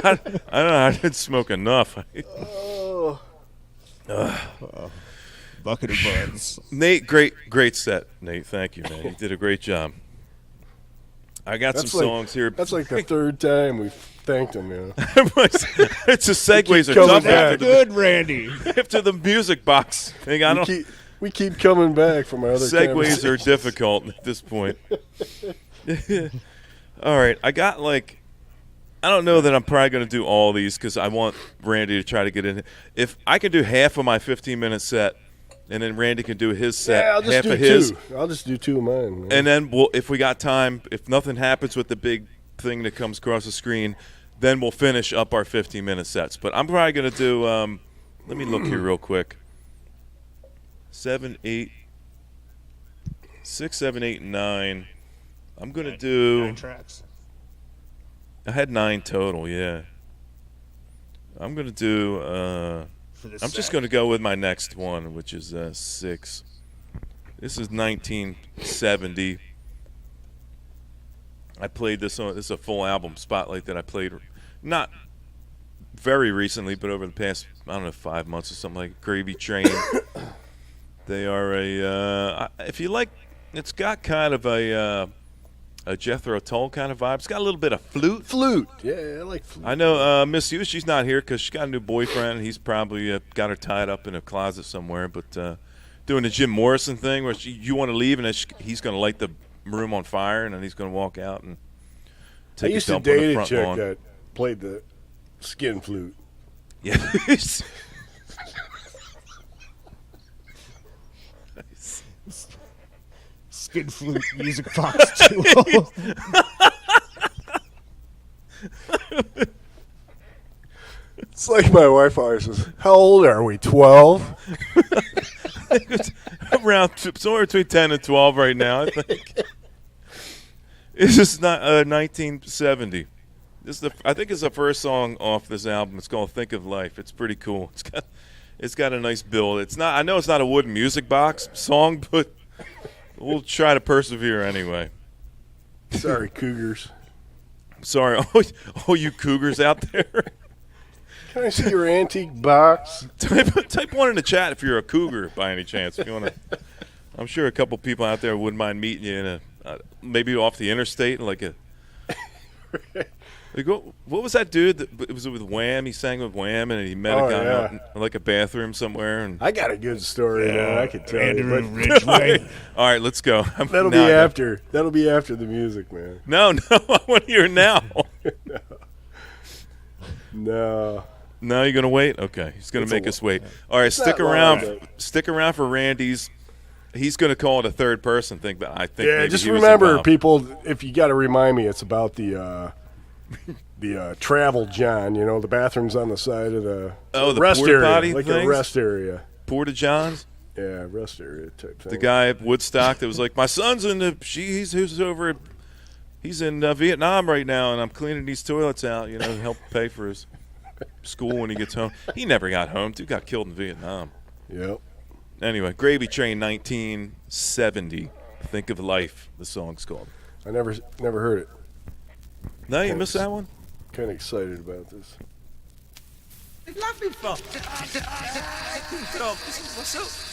I don't know. I didn't smoke enough. Bucket of buds. Nate, great set, Nate. Thank you, man. You did a great job. I got some songs here. That's like the third time we've thanked him, you know. It's the segues are coming tough back. Good, Randy. after the music box thing. I don't. We keep coming back from our other Segues are difficult at this point. All right, I got I don't know that I'm probably going to do all these because I want Randy to try to get in. If I can do half of my 15-minute set, and then Randy can do his set, I'll just half do of his, two. I'll just do two of mine. Man. and then if we got time, if nothing happens with the big thing that comes across the screen, then we'll finish up our 15-minute sets. But I'm probably going to do. Let me look here real quick. 7, 8, 6, 7, 8, 9. I'm going to do. 9 tracks. I had 9 total, yeah. I'm going to do. I'm just going to go with my next one, which is 6. This is 1970. I played this on. This is a full album spotlight that I played, not very recently, but over the past 5 months or something like Gravy Train. They are if you like, it's got kind of a Jethro Tull kind of vibe. It's got a little bit of flute. Flute. Yeah, I like flute. I know Miss Hughes, she's not here because she's got a new boyfriend. He's probably got her tied up in a closet somewhere. But doing the Jim Morrison thing where you want to leave and then he's going to light the room on fire and then he's going to walk out and take I used a to dump on the date a front chick lawn. that played the skin flute. Yeah. Skin flute music box too. It's like my wife always says, "How old are we? 12?" Around somewhere between 10 and 12 right now, I think. This is not 1970. I think it's the first song off this album. It's called "Think of Life." It's pretty cool. It's got a nice build. It's not. I know it's not a wooden music box song, but we'll try to persevere anyway. Sorry, cougars. Sorry, all you cougars out there. Can I see your antique box? Type one in the chat if you're a cougar by any chance. If you want to, I'm sure a couple people out there wouldn't mind meeting you in a maybe off the interstate, like a. Like, what was that dude? It was with Wham. He sang with Wham, and he met a guy out in like a bathroom somewhere. And I got a good story, man. I could tell you. Andrew But Ridgway. all right, let's go. that'll be after. That'll be after the music, man. No, I want to hear it now. No. No, you're gonna wait. Okay, he's gonna make us wait. All right, stick not long, around. but- Stick around for Randy's. He's gonna call it a third person thing, but I think Yeah, maybe just he was remember, involved. people, if you got to remind me, it's about the travel John. You know, the bathrooms on the side of the the rest porta area, potty like things? a rest area. Porta Johns. Yeah, rest area type thing. The guy at Woodstock that was like, my son's in the he's over he's in Vietnam right now, and I'm cleaning these toilets out, to help pay for his school when he gets home. He never got home. Dude got killed in Vietnam. Yep. Anyway, Gravy Train, 1970. Think of Life, the song's called. I never heard it. No, you missed that one? Kind of excited about this. laughing for? What's up?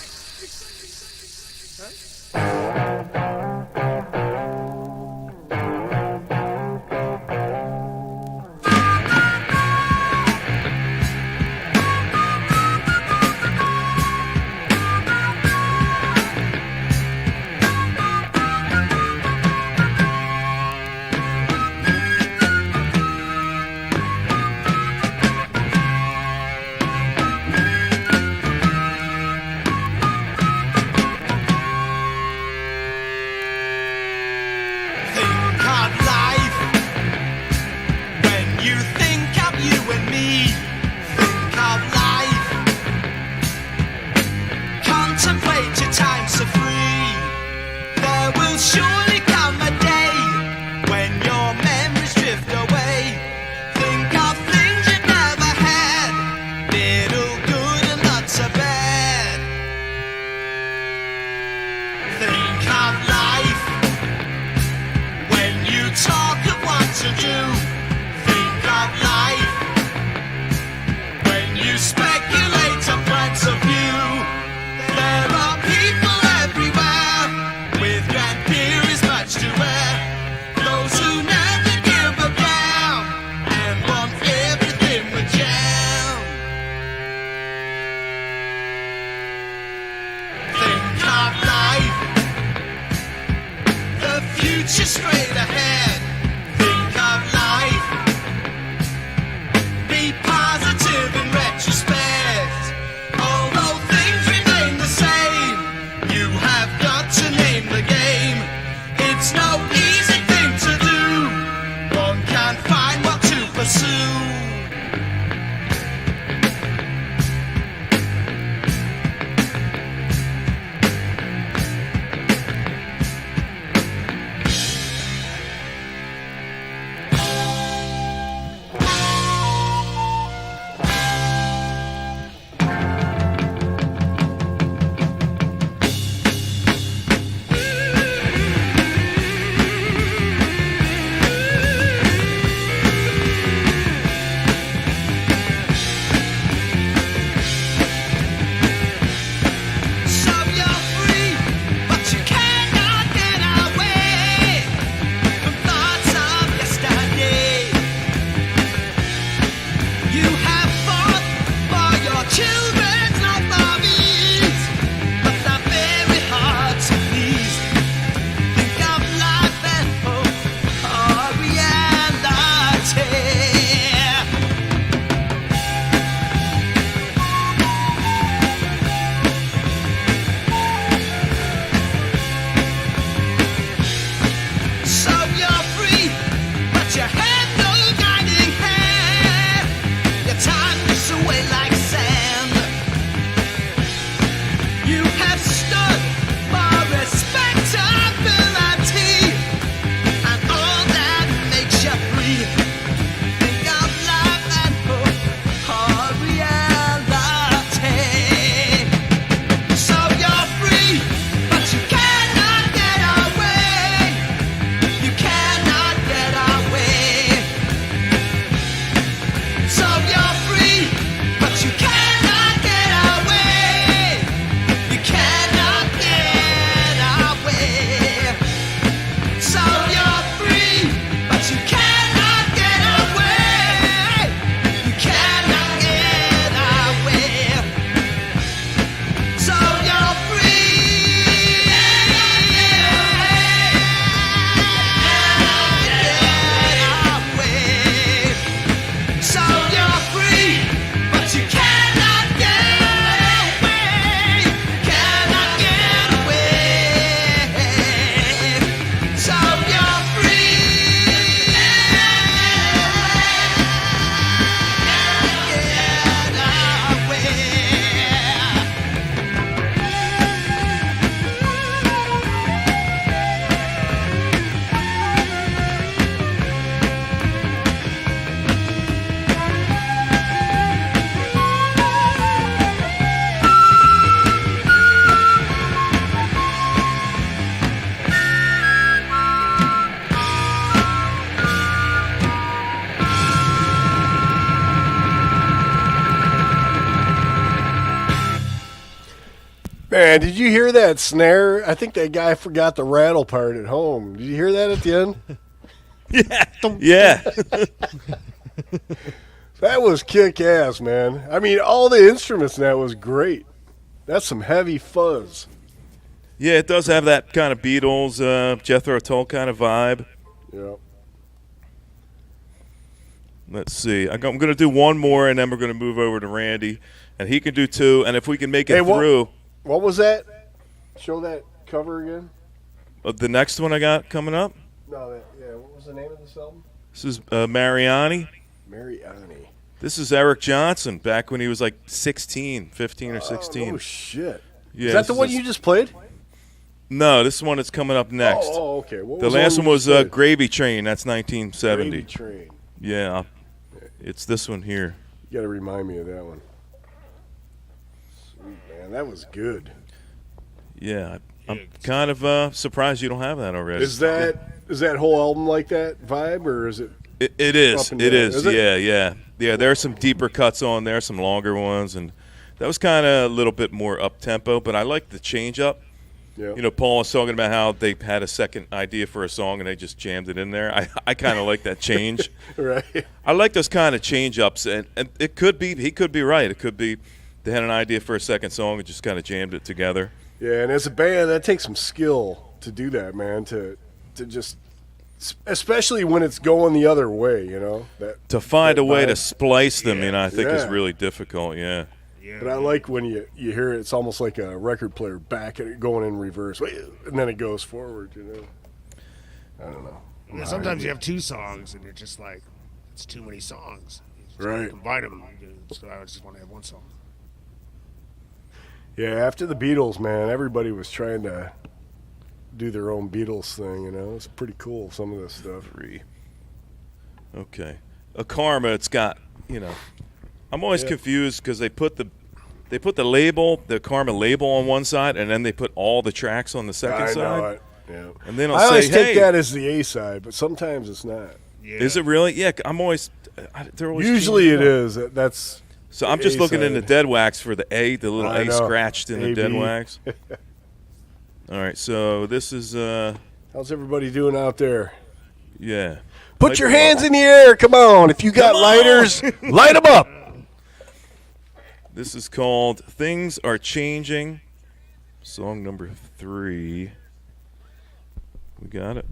Man, did you hear that snare? I think that guy forgot the rattle part at home. Did you hear that at the end? Yeah. That was kick-ass, man. I mean, all the instruments in that was great. That's some heavy fuzz. Yeah, it does have that kind of Beatles, Jethro Tull kind of vibe. Yeah. Let's see. I'm going to do one more, and then we're going to move over to Randy. And he can do two. And if we can make it through. What was that? Show that cover again. The next one I got coming up. No, what was the name of this album? This is Mariani. Mariani. This is Eric Johnson back when he was like 15 or 16. Oh, shit. Yeah, Is that the one you just played? No, this one is coming up next. Oh, okay. The last one was Gravy Train. That's 1970. Gravy Train. Yeah, it's this one here. You got to remind me of that one. Sweet, man. That was good. Yeah, I'm kind of surprised you don't have that already. Is that whole album like that vibe, or is it? It is. Up and It down? is. Is it? Yeah. There are some deeper cuts on there, some longer ones, and that was kind of a little bit more up tempo. But I like the change up. Yeah. You know, Paul was talking about how they had a second idea for a song and they just jammed it in there. I kind of like that change. Right. I like those kind of change ups, and it could be he could be right. It could be they had an idea for a second song and just kind of jammed it together. Yeah, and as a band, that takes some skill to do that, man. To just, especially when it's going the other way, you know. To find that a way vibe. to splice them, I think is Yeah. really difficult. Yeah. But I like when you hear it. It's almost like a record player back and going in reverse, and then it goes forward. You know. I don't know. Yeah, sometimes you have two songs, and you're just like, it's too many songs. You just Right. combine them. So I just want to have one song. Yeah, after the Beatles, man, everybody was trying to do their own Beatles thing. You know, it's pretty cool. Some of this stuff. Okay. A Karma. It's got I'm always confused because they put the label, the Karma label on one side, and then they put all the tracks on the second I side. know it. Yeah. And then I I'll always say, take hey, that as the A side, but sometimes it's not. Yeah. is it really? Yeah, I'm always. They're always Usually changing it up. is. That's So I'm just looking in the A-side. dead wax for the A, the little I A know. scratched in the dead AB. wax. All right, so this is How's everybody doing out there? yeah. Put your hands in the air. Come on. If you got lighters, light them up. This is called Things Are Changing. Song number 3. We got it.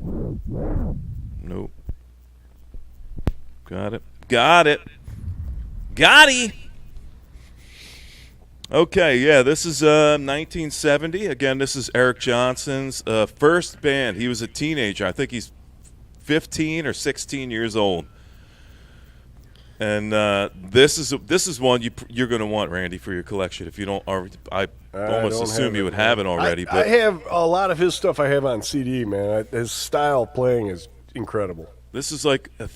Nope. Got it. Got-y. Okay, yeah, this is 1970. Again, this is Eric Johnson's first band. He was a teenager. I think he's 15 or 16 years old. And this is one you're going to want, Randy, for your collection. If you don't already, I almost don't assume have you it, would man. have it already. I But have a lot of his stuff I have on CD, man. His style playing is incredible. this is like a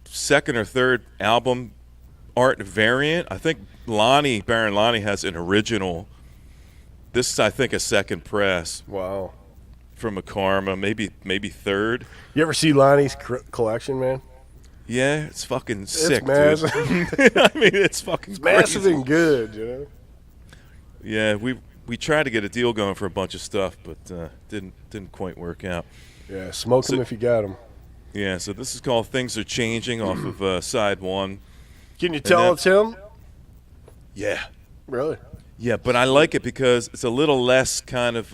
second or third album art variant. I think Baron Lonnie has an original. This is, I think, a second press Wow. from a Karma, maybe third. You ever see Lonnie's collection, man? Yeah, it's fucking sick, It's massive. dude. I mean, it's fucking Massive crazy. and good, you know? Yeah, we tried to get a deal going for a bunch of stuff, but didn't quite work out. Yeah, smoke them if you got them. Yeah, so this is called Things Are Changing off of side 1. Can you tell then- it's him? Yeah. Really? Yeah, but I like it because it's a little less kind of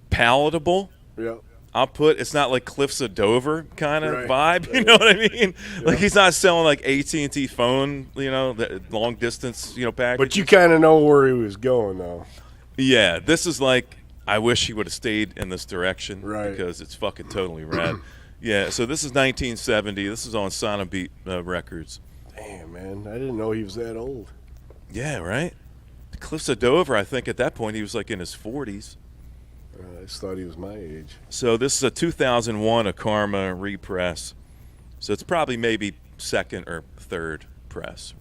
palatable. Yeah. It's not like Cliffs of Dover kind of Right. vibe, you know what I mean? Like he's not selling like AT&T phone, that long distance, package. But you kind of know where he was going, though. Yeah, this is like I wish he would have stayed in this direction Right. because it's fucking totally rad. Yeah, so this is 1970. This is on Sonobeat Records. Damn, man. I didn't know he was that old. Yeah, right? Cliffs of Dover, I think at that point he was like in his 40s. I just thought he was my age. So this is a 2001 a Karma repress. So it's probably maybe second or third repress.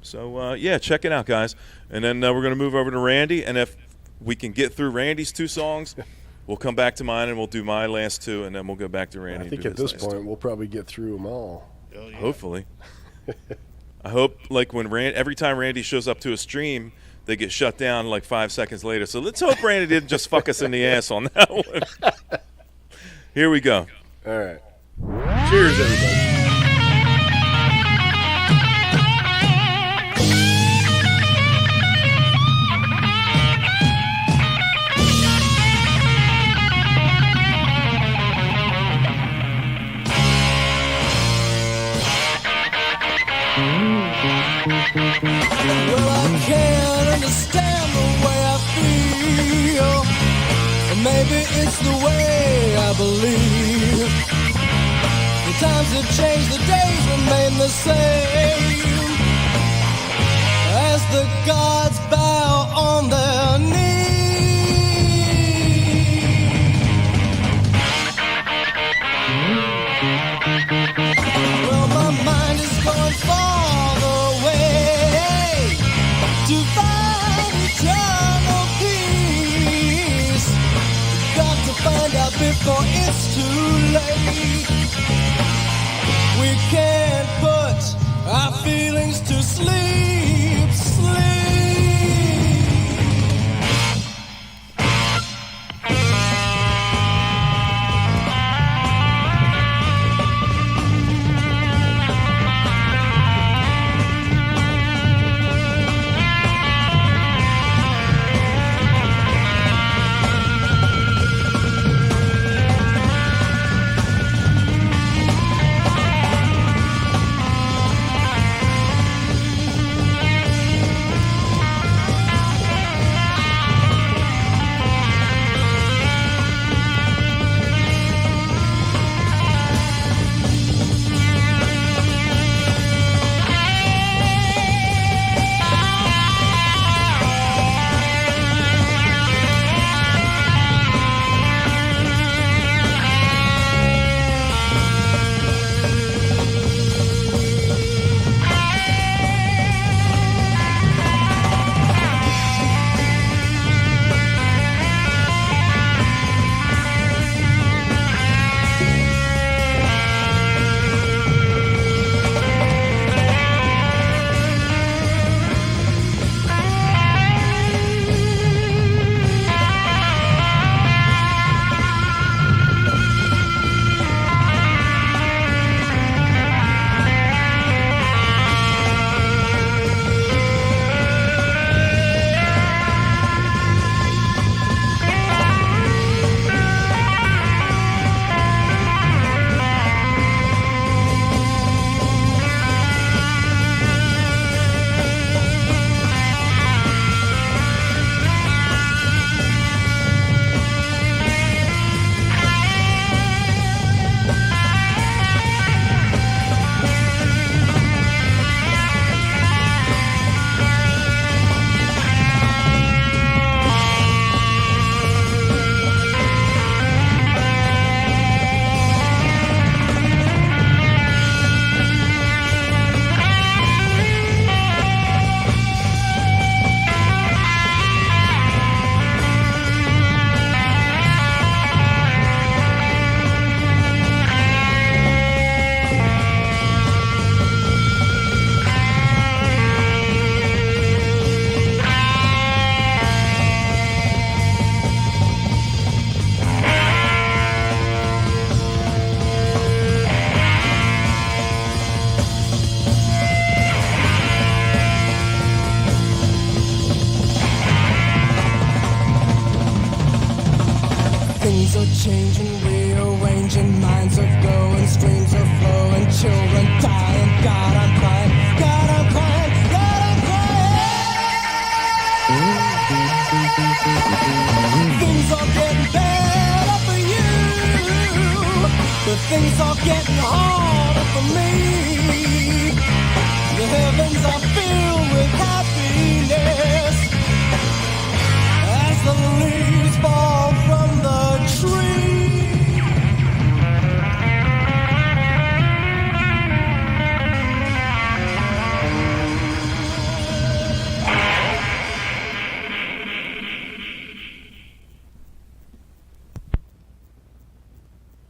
So, yeah, check it out, guys. And then we're going to move over to Randy. And if we can get through Randy's 2 songs, we'll come back to mine and we'll do my last 2, and then we'll go back to Randy. I and think do at his this last point we'll probably get through them all. Hell yeah. Hopefully. I hope, like, when every time Randy shows up to a stream, they get shut down like 5 seconds later. So let's hope Randy didn't just fuck us in the ass on that one. Here we go. All right. Cheers, everybody. Well, I can't understand the way I feel. Or maybe it's the way I believe. The times have changed, the days remain the same. As the gods bow on their knees. Well, my mind is going farther away to find eternal peace. Got to find out before it's too late. We can't put our feelings to sleep, sleep. Things are changing, rearranging, minds are going, streams are flowing, children dying. God, I'm crying, God, I'm crying, God, I'm crying. Things are getting better for you, but things are getting harder for me. The heavens are filled with happiness as the leaves fall from the tree.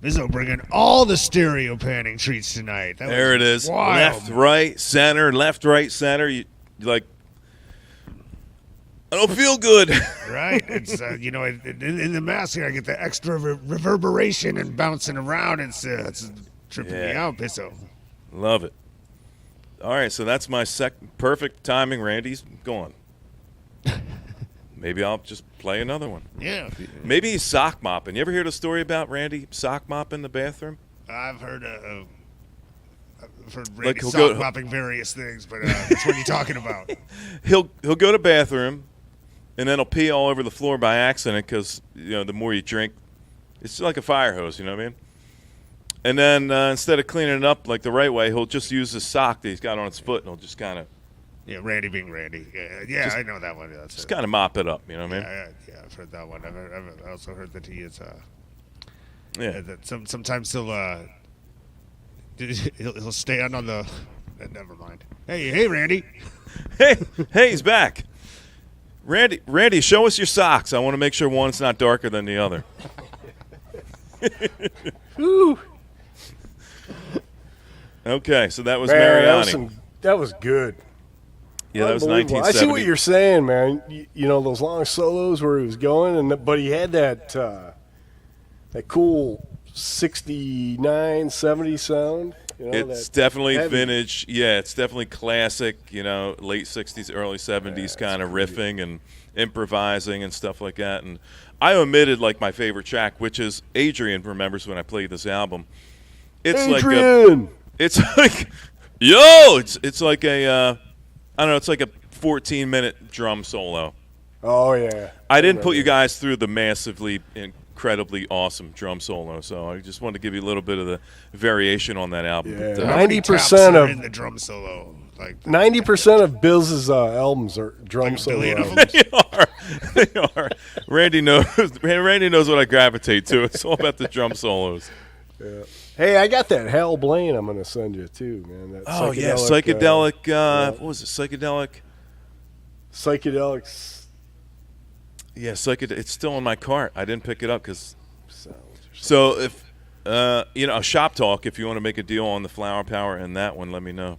Bizzo bringing all the stereo panning treats tonight. That There was it is. wild. Left, right, center, left, right, center. You like I don't feel good. Right? It's in the mask here, I get the extra reverberation and bouncing around. It's tripping me out, Pisso. Love it. All right, so that's my perfect timing. Randy's gone. Maybe I'll just play another one. Yeah. Maybe he's sock mopping. You ever hear the story about Randy sock mopping the bathroom? I've heard Randy Like he'll sock mopping various things, but that's what you're talking about. He'll go to bathroom, and then he'll pee all over the floor by accident because the more you drink, it's like a fire hose. You know what I mean? And then instead of cleaning it up like the right way, he'll just use his sock that he's got on his foot, and he'll just kind of Randy being Randy. Yeah, Just- I know that one. That's just it. kind of mop it up. You know what I mean? Yeah, I've heard that one. I've also heard that he is. Yeah. That sometimes he'll stand on the. Never mind. Hey, Randy. Hey, he's back. Randy, show us your socks. I want to make sure one's not darker than the other. Whew. Okay, so that was Man, Mariani. that was good. Yeah, that was Unbelievable. 1970. I see what you're saying, man. You know those long solos where he was going, but he had that cool 69, 70 sound. It's definitely heavy. vintage. Yeah, it's definitely classic, late 60s, early 70s kind of riffing and improvising and stuff like that. And I omitted like my favorite track, which is Adrian remembers when I played this album. It's Adrian! it's like it's like a I don't know, it's like a 14-minute drum solo. Oh yeah. I didn't put you guys through the massively incredibly awesome drum solo, so I just wanted to give you a little bit of the variation on that album. Yeah. But, How many 90% taps are of- in the drum solo. Like 90% of Bill's albums are drum Like a solo billion of albums. They are. Randy knows what I gravitate to. It's all about the drum solos. Hey, I got that Hal Blaine I'm going to send you too, man. That psychedelic. What was it? Psychedelic. Psychedelics Yeah, it's still in my cart. I didn't pick it up because. sounds. So if a shop talk, if you want to make a deal on the Flower Power and that one, let me know.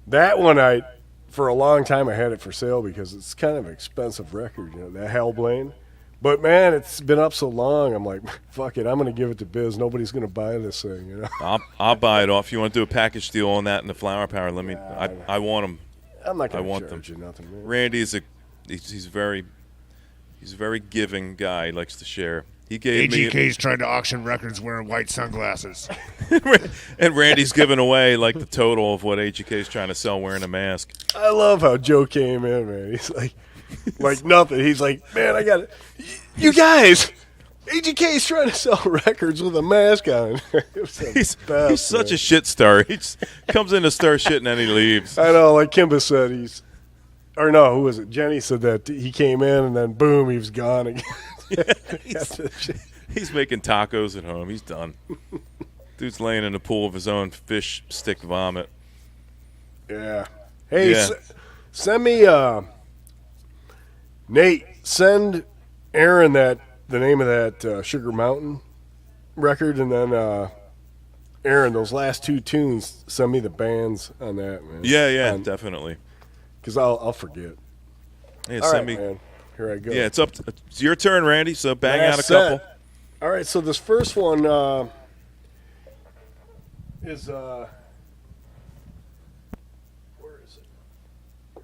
That one, for a long time, I had it for sale because it's kind of an expensive record, that Hal Blaine. But man, it's been up so long. I'm like, fuck it, I'm going to give it to Biz. Nobody's going to buy this thing, I'll buy it off. You want to do a package deal on that and the Flower Power? Let me. I want them. I'm not going I want to charge them. you nothing, man. Randy's he's a very giving guy. He likes to share. He gave me. AGK's trying to auction records wearing white sunglasses. And Randy's giving away like the total of what AGK is trying to sell wearing a mask. I love how Joe came in, man. He's like nothing. He's like, man, I got it. You guys, AGK's trying to sell records with a mask on. He's such a shit stir. He just comes in to stir shit and then he leaves. I know, like Kimba said, who was it? Jenny said that he came in and then boom, he was gone again. He's making tacos at home. He's done. Dude's laying in the pool of his own fish stick vomit. Yeah. Hey, Yeah. Send me, Nate, send Aaron the name of that Sugar Mountain record, and then Aaron, those last two tunes, send me the bands on that, man. Yeah, definitely. Because I'll forget. Yeah, All send right, me. man. Here I go. Yeah, it's your turn, Randy. So bang out a Last couple. set. All right, so this first one is where is it?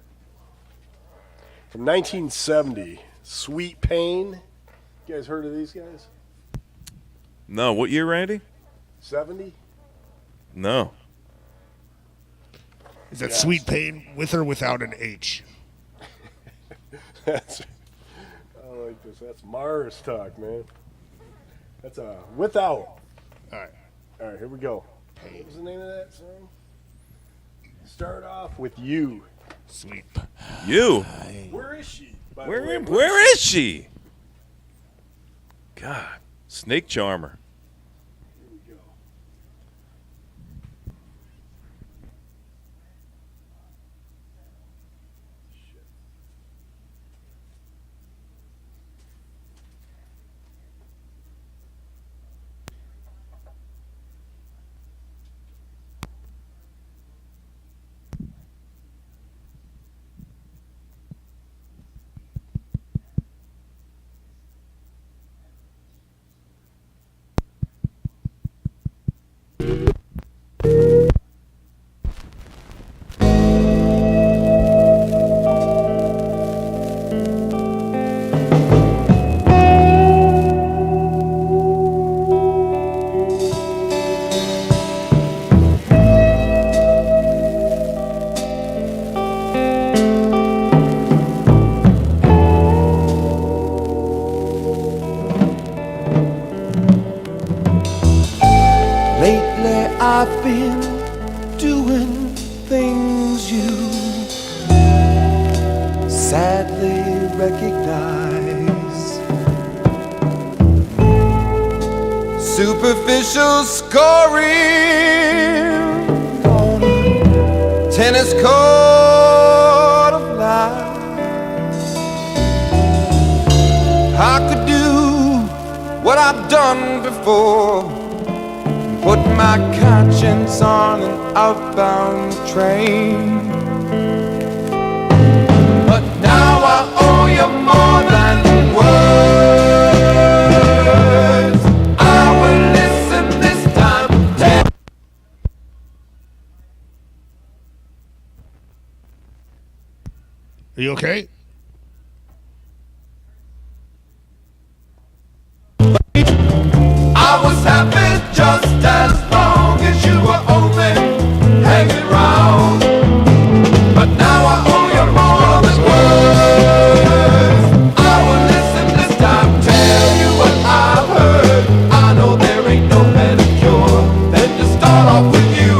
From 1970, Sweet Pain. You guys heard of these guys? No, what year, Randy? 70? No. Is that Sweet Pain with or without an H? I like this. That's Mars talk, man. That's without. All right. All right, here we go. What was the name of that song? Start off with You. Sweet. You. Where is she? by the way? Where is she? God, Snake Charmer. Here we go. Lately I've been doing things you sadly recognize. Superficial scoring on a tennis court of life. I could do what I've done before, put my conscience on an outbound train. But now I owe you more than words. I will listen this time. Are you okay? I was happy just as long as you were only hanging around. But now I owe you more than words. I will listen this time, tell you what I've heard. I know there ain't no better cure than to start off with you.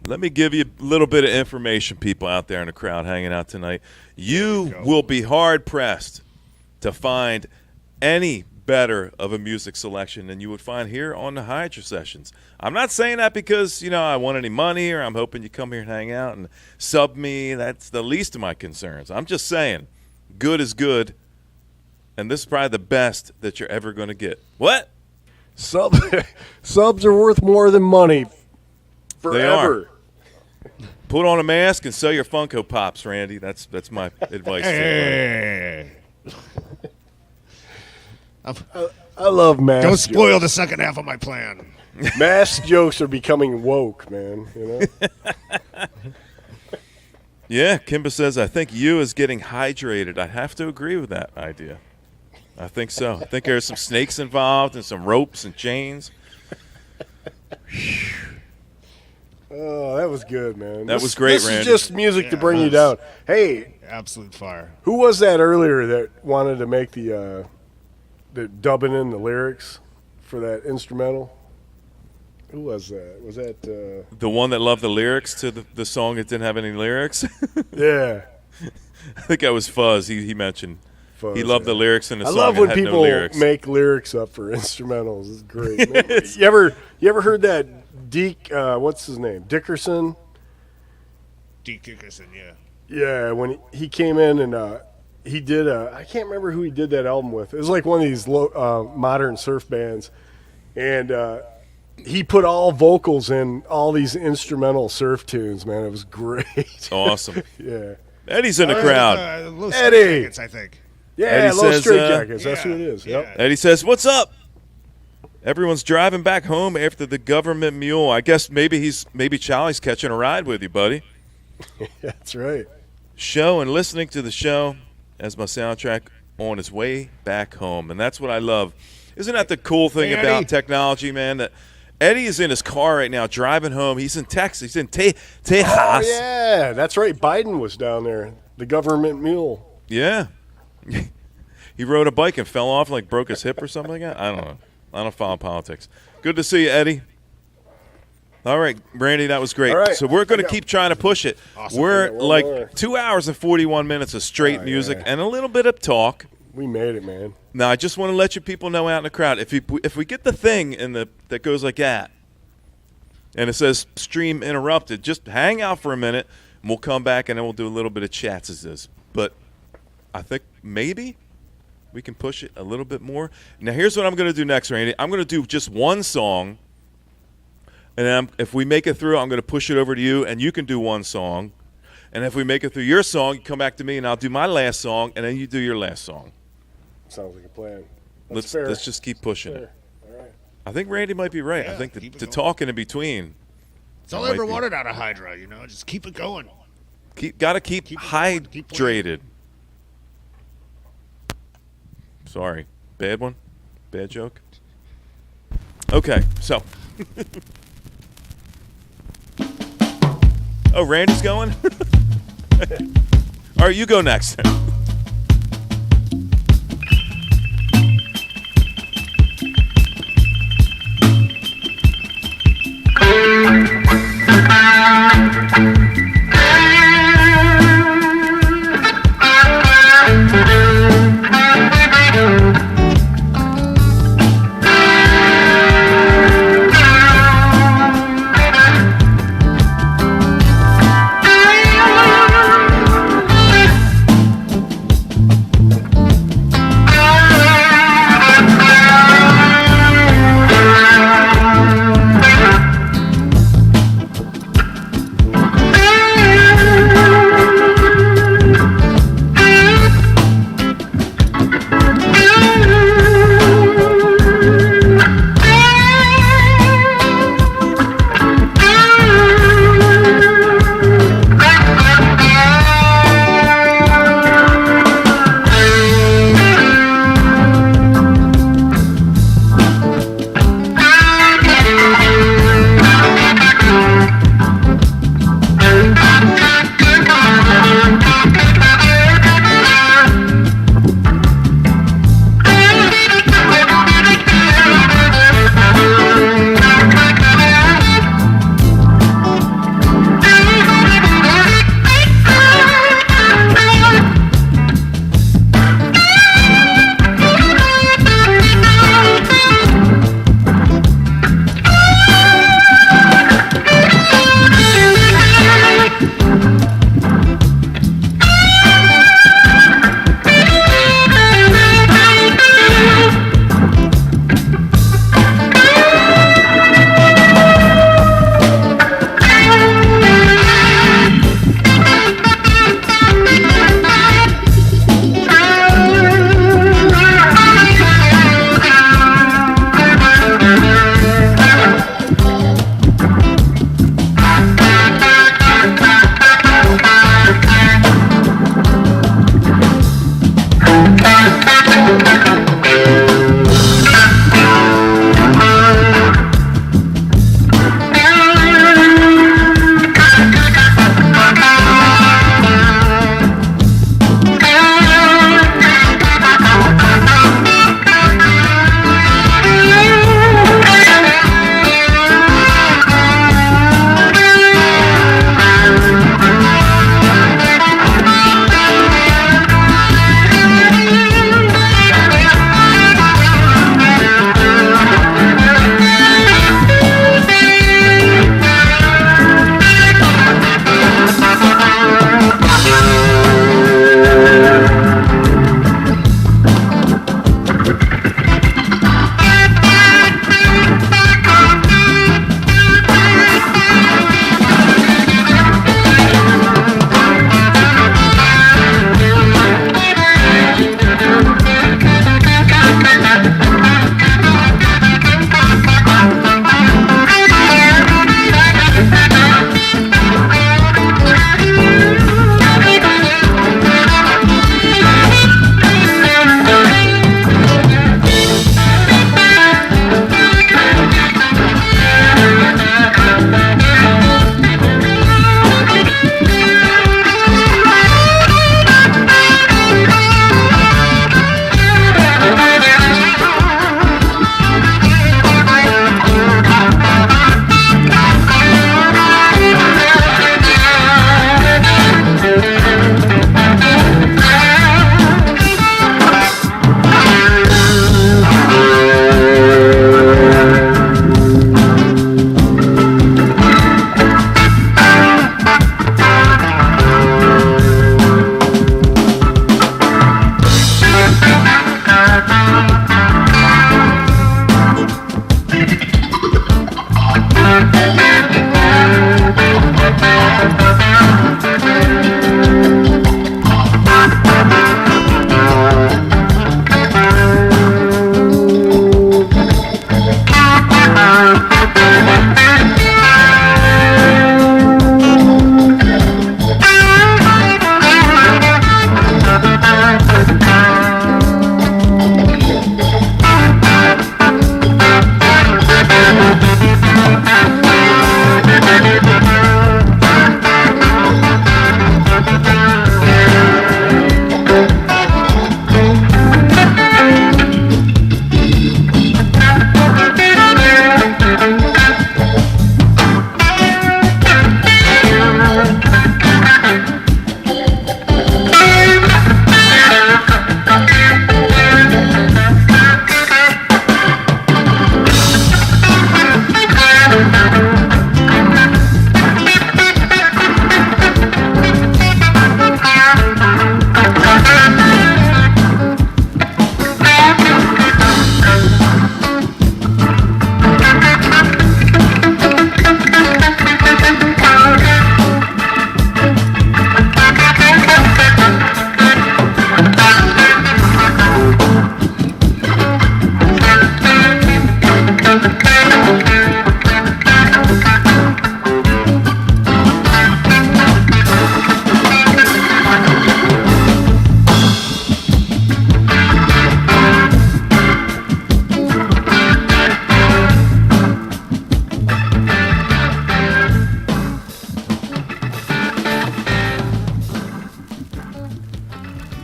Let me give you a little bit of information, people out there in the crowd hanging out tonight. You will be hard-pressed to find any better of a music selection than you would find here on the Hydra Sessions. I'm not saying that because, I want any money or I'm hoping you come here and hang out and sub me. That's the least of my concerns. I'm just saying, good is good, and this is probably the best that you're ever going to get. What? Subs are worth more than money forever. They are. Put on a mask and sell your Funko Pops, Randy. That's my advice to you. Hey. I love mask Don't jokes. spoil the second half of my plan. Mask jokes are becoming woke, man. Yeah, Kimba says, I think you is getting hydrated. I have to agree with that idea. I think so. I think there's some snakes involved and some ropes and chains. Oh, that was good, man. That was great, This Randy. is just music to bring you down. Hey, Absolute fire. who was that earlier that wanted to make the dubbing in the lyrics for that instrumental? Who was that? Was that The one that loved the lyrics to the song that didn't have any lyrics? yeah? I think that was Fuzz. He mentioned Fuzz, he loved yeah. the lyrics in the I song love that when had people no lyrics. make lyrics up for instrumentals. It's great. Man. You ever heard that what's his name? Dickerson? D. Kickerson, yeah. Yeah, when he came in and he did I can't remember who he did that album with. It was like one of these modern surf bands, and he put all vocals in all these instrumental surf tunes. Man, it was great. Awesome. Yeah, Eddie's in the crowd. Low Eddie! Jackets, I think. yeah, Eddie Low says, Straight Jackets. That's yeah, who it is. yeah. Yep. Eddie says, "What's up?" Everyone's driving back home after the government mule. I guess maybe Charlie's catching a ride with you, buddy. That's right. Show and listening to the show as my soundtrack on his way back home, and that's what I love. Isn't that the cool thing Hey, about Eddie. technology, man? That Eddie is in his car right now, driving home. He's in Texas. He's in Tejas. Oh yeah, that's right. Biden was down there. The government mule. Yeah. He rode a bike and fell off, like broke his hip or something like that. I don't know. I don't follow politics. Good to see you, Eddie. All right, Randy, that was great. All right. So we're going to keep trying to push it. Awesome. We're We got one like more. 2 hours and 41 minutes of straight Oh, music yeah. and a little bit of talk. We made it, man. Now, I just want to let you people know out in the crowd, if we get the thing that goes like that, and it says stream interrupted, just hang out for a minute, and we'll come back, and then we'll do a little bit of chats as this. But I think maybe we can push it a little bit more. Now, here's what I'm going to do next, Randy. I'm going to do just one song, and then if we make it through, I'm going to push it over to you, and you can do one song. And if we make it through your song, you come back to me, and I'll do my last song, and then you do your last song. Sounds like a plan. Let's fair. just keep pushing it. All right. I think Randy might be right. I Yeah, think keep it the going. talking in between. It's all I Might ever be. wanted out of Hydra, Just keep it going. Gotta keep Keep it going, keep hydrated. Sorry, bad one, bad joke. Okay, so. Oh, Randy's going. All right, you go next.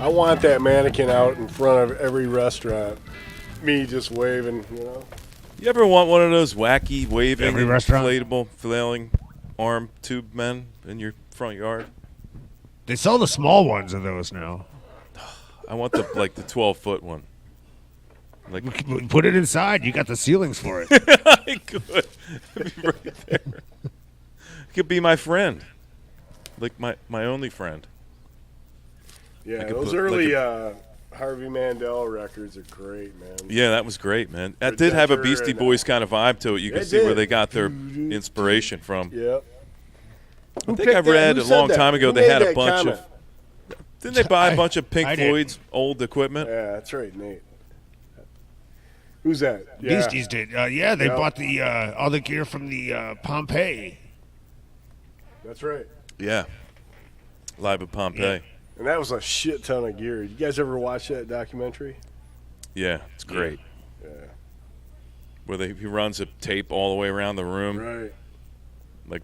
I want that mannequin out in front of every restaurant. Me just waving, you know. You ever want one of those wacky waving, Every restaurant? inflatable, flailing arm tube men in your front yard? They sell the small ones of those now. I want the 12-foot one. Like We put it inside. You got the ceilings for it. I could. It'd be right there. You could be my friend, like my only friend. Yeah, I could those put, early like, Harvey Mandel records are great, man. Yeah, that was great, man. That did have a Beastie and, Boys kind of vibe to it. You can it see where did. they got their inspiration from. Yep. I think I read a long time ago they had a bunch of. Didn't they buy a bunch of Pink I did. Floyd's old equipment? Yeah, that's right, Nate. Who's that? Yeah. Beasties did. Yeah, they Yep. bought the all the gear from the Pompeii. That's right. Yeah. Live at Pompeii. Yeah. And that was a shit ton of gear. You guys ever watch that documentary? Yeah, it's great. Yeah. Where he runs a tape all the way around the room, Right. like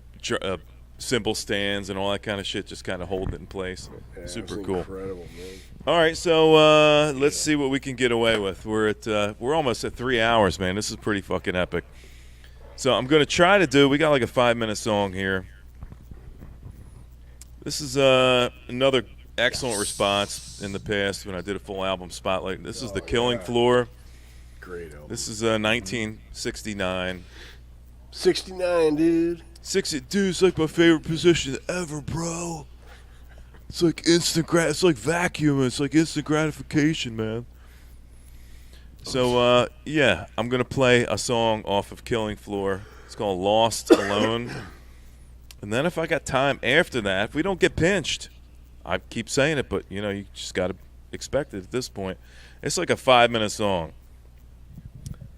cymbal stands and all that kind of shit, just kind of holding it in place. Yeah, Super it was cool. Incredible, man. All right, so let's see what we can get away with. We're almost at 3 hours, man. This is pretty fucking epic. So I'm gonna try to do. We got like a 5-minute song here. This is another excellent response in the past when I did a full album spotlight. This is the Killing Floor. Great album. This is 1969. 69, dude. 60, dude, it's like my favorite position ever, bro. It's like it's like vacuum. It's like instant gratification, man. So, yeah, I'm going to play a song off of Killing Floor. It's called Lost Alone. And then if I got time after that, if we don't get pinched, I keep saying it, but, you know, you just got to expect it at this point. It's like a 5-minute song.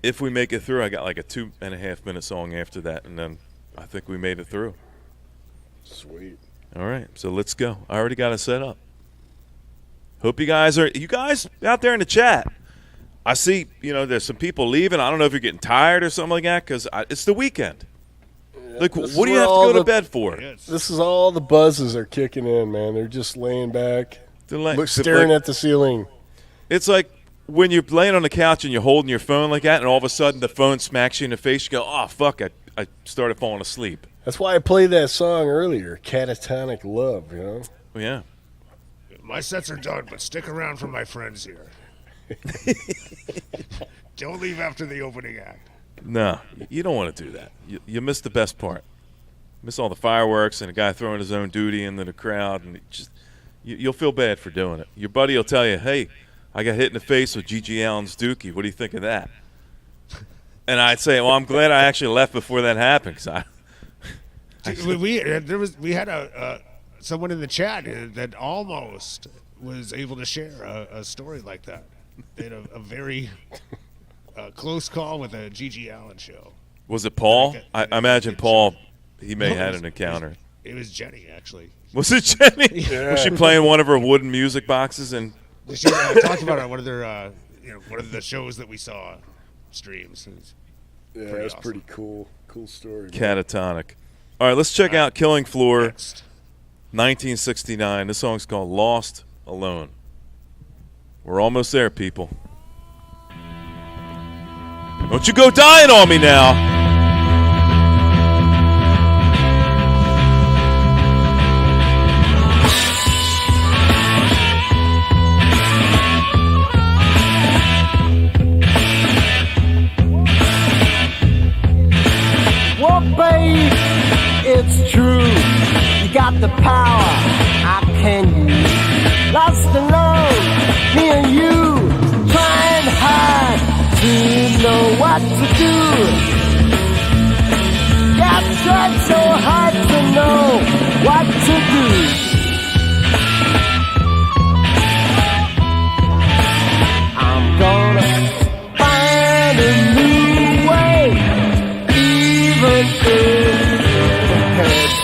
If we make it through, I got like a 2.5-minute song after that, and then I think we made it through. Sweet. All right, so let's go. I already got it set up. Hope you guys out there in the chat. I see, you know, there's some people leaving. I don't know if you're getting tired or something like that because it's the weekend. Like, this what do is you have to where go to all bed for? This is all the buzzes are kicking in, man. They're just laying back, staring at the ceiling. It's like when you're laying on the couch and you're holding your phone like that, and all of a sudden the phone smacks you in the face. You go, oh, fuck, I started falling asleep. That's why I played that song earlier, Catatonic Love, you know? Yeah. My sets are done, but stick around for my friends here. Don't leave after the opening act. No, you don't want to do that. You miss the best part. Miss all the fireworks and a guy throwing his own duty into the crowd, and you'll feel bad for doing it. Your buddy will tell you, hey, I got hit in the face with G.G. Allen's Dookie. What do you think of that? And I'd say, well, I'm glad I actually left before that happened. Cause we had someone in the chat that almost was able to share a story like that. They had a very close call with a G.G. Allen show. Was it Paul? I imagine Paul, he may have had an encounter. It was Jenny, actually. Was it Jenny? Yeah. Was she playing one of her wooden music boxes? And She talked about it on one of their, one of the shows that we saw streams. Yeah, Pretty that's awesome. pretty cool. Cool story. man. Catatonic. All right, let's check out Killing Floor, Next. 1969. This song's called Lost Alone. We're almost there, people. Don't you go dying on me now. Well, babe, it's true. You got the power I can use. Lost alone, me and you, trying hard to know what to do. Yeah, I've tried so hard to know what to do. I'm gonna find a new way, even if it hurts.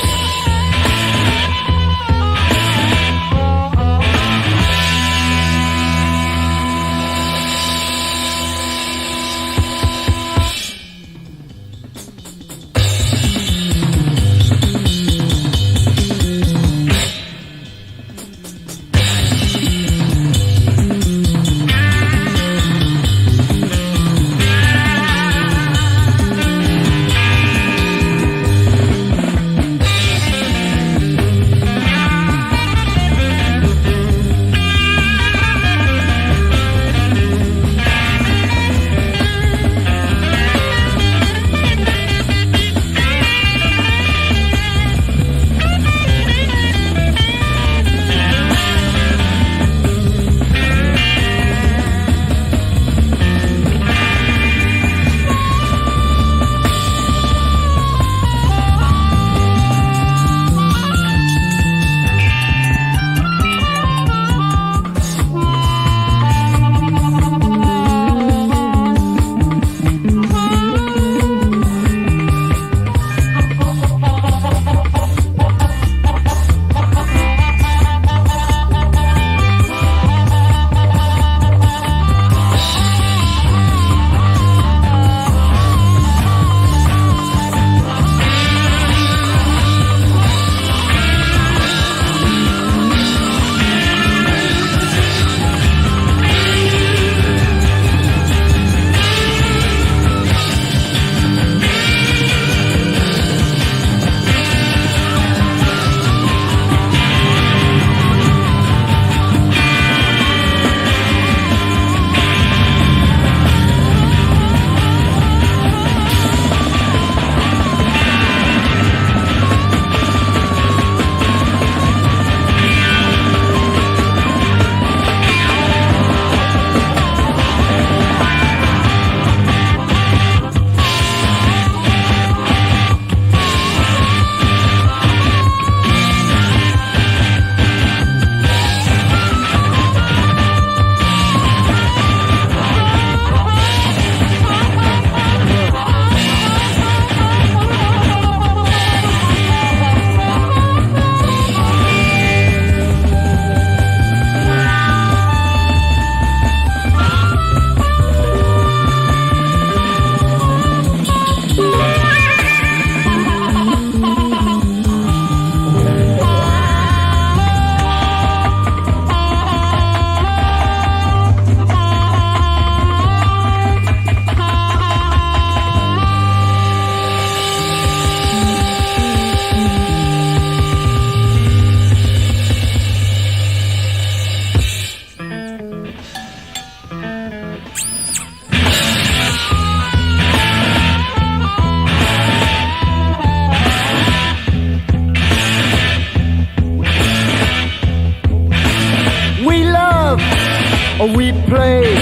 We play,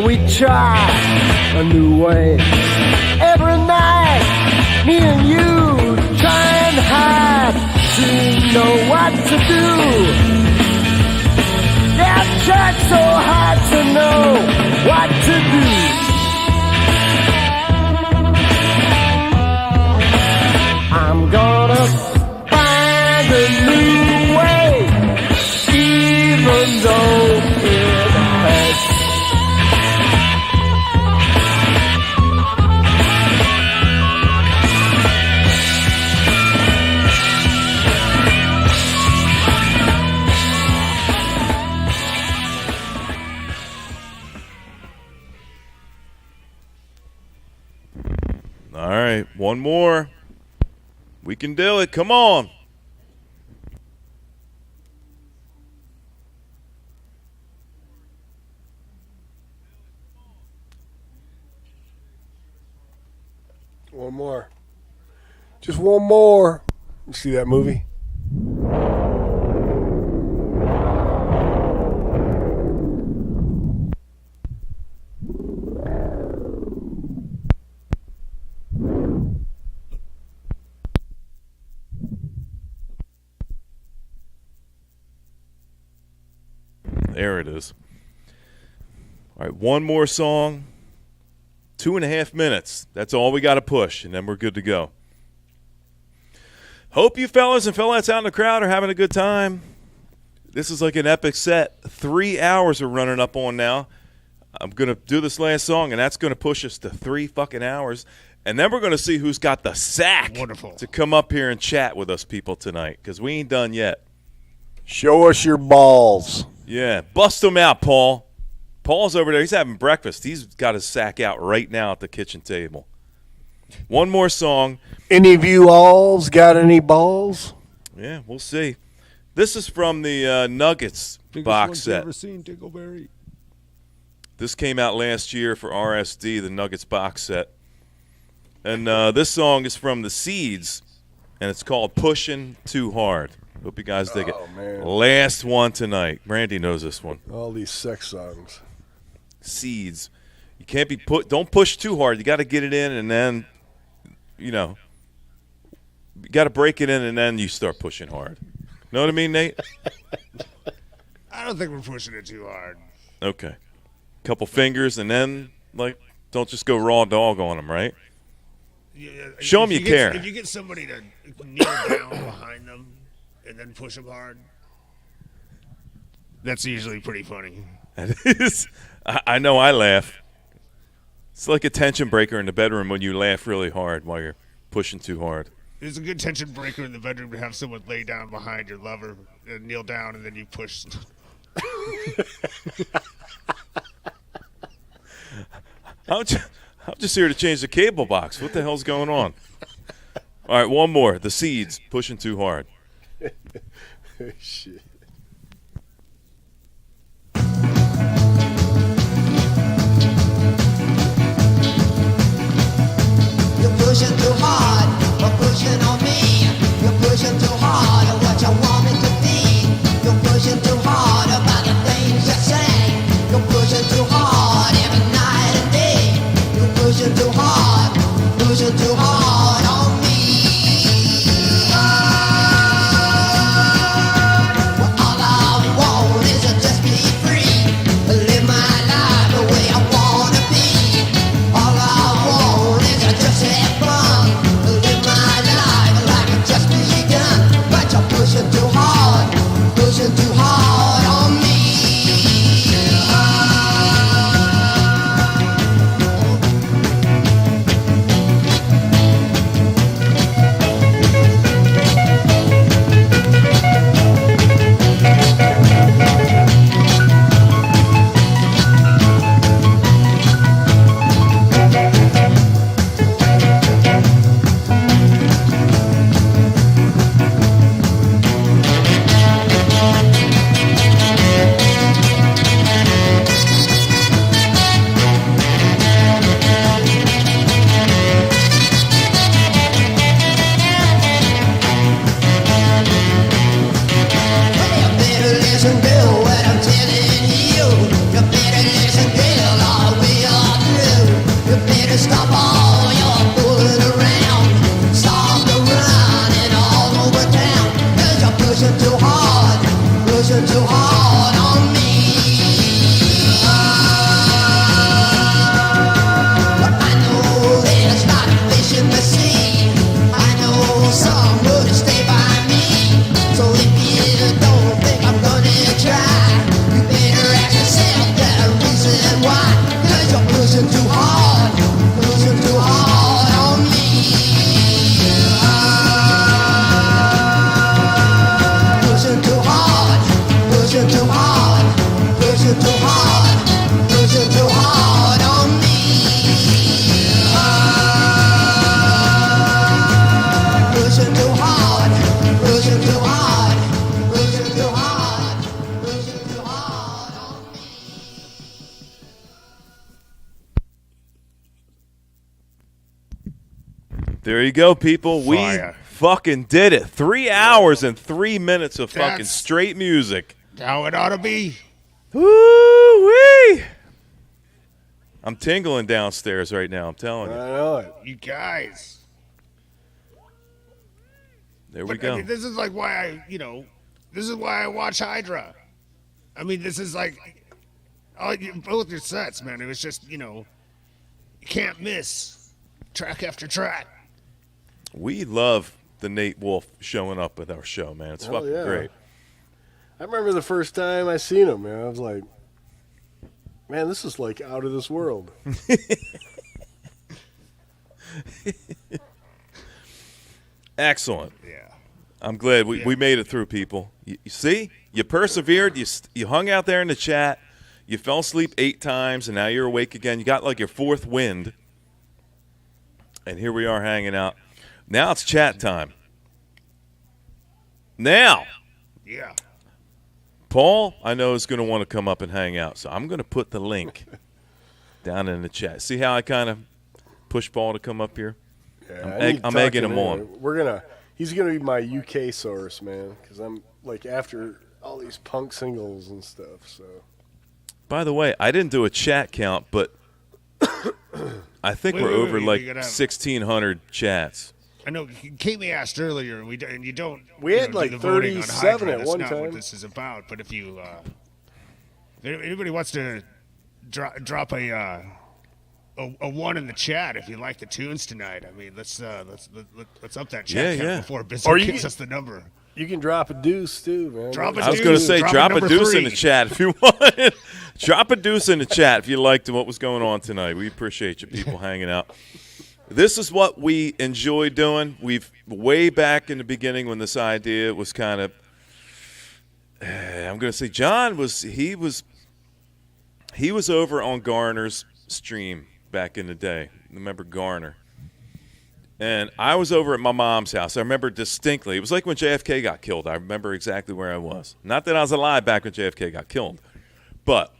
we try a new way. Every night, me and you try and hide to know what to do. Yeah, tried so hard to know what to do. I'm gonna find a new way, even though it hurts. All right, one more. We can do it. Come on. One more. Just one more. You see that movie? There it is. All right, one more song. 2.5 minutes. That's all we got to push, and then we're good to go. Hope you fellas and fellas out in the crowd are having a good time. This is like an epic set. 3 hours we're running up on now. I'm going to do this last song, and that's going to push us to 3 fucking hours. And then we're going to see who's got the sack to come up here and chat with us people tonight, because we ain't done yet. Show us your balls. Yeah, bust them out, Paul. Paul's over there. He's having breakfast. He's got his sack out right now at the kitchen table. One more song. Any of you alls got any balls? Yeah, we'll see. This is from the Nuggets box set. Ever seen Dingleberry? This came out last year for RSD, the Nuggets box set. And this song is from the Seeds, and it's called Pushing Too Hard. Hope you guys dig it. Man. Last one tonight. Brandy knows this one. All these sex songs. Seeds. You can't be don't push too hard. You got to get it in, and then, you got to break it in, and then you start pushing hard. Know what I mean, Nate? I don't think we're pushing it too hard. Okay. Couple fingers, and then, don't just go raw dog on them, right? Yeah, Show them you care. If you get somebody to kneel down behind them and then push them hard, that's usually pretty funny. That is. I know I laugh. It's like a tension breaker in the bedroom when you laugh really hard while you're pushing too hard. It's a good tension breaker in the bedroom to have someone lay down behind your lover and kneel down, and then you push. I'm just here to change the cable box. What the hell's going on? All right, one more. The Seeds, Pushing Too Hard. Shit. You're pushing too hard, or pushing on me. You're pushing too hard, or what you want me to be. You're pushing too hard about the things you say. You're pushing too hard every night and day. You're pushing too hard on me. Well, all I want is to just be free, live my life the way I wanna be. All I want is to just have fun, live my life like I've just begun. There you go, people. Fire. We fucking did it. 3 hours and 3 minutes of fucking That's- straight music. How it ought to be. Woo-wee! I'm tingling downstairs right now, I'm telling I you. know it. You guys. There we But, go. I mean, this is like why this is why I watch Hydra. I mean, this is like both your sets, man. It was just, you can't miss track after track. We love the Nate Wolf showing up with our show, man. It's Hell fucking yeah. great. I remember the first time I seen him, man. I was like, man, this is like out of this world. Excellent. Yeah. I'm glad we made it through, people. You see? You persevered. You hung out there in the chat. You fell asleep 8 times, and now you're awake again. You got like your 4th wind. And here we are hanging out. Now it's chat time. Now, Yeah. Paul, I know, is going to want to come up and hang out. So I'm going to put the link down in the chat. See how I kind of push Paul to come up here? Yeah, I'm egging him on. He's gonna be my UK source, man, because I'm like after all these punk singles and stuff. So By the way, I didn't do a chat count, but I think Wait, we're wait, over wait, like we gotta have- 1,600 chats. I know Kate asked earlier, and you don't. We you had know, like do the voting on 37 Hydra. at That's one not what time. this is about. But if anybody wants to drop a one in the chat if you like the tunes tonight, I mean, let's up that chat count before Bizzo Or you gives can- us the number. you can drop a deuce too, man. Drop a I was going to say, drop a number deuce 3. in the chat if you want. Drop a deuce in the chat if you liked what was going on tonight. We appreciate you people hanging out. This is what we enjoy doing. We've way back in the beginning when this idea was kind of, I'm going to say, John was over on Garner's stream back in the day. Remember Garner? And I was over at my mom's house. I remember distinctly. It was like when JFK got killed. I remember exactly where I was. Not that I was alive back when JFK got killed, but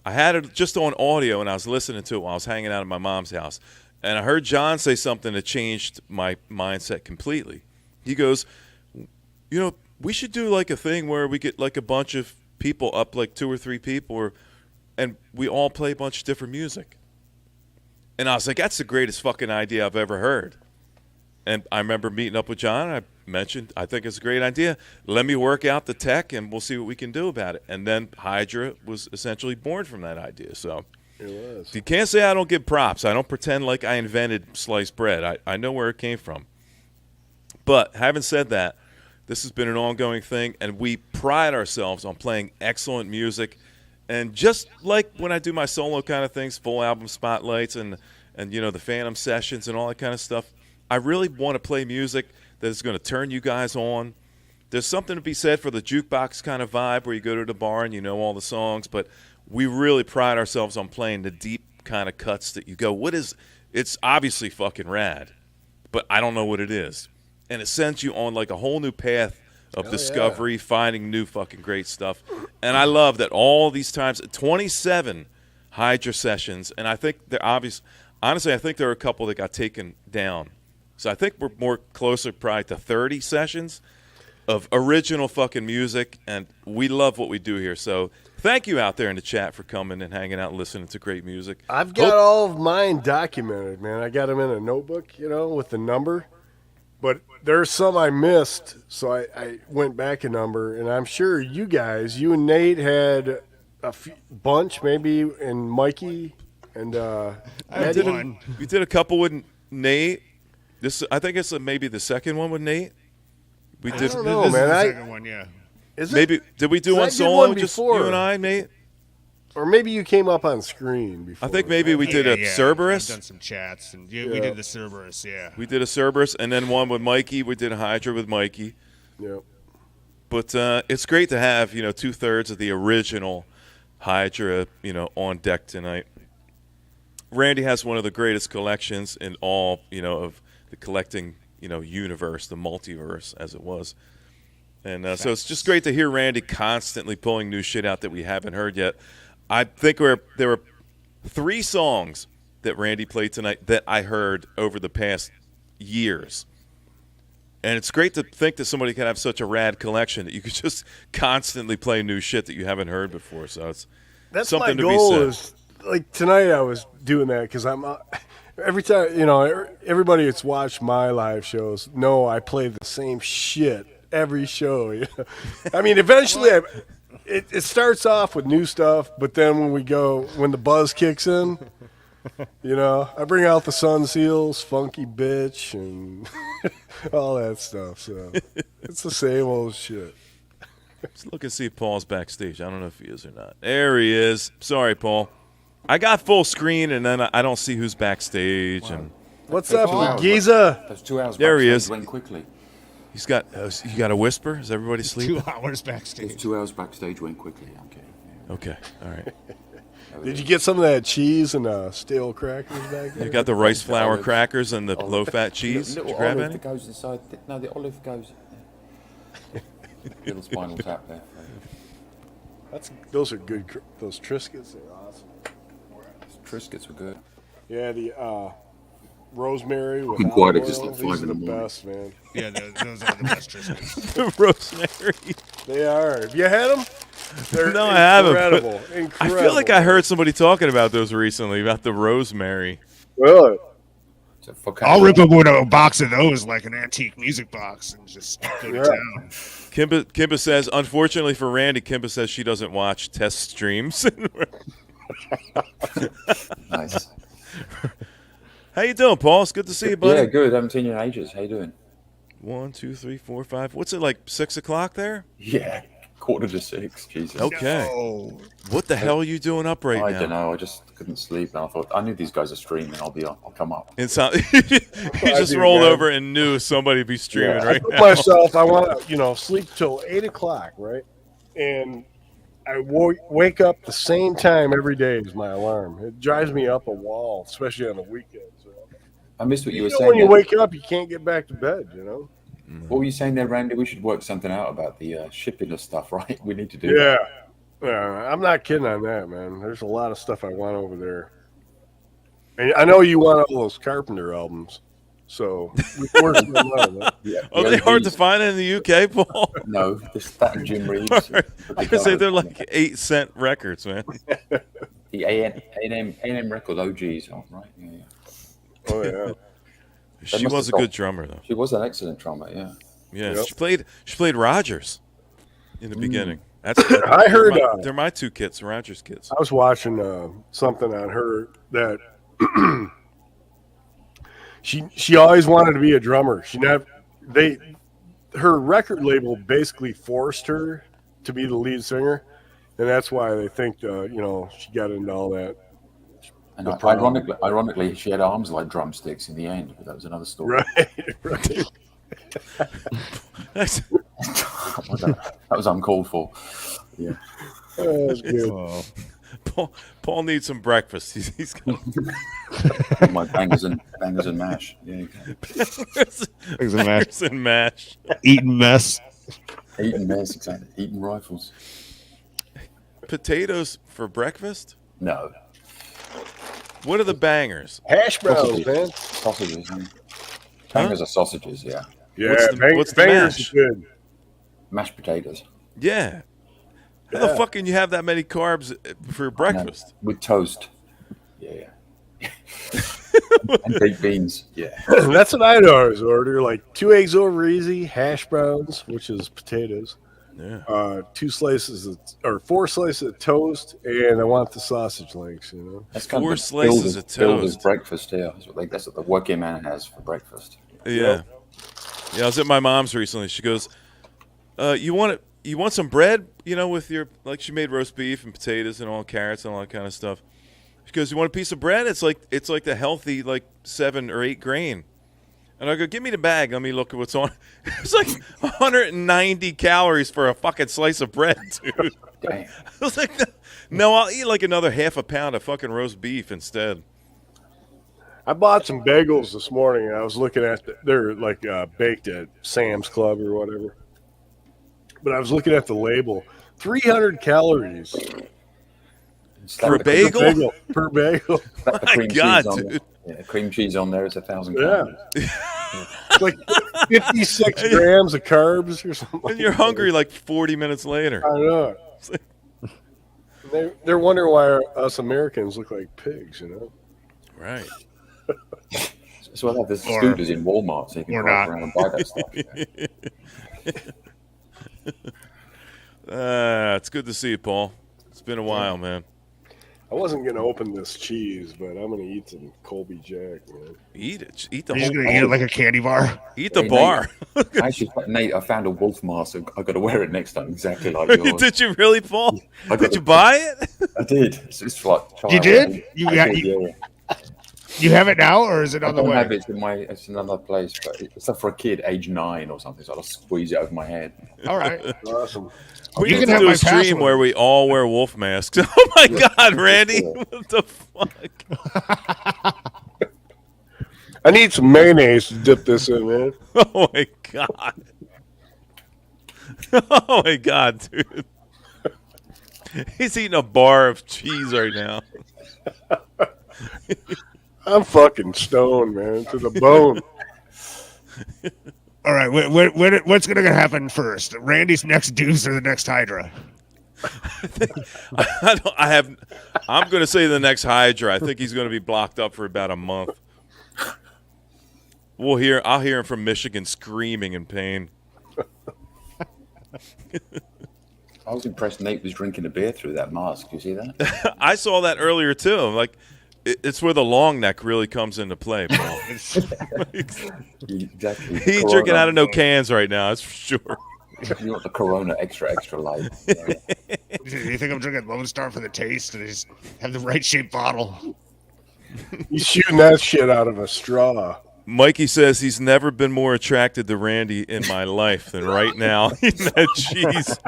I had it just on audio, and I was listening to it while I was hanging out at my mom's house. And I heard John say something that changed my mindset completely. He goes, we should do like a thing where we get like a bunch of people up, like 2 or 3 people, and we all play a bunch of different music. And I was like, that's the greatest fucking idea I've ever heard. And I remember meeting up with John, and I mentioned, I think it's a great idea. Let me work out the tech, and we'll see what we can do about it. And then Hydra was essentially born from that idea. So It was. you can't say I don't give props. I don't pretend like I invented sliced bread. I know where it came from. But having said that, this has been an ongoing thing, and we pride ourselves on playing excellent music. And just like when I do my solo kind of things, full album spotlights and the Phantom sessions and all that kind of stuff, I really want to play music that is going to turn you guys on. There's something to be said for the jukebox kind of vibe where you go to the bar and you know all the songs, but we really pride ourselves on playing the deep kind of cuts that you go, it's obviously fucking rad, but I don't know what it is. And it sends you on like a whole new path of discovery, finding new fucking great stuff. And I love that all these times, 27 Hydra sessions, and I think honestly, I think there are a couple that got taken down. So I think we're more closer probably to 30 sessions of original fucking music, and we love what we do here. So thank you out there in the chat for coming and hanging out and listening to great music. I've got all of mine documented, man. I got them in a notebook, with the number. But there's some I missed, so I went back a number, and I'm sure you guys, you and Nate had a bunch, maybe, and Mikey, and I did one. We did a couple with Nate. I think it's maybe the second one with Nate. We did. I don't know, This is man. the second one, yeah. Is it? Maybe did we do 'Cause I one did solo? one Just before. you and I, Nate. Or maybe you came up on screen before. I think maybe we did a Yeah, Cerberus. I've done some chats, and we did the Cerberus, yeah. We did a Cerberus, and then one with Mikey. We did a Hydra with Mikey. Yep. But it's great to have 2/3 of the original Hydra on deck tonight. Randy has one of the greatest collections in all of the collecting universe, the multiverse as it was. And so it's just great to hear Randy constantly pulling new shit out that we haven't heard yet. I think there were 3 songs that Randy played tonight that I heard over the past years. And it's great to think that somebody can have such a rad collection that you could just constantly play new shit that you haven't heard before. So it's That's something my to be goal. said. Is like tonight I was doing that because I'm every time everybody that's watched my live shows know I play the same shit every show. I mean, eventually it starts off with new stuff, but then when the buzz kicks in, I bring out the Sun Seals, Funky Bitch, and all that stuff. So it's the same old shit. Let's look and see if Paul's backstage. I don't know if he is or not. There he is. Sorry, Paul. I got full screen, and then I don't see who's backstage. And What's up, Giza? Those 2 hours There he backstage is. went quickly. he's got you got a whisper? Is everybody sleeping? 2 hours backstage. Those 2 hours backstage went quickly. Okay. Okay, all right. Did you get some of that cheese and stale crackers back there? You got the rice flour crackers and the low-fat cheese. Did Little you grab olive any? that goes inside. No, the olive goes. Little spinal tap there. Those are good. Those Triscuits are awesome. Triscuits were good. Yeah, the rosemary with Fucking olive quiet, it's just oil. like These 5 are in the the morning. best, man. Yeah, those are the best Triscuits. The rosemary. They are. Have you had them? They're No, I haven't. but incredible. I Incredible. feel like I heard somebody talking about those recently, about the rosemary. Really? So for I'll rip up with a box of those like an antique music box and just go to Yeah. town. Kimba says, unfortunately for Randy, Kimba says she doesn't watch test streams. Nice. How you doing, Paul? It's good to see you, buddy. Yeah, good. Haven't seen you in ages. How you doing? 1, 2, 3, 4, 5. What's it like? 6 o'clock there? Yeah, 5:45. Jesus. Okay. Oh, What the hell are you doing up right I now? don't know. I just couldn't sleep, and I thought I knew these guys are streaming. I'll come up. It sound, you just do, rolled man. over and knew somebody be streaming I right put now. myself. I want to, sleep till 8 o'clock, right? And I wake up the same time every day as my alarm. It drives me up a wall, especially on the weekends. I missed what you were When saying. you there. wake up, you can't get back to bed. What were you saying there, Randy? We should work something out about the shipping of stuff, right? We need to do Yeah. that. Yeah, I'm not kidding on that, man. There's a lot of stuff I want over there. And I know you want all those Carpenter albums, so we can work something out of that. Yeah, Are the they hard to OGs. find in the UK, Paul? No, that and Jim Reeves. I could say they're like 8-cent records, man. The A&M record OGs, right? Yeah. Oh yeah. She must was a have good drummer, though. She was an excellent drummer, yeah. Yeah, Yep. she played Rogers in the beginning. That's I heard, they're my two kits, Rogers kits. I was watching something on her that she always wanted to be a drummer. Her record label basically forced her to be the lead singer, and that's why they think she got into all that. And The problem. ironically, she had arms like drumsticks in the end, but that was another story. Right. That's- that was uncalled for. Yeah. That's good. Paul needs some breakfast. He's got My bangers and mash. Yeah, bangers and mash. eating mess. eating mess, exactly. Eating rifles. Potatoes for breakfast? No. What are the bangers? Hash browns, man. Sausages. Bangers are sausages, yeah. Yeah, What's the bangers mash? are good. Mashed potatoes. Yeah. How the fuck can you have that many carbs for breakfast? With toast. Yeah. And baked beans. Yeah. That's what I'd always order. Like 2 eggs over easy, hash browns, which is potatoes. Yeah. 4 slices of toast, and I want the sausage links. That's 4 the slices of builder's toast. breakfast, yeah. That's what the working man has for breakfast. Yeah. Yeah, I was at my mom's recently. She goes, you want some bread, with your, like, she made roast beef and potatoes and all carrots and all that kind of stuff. She goes, you want a piece of bread? It's like the healthy, like 7 or 8 grain. And I go, give me the bag. Let me look at what's on. It's like 190 calories for a fucking slice of bread, dude. Damn. I was like, no, I'll eat like another half a pound of fucking roast beef instead. I bought some bagels this morning, and I was looking at they're like baked at Sam's Club or whatever. But I was looking at the label, 300 calories. For a bagel? Per bagel. Slap the My cream God, cheese on dude. there. Yeah, cream cheese on there. It's 1,000 Yeah. calories. It's like 56 grams of carbs or something. And you're hungry like 40 minutes later. I know. They're wondering why us Americans look like pigs, you know? Right. So I'll have the scooters in Walmart so you can or drive not. around and buy that stuff. It's good to see you, Paul. It's been a while, man. I wasn't going to open this cheese, but I'm going to eat some Colby Jack, man. Eat it. Eat the You're just whole. gonna eat it like a candy bar. Eat the Hey, bar. Actually, Nate, I found a wolf mask. I got to wear it next time, exactly like yours. Did you really, Paul? I got Did you it. buy it? I did. It's like You did? You, You have it now, or is it I on the don't have way? it. It's in another place, but it's for a kid age 9 or something. So I'll squeeze it over my head. All right. Awesome. We You need can to have do my a stream password. where we all wear wolf masks. Oh my God, Randy! What the fuck? I need some mayonnaise to dip this in, man. Oh my God! Oh my God, dude! He's eating a bar of cheese right now. I'm fucking stoned, man, to the bone. All right. What's gonna happen first? Randy's next deuce or the next Hydra? I'm going to say the next Hydra. I think he's going to be blocked up for about a month. I'll hear him from Michigan screaming in pain. I was impressed Nate was drinking a beer through that mask. You see that? I saw that earlier too. Like, it's where the long neck really comes into play, Paul. Exactly. He ain't drinking out of no cans right now. That's for sure. You want the Corona extra light. You think I'm drinking Lone Star for the taste and just have the right shaped bottle? He's shooting that shit out of a straw. Mikey says he's never been more attracted to Randy in my life than right now. Eating that cheese.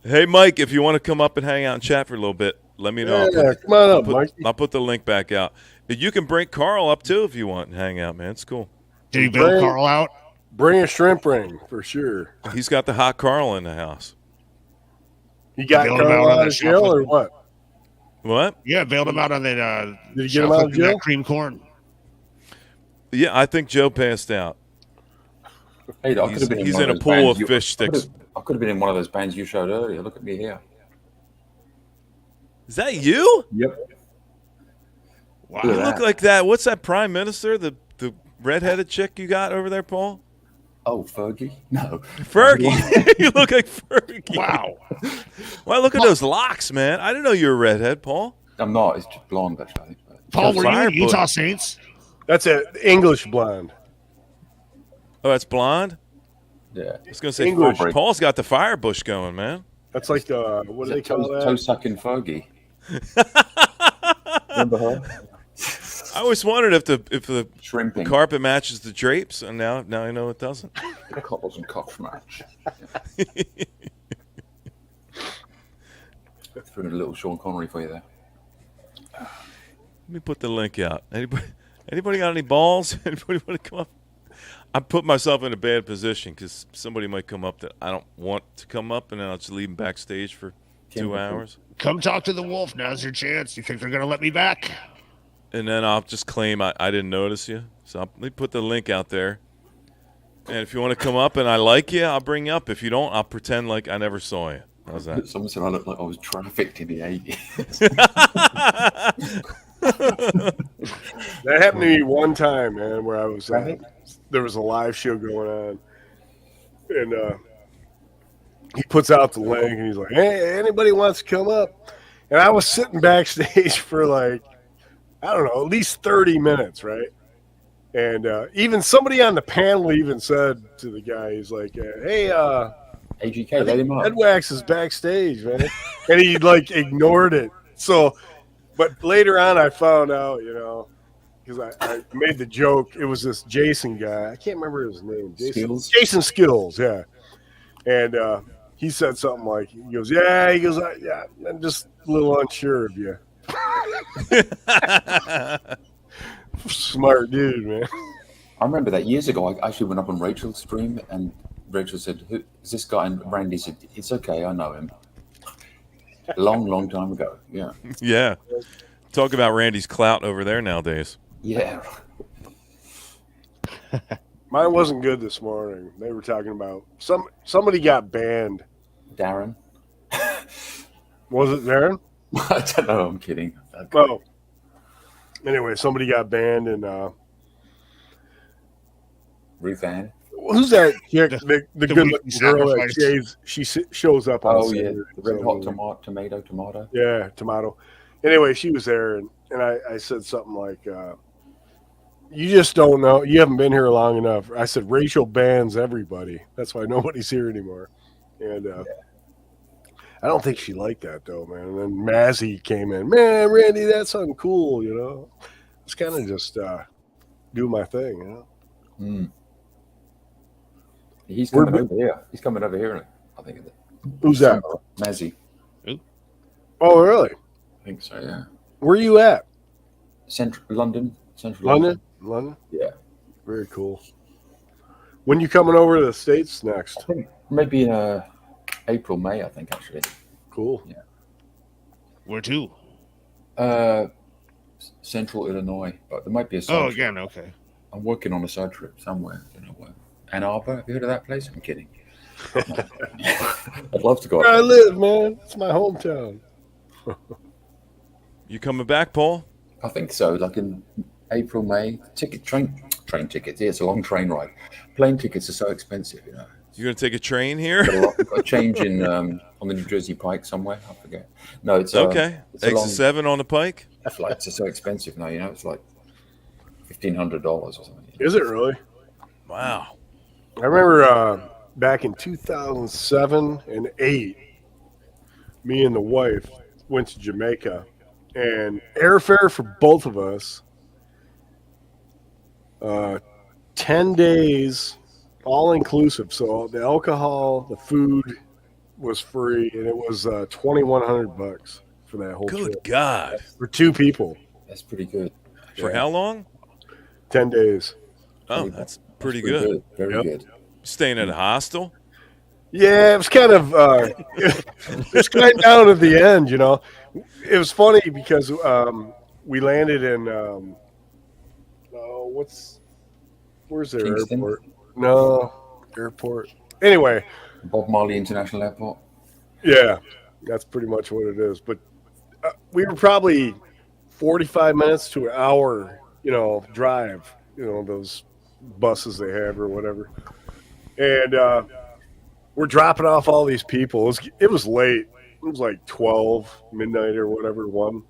Hey, Mike, if you want to come up and hang out and chat for a little bit, let me know. Yeah, come on up, Mike. I'll put the link back out. You can bring Carl up too if you want and hang out, man. It's cool. Did he bail Carl out? Bring a shrimp ring for sure. He's got the hot Carl in the house. You got Bailed him Carl out on out that of jail shuffle. or what? What? Yeah, bailed him out on that. Did you get him shuffle out of and that jail? cream corn. Yeah, I think Joe passed out. Hey, I could have been He's one in a those pool bands of you- fish sticks. I could have been in one of those bands you showed earlier. Look at me here. Is that you? Yep. Wow. You look like that. What's that prime minister? The redheaded chick you got over there, Paul? Oh, Fergie? No. Fergie. You look like Fergie. Wow. Well, look at those locks, man. I didn't know you were a redhead, Paul. I'm not. It's just blonde, actually. Paul, were you Fire in Utah bullet. Saints? That's an English blonde. Oh, that's blonde? Yeah. I was going to say, English. Paul's got the fire bush going, man. That's like what do they call Toe that? sucking Fergie. Remember her? I always wondered if the Shrimping. carpet matches the drapes, and now I know it doesn't. Couples and cops match. Threw in a little Sean Connery for you there. Let me put the link out. Anybody got any balls? Anybody want to come up? I put myself in a bad position because somebody might come up that I don't want to come up, and then I'll just leave them backstage for 2 hours. Come talk to the wolf. Now's your chance. You think they're gonna let me back? And then I'll just claim I didn't notice you. So let me put the link out there. And if you want to come up and I like you, I'll bring you up. If you don't, I'll pretend like I never saw you. How's that? Someone said I looked like I was trafficked in the 80s. That happened to me one time, man, where I was there was a live show going on, and he puts out the link, and he's like, "Hey, anybody wants to come up?" And I was sitting backstage for like, I don't know, at least 30 minutes, right? And even somebody on the panel even said to the guy, he's like, "Hey, AGK, let him up." Headwax is backstage, man," and he like ignored it. So, but later on, I found out, you know, because I made the joke. It was this Jason guy. I can't remember his name. Jason Skills, yeah. And he said something like, he goes, "Yeah," he goes, "Yeah, I'm just a little unsure of you." Smart dude, man. I remember that years ago. I actually went up on Rachel's stream, and Rachel said, "Who is this guy?" And Randy said, "It's okay, I know him." Long time ago. Yeah. Yeah. Talk about Randy's clout over there nowadays. Yeah. Mine wasn't good this morning. They were talking about somebody got banned. Darren. Was it Darren? I don't know. I'm kidding. Okay. Oh. Anyway, somebody got banned, and Ruth Ann. who's that chick? The good-looking weekly girl that sacrifice. shows up on Oh yeah, Saturday, the red so- hot tomato. Yeah, tomato. Anyway, she was there, and I said something like, you just don't know. You haven't been here long enough. I said, racial bans everybody. That's why nobody's here anymore. And I don't think she liked that, though, man. And then Mazzy came in. Man, Randy, that's uncool, you know. It's kind of just do my thing, you know. Mm. He's coming over here. He's coming over here. I think. Who's that? Mazzy. Oh, really? I think so. Yeah. Where are you at? Central London. Central London? London? Yeah. Very cool. When you coming over to the States next? I think maybe April, May. I think actually. Cool. Yeah. Where to? Central Illinois, but there might be a side Oh, trip. again, okay. I'm working on a side trip somewhere. I don't know where. Ann Arbor. Have you heard of that place? I'm kidding. I'd love to go. Where I live, man. It's my hometown. You coming back, Paul? I think so. Like in April, May. Train tickets. Yeah, it's a long train ride. Plane tickets are so expensive, you know. You're gonna take a train here? Got a change in on the New Jersey Pike somewhere. I forget. No, it's Okay. It's a long, Exit 7 on the Pike. flights are so expensive now. You know, it's like $1,500 or something. Is it really? Wow. I remember back in 2007 and 8, me and the wife went to Jamaica, and airfare for both of us, 10 days, all inclusive. So the alcohol, the food was free, and it was $2,100 for that whole Good trip God. for two people. That's pretty good. For how long? 10 days. Oh, that's pretty Pretty good. Very Yep. good. Staying at a hostel? Yeah, it was kind of it was kind of down at the end, you know. It was funny because we landed in where's their Kingston? airport? No, airport. Anyway, Bob Marley International Airport. yeah, that's pretty much what it is. But we were probably 45 minutes to an hour, you know, drive. You know, those buses they have or whatever. And we're dropping off all these people. It was late. It was like 12 midnight or whatever, 1.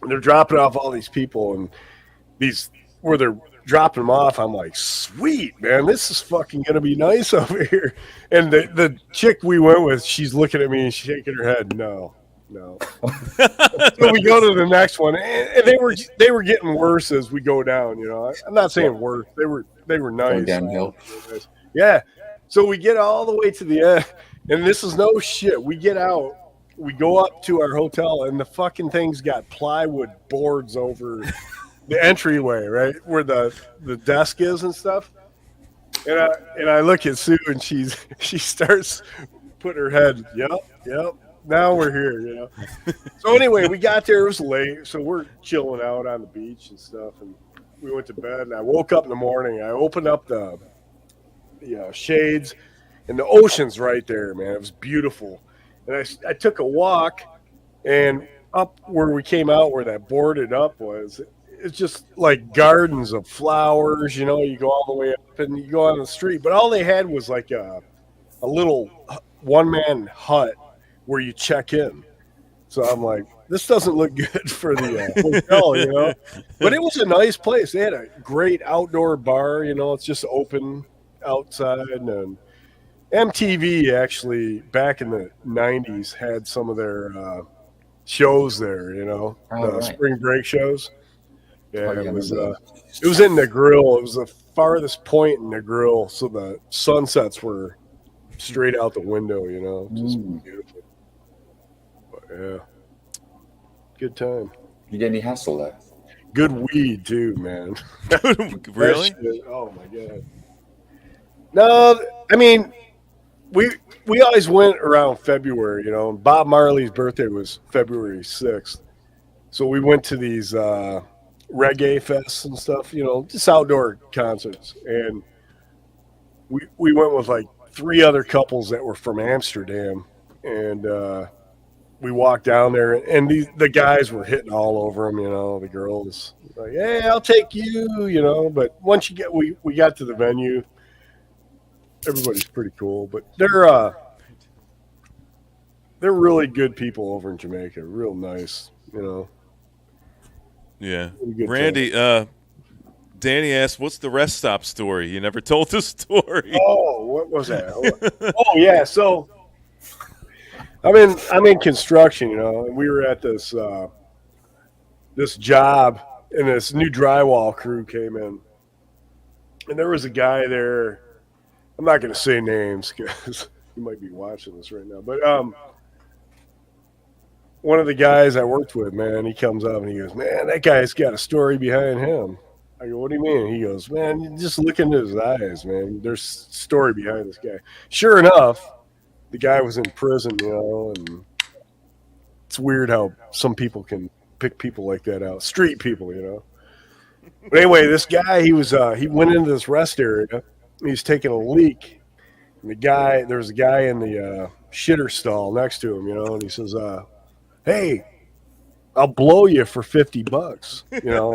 And they're dropping off all these people, and where they're dropping them off, I'm like, sweet, man, this is fucking gonna be nice over here. And the chick we went with, she's looking at me and she's shaking her head, no. So we go to the next one, and they were getting worse as we go down. You know, I'm not saying worse. They were Going nice. downhill. Yeah. So we get all the way to the end, and this is no shit. We get out, we go up to our hotel, and the fucking thing's got plywood boards over the entryway, right where the desk is and stuff. And I look at Sue, and she starts putting her head, yep. Now we're here, you know. So anyway, we got there. It was late, so we're chilling out on the beach and stuff, and we went to bed. And I woke up in the morning. I opened up the shades, and the ocean's right there, man. It was beautiful. And I took a walk, and up where we came out, where that boarded up was, it's just like gardens of flowers. You know, you go all the way up, and you go on the street, but all they had was like a little one-man hut where you check in. So I'm like, this doesn't look good for the hotel, you know. But it was a nice place. They had a great outdoor bar, you know. It's just open outside. And MTV actually back in the 90s had some of their shows there, you know, right. spring break shows. Yeah, Oh, yeah, it was I it was in the grill. It was the farthest point in the grill, so the sunsets were straight out the window, you know. Just beautiful. But yeah. Good time. You get any hassle there? Good weed too, man. Really? That shit, oh my god. No, I mean, we we always went around February, you know. And Bob Marley's birthday was February 6th, so we went to these reggae fests and stuff, you know, just outdoor concerts, and we went with like 3 other couples that were from Amsterdam, and we walked down there, and the guys were hitting all over them, you know, the girls like, hey, I'll take you, you know. But once we got to the venue, everybody's pretty cool, but they're really good people over in Jamaica, real nice, you know. Yeah. Really good Randy, Danny asked, what's the rest stop story? You never told the story. Oh, what was that? Oh yeah, so I'm in construction, you know, and we were at this this job, and this new drywall crew came in, and there was a guy there. I'm not going to say names because you might be watching this right now, but one of the guys I worked with, man, he comes up and he goes, man, that guy's got a story behind him. I go, what do you mean? He goes, man, you just look into his eyes, man. There's story behind this guy. Sure enough, the guy was in prison, you know, and it's weird how some people can pick people like that out. Street people, you know. But anyway, this guy, he went into this rest area. He was taking a leak. And there was a guy in the shitter stall next to him, you know, and he says, hey, I'll blow you for $50, you know,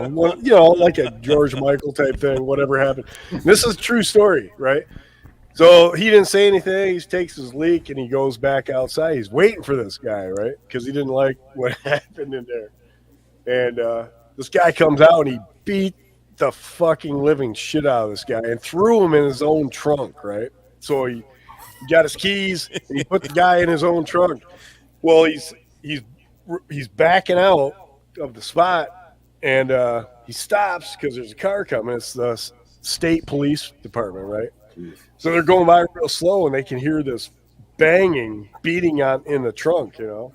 like a George Michael type thing, whatever happened. This is a true story, right? So he didn't say anything. He takes his leak and he goes back outside. He's waiting for this guy, right? Because he didn't like what happened in there. And this guy comes out and he beat the fucking living shit out of this guy and threw him in his own trunk, right? So he got his keys and he put the guy in his own trunk. Well, he's backing out of the spot, and he stops because there's a car coming. It's the state police department, right? So they're going by real slow, and they can hear this banging, beating in the trunk, you know.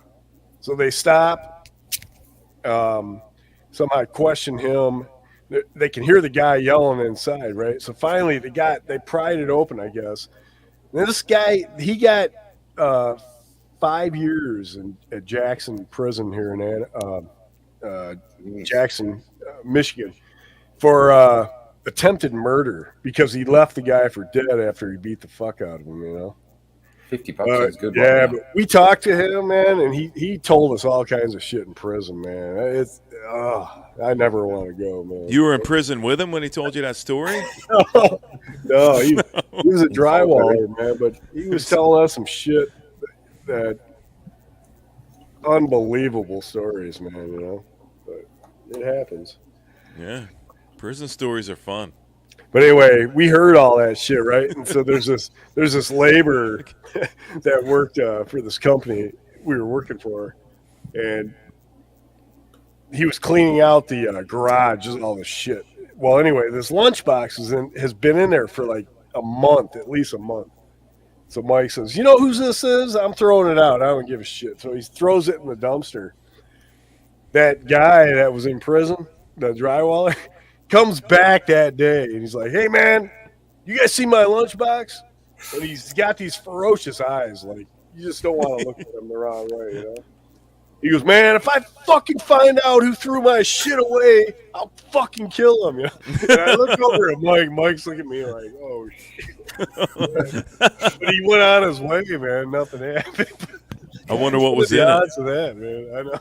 So they stop, somehow question him. They can hear the guy yelling inside, right? So finally, they pried it open, I guess. And this guy, he got 5 years at Jackson Prison here in Jackson, Michigan, for attempted murder because he left the guy for dead after he beat the fuck out of him, you know. $50 is good. Yeah, but we talked to him, man, and he told us all kinds of shit in prison, man. I never want to go, man. You were in prison with him when he told you that story? No, he was a drywaller, man, but he was telling us some shit that unbelievable stories, man, you know. But it happens. Yeah. Prison stories are fun. But anyway, we heard all that shit, right? And so there's this laborer that worked for this company we were working for, and he was cleaning out the garage and all this shit. Well, anyway, this lunchbox has been in there for like a month, at least a month. So Mike says, you know whose this is? I'm throwing it out. I don't give a shit. So he throws it in the dumpster. That guy that was in prison, the drywaller, comes back that day, and he's like, hey, man, you guys see my lunchbox? And he's got these ferocious eyes. Like, you just don't want to look at him the wrong way, you know? He goes, man, if I fucking find out who threw my shit away, I'll fucking kill him. You know? And I look over at Mike. Mike's looking at me like, oh, shit. But he went on his way, man. Nothing happened. I wonder what was in the it. odds of that, man. I know.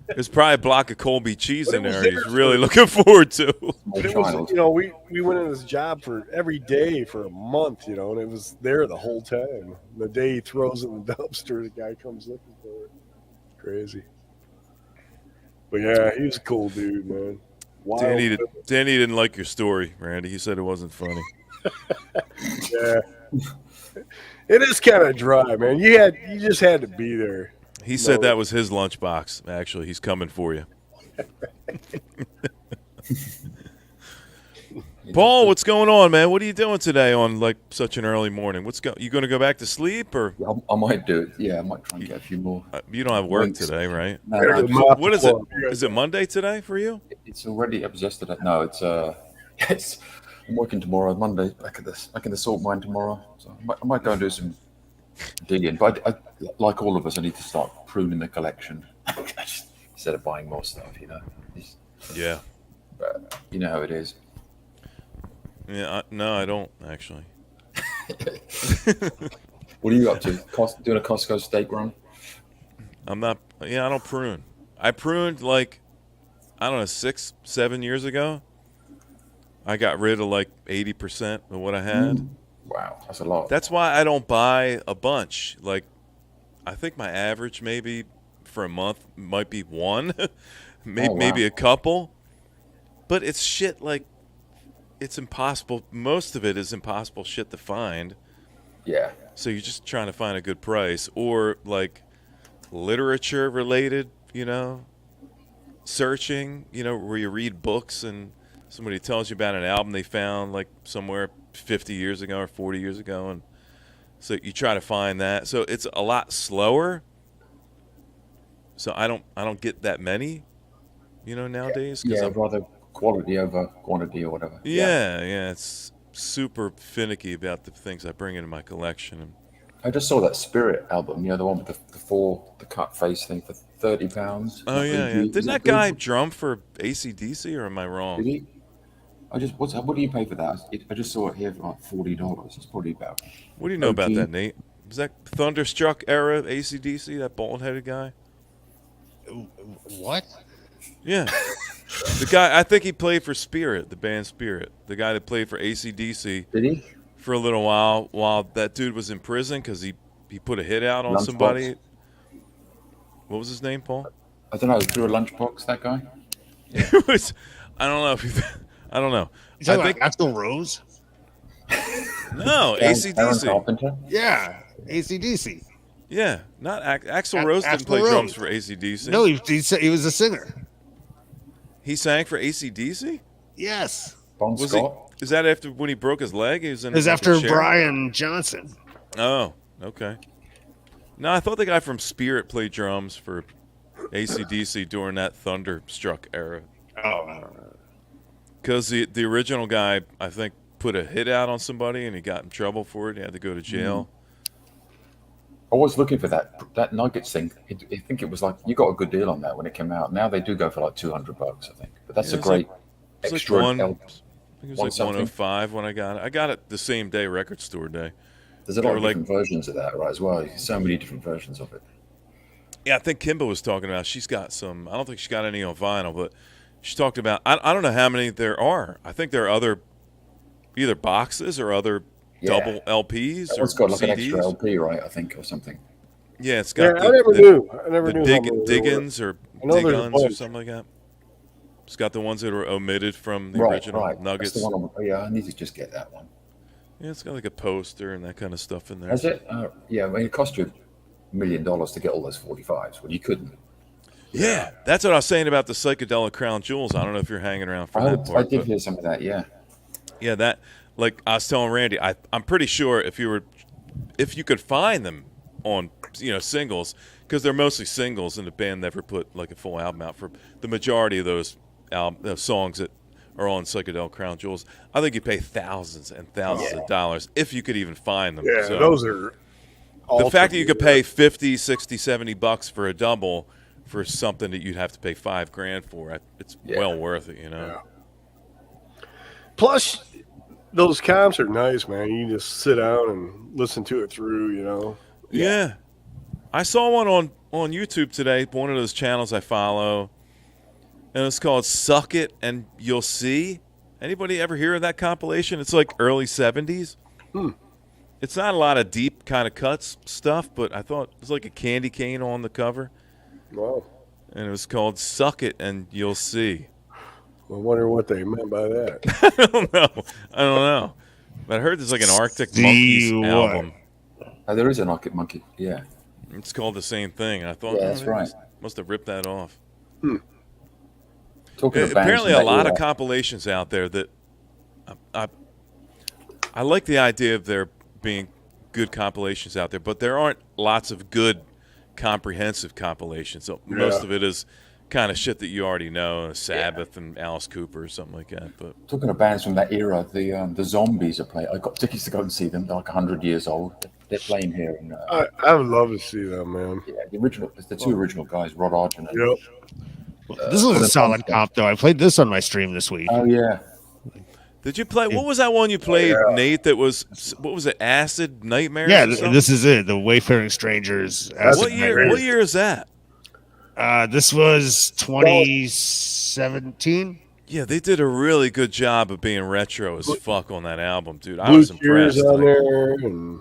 There's probably a block of Colby cheese in there he's really looking forward to. But it was, you know, we went in this job for every day for a month, you know, and it was there the whole time. The day he throws it in the dumpster, the guy comes looking for it. Crazy. But yeah, he was a cool dude, man. Danny didn't like your story, Randy. He said it wasn't funny. Yeah. It is kind of dry, man. You just had to be there. He said that was his lunchbox. Actually, he's coming for you. Paul, what's going on, man? What are you doing today on like such an early morning? You going to go back to sleep or? I might do it. Yeah, I might try and get a few more. You don't have work today, right? No, what is it? Is it Monday today for you? It's already. It was yesterday. No, I'm working tomorrow, Monday. Back in the salt mine tomorrow. So I might go and do some Dillion. But like all of us, I need to start pruning the collection instead of buying more stuff. Yeah. But you know how it is. Yeah. No, I don't actually. What are you up to? Doing a Costco steak run? I'm not. Yeah, I don't prune. I pruned like, I don't know, 6-7 years ago. I got rid of like 80% of what I had. Wow, that's a lot. That's why I don't buy a bunch. Like, I think my average maybe for a month might be one, maybe a couple. But it's shit like, it's impossible. Most of it is impossible shit to find. Yeah. So you're just trying to find a good price, or like literature related, searching, where you read books and somebody tells you about an album they found like somewhere 50 years ago or 40 years ago, and so you try to find that. So it's a lot slower. So I don't get that many, nowadays. Yeah, rather quality over quantity or whatever. Yeah, it's super finicky about the things I bring into my collection. I just saw that Spirit album, the one with the cut face thing for £30. Oh yeah. Didn't that guy drum for AC/DC, or am I wrong? Did he? What do you pay for that? I just saw it here for like $40. It's probably about. What do you know about that, Nate? Was that Thunderstruck era AC/DC? That bald-headed guy? What? Yeah. The guy, I think he played for Spirit, the band Spirit. The guy that played for AC/DC. Did he? For a little while that dude was in prison because he put a hit out on somebody. What was his name, Paul? I don't know. Through a lunchbox, that guy? It was, I don't know. I don't know. You talking about Axl Rose? No, AC/DC. Yeah, AC/DC. Yeah, not Axl Rose didn't play drums for AC/DC. No, he was a singer. He sang for AC/DC? Yes. Bon Scott? Is that after when he broke his leg? It was after Brian Johnson. Oh, okay. No, I thought the guy from Spirit played drums for AC/DC during that Thunderstruck era. Oh, I don't know. Because the original guy, I think, put a hit out on somebody and he got in trouble for it. He had to go to jail. I was looking for that Nuggets thing. I think it was like, you got a good deal on that when it came out. Now they do go for like $200, I think. But that's a great extra. I think it was like 105 when I got it. I got it the same day, Record Store Day. There's a lot of different versions of that, right, as well. So many different versions of it. Yeah, I think Kimba was talking about, she's got some, I don't think she got any on vinyl, but she talked about, I don't know how many there are. I think there are other, either boxes or other double LPs It's got like CDs. an extra LP, right, I think, or something. Yeah, it's got I never knew Diggins or Diggins or something like that. It's got the ones that were omitted from the original Nuggets. That's the one I need to just get that one. Yeah, it's got like a poster and that kind of stuff in there. Has it? Yeah, I mean, it cost you $1 million to get all those 45s. Well, you couldn't. Yeah, that's what I was saying about the psychedelic crown jewels. I don't know if you're hanging around for that part. I did hear some of that, yeah. Yeah, that, like I was telling Randy, I'm pretty sure if you could find them on, singles, because they're mostly singles and the band never put like a full album out for the majority of those songs that are on psychedelic crown jewels. I think you pay thousands and thousands of dollars if you could even find them. Yeah, so, those are the fact that you could pay $50, $60, $70 for a double for something that you'd have to pay $5,000 for, it's well worth it, Yeah. Plus, those comps are nice, man. You can just sit down and listen to it through, Yeah. I saw one on YouTube today, one of those channels I follow, and it's called Suck It and You'll See. Anybody ever hear of that compilation? It's like early 70s. It's not a lot of deep kind of cuts stuff, but I thought it was like a candy cane on the cover. Wow. And it was called Suck It and You'll See. I wonder what they meant by that. I don't know. But I heard there's like an Arctic Monkeys album. There is an Arctic Monkey, yeah. It's called the same thing. And I thought, that's right. Must have ripped that off. Apparently a lot of compilations out there that I like the idea of there being good compilations out there, but there aren't lots of good comprehensive compilations. So most of it is kind of shit that you already know, Sabbath and Alice Cooper or something like that. But talking of bands from that era, the Zombies are playing. I got tickets to go and see them. They're like 100 years old. They're playing here in I would love to see them, man. yeah, the original. It's the two original guys, Rod Argent. And, Yep. This was a Colin solid Blunstone. comp, though. I played this on my stream this week. Oh yeah, Did you play? What was that one you played, Nate? That was what was it? Acid Nightmares? Yeah, or something? this is it. The Wayfaring Strangers. What year? What year is that? This was 2017. Yeah, they did a really good job of being retro as fuck on that album, dude. I Blue was impressed. Tears on Like, there, and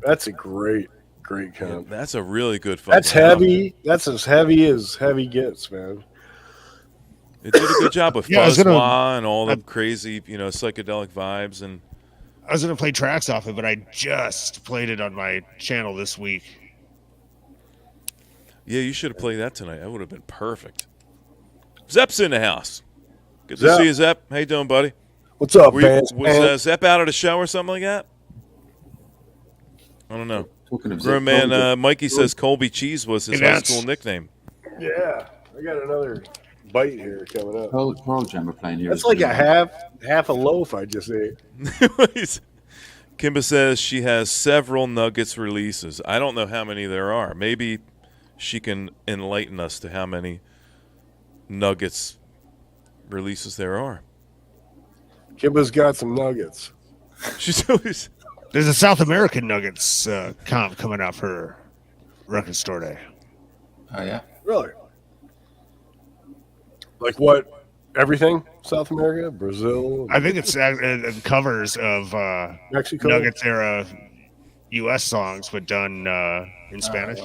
that's a great yeah, comp. that's a really good fucking That's album. heavy. That's as heavy gets, man. It did a good job with Yeah, I was gonna- Fuzzwa and all the crazy, psychedelic vibes. And I was going to play tracks off it, but I just played it on my channel this week. yeah, you should have played that tonight. That would have been perfect. Zepp's in the house. Good to Zepp. see you, Zepp. How you doing, buddy? What's up, Was man? Zepp out of the show or something like that? I don't know. talking of Grown man Mikey says Colby Cheese was his Hey, high that's- school nickname. Yeah, I got another bite here coming up. Pearl Jam are playing here. That's as like well. a half a loaf I just ate. Kimba says she has several Nuggets releases. I don't know how many there are. Maybe she can enlighten us to how many Nuggets releases there are. Kimba's got some nuggets. She's always There's a South American Nuggets comp coming out for Record Store Day. Oh yeah. Really? Like what? Everything? South America? Brazil? I think it's covers of Mexico? Nuggets era U.S. songs, but done in Spanish.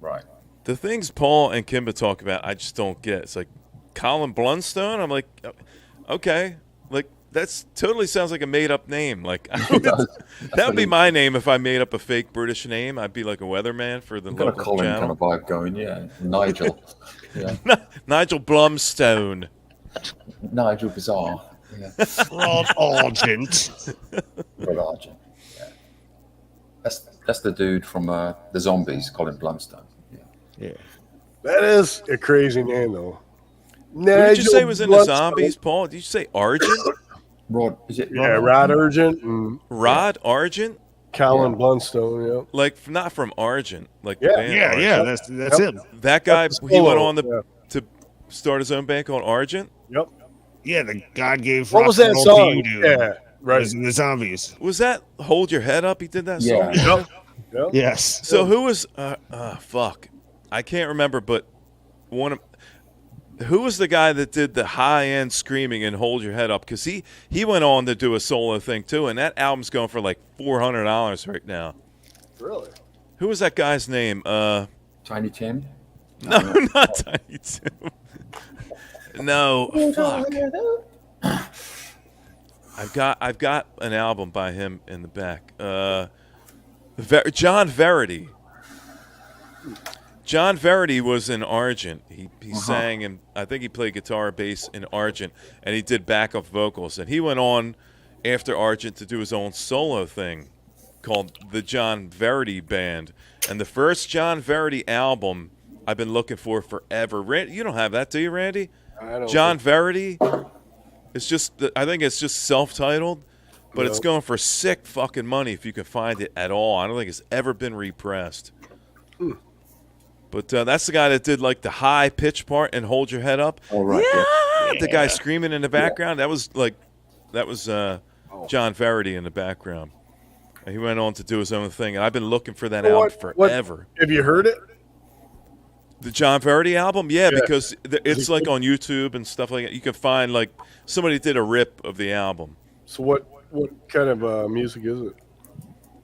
Right. the things Paul and Kimba talk about. I just don't get. It's like Colin Blunstone. I'm like, okay, like that's totally sounds like a made up name. Like that would be my name if I made up a fake British name. I'd be like a weatherman for the Got a local Colin channel. kind of vibe going, yeah. Nigel. Yeah. Nigel Blumstone. Nigel Bizarre. Yeah. Rod Argent. Rod Argent. Yeah. That's the dude from the Zombies, Colin Blunstone. Yeah. Yeah. That is a crazy name, though. Who did you say was in the Blunstone. Zombies, Paul? Did you say Argent? Rod, is it Yeah, Rod Argent and Rod Argent? Colin Blunstone, yeah. Like not from Argent, like the Yeah. band Yeah, Argent. yeah, that's Yep. him. That guy, That's he went solo, on yeah. to start his own band called Argent. Yep. Yeah, the God gave What rock was and that roll song? to you, dude. Yeah, right. Was the Zombies. Was that "Hold Your Head Up"? He did that song. Yeah. Yep. Yep. Yes. So who was? Fuck, I can't remember. But who was the guy that did the high end screaming and "Hold Your Head Up"? Because he went on to do a solo thing too, and that album's going for like $400 right now. Really? Who was that guy's name? Tiny Tim? No, not Tiny Tim. No, fuck. I've got an album by him in the back. John Verity. John Verity was in Argent. He sang, and I think he played guitar, bass in Argent, and he did backup vocals. And he went on after Argent to do his own solo thing called the John Verity Band. And the first John Verity album I've been looking for forever. You don't have that, do you, Randy? I don't John Verity. It's just, I think it's just self-titled, but it's Yep. going for sick fucking money if you can find it at all. I don't think it's ever been repressed. But that's the guy that did like the high pitch part and "Hold Your Head Up." Oh, right, Yeah, the guy screaming in the background. That was John Verity in the background. And he went on to do his own thing, and I've been looking for that album forever. Have you heard it? The John Verity album, yeah, Yeah. because it's like on YouTube and stuff like that. You can find like somebody did a rip of the album. So what kind of music is it?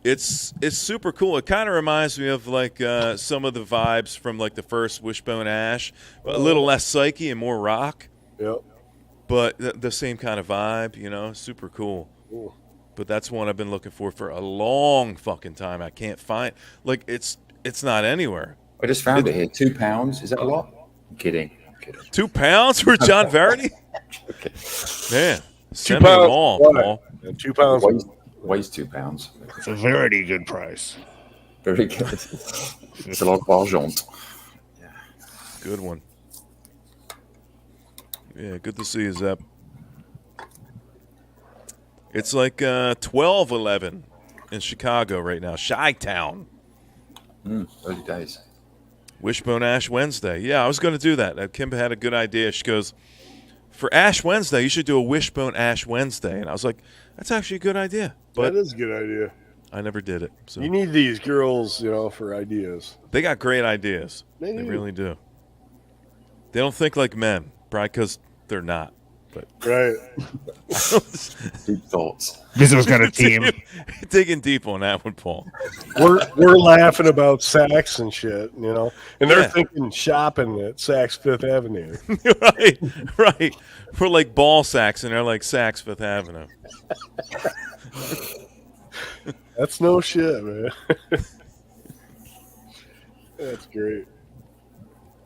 It's super cool. It kind of reminds me of like some of the vibes from like the first Wishbone Ash, but a little less psyche and more rock, Yep. but the same kind of vibe, super cool. Cool. But that's one I've been looking for a long fucking time. I can't find it's not anywhere. I just found it here. £2. Is that a lot? I'm kidding. £2 for John Verity? Okay. Man, 2 send me them pounds. all, What? Paul. Yeah, 2 pounds. Weighs £2. It's a very good price. Very good. It's a lot of argent. Good one. Yeah, good to see you, Zep. It's like 12:11 in Chicago right now. Chi-Town. Early days. Wishbone Ash Wednesday. Yeah, I was going to do that. Kim had a good idea. She goes, for Ash Wednesday, you should do a Wishbone Ash Wednesday. And I was like, that's actually a good idea. But that is a good idea. I never did it. So You need these girls, for ideas. they got great ideas. They They do. really do. They don't think like men, probably because they're not. But Right. Deep thoughts. Bizzo's got a team. digging deep on that one, Paul. We're laughing about Saks and shit, and they're Yeah. thinking shopping at Saks Fifth Avenue. right. We're like ball sacks, and they're like Saks Fifth Avenue. That's no shit, man. That's great.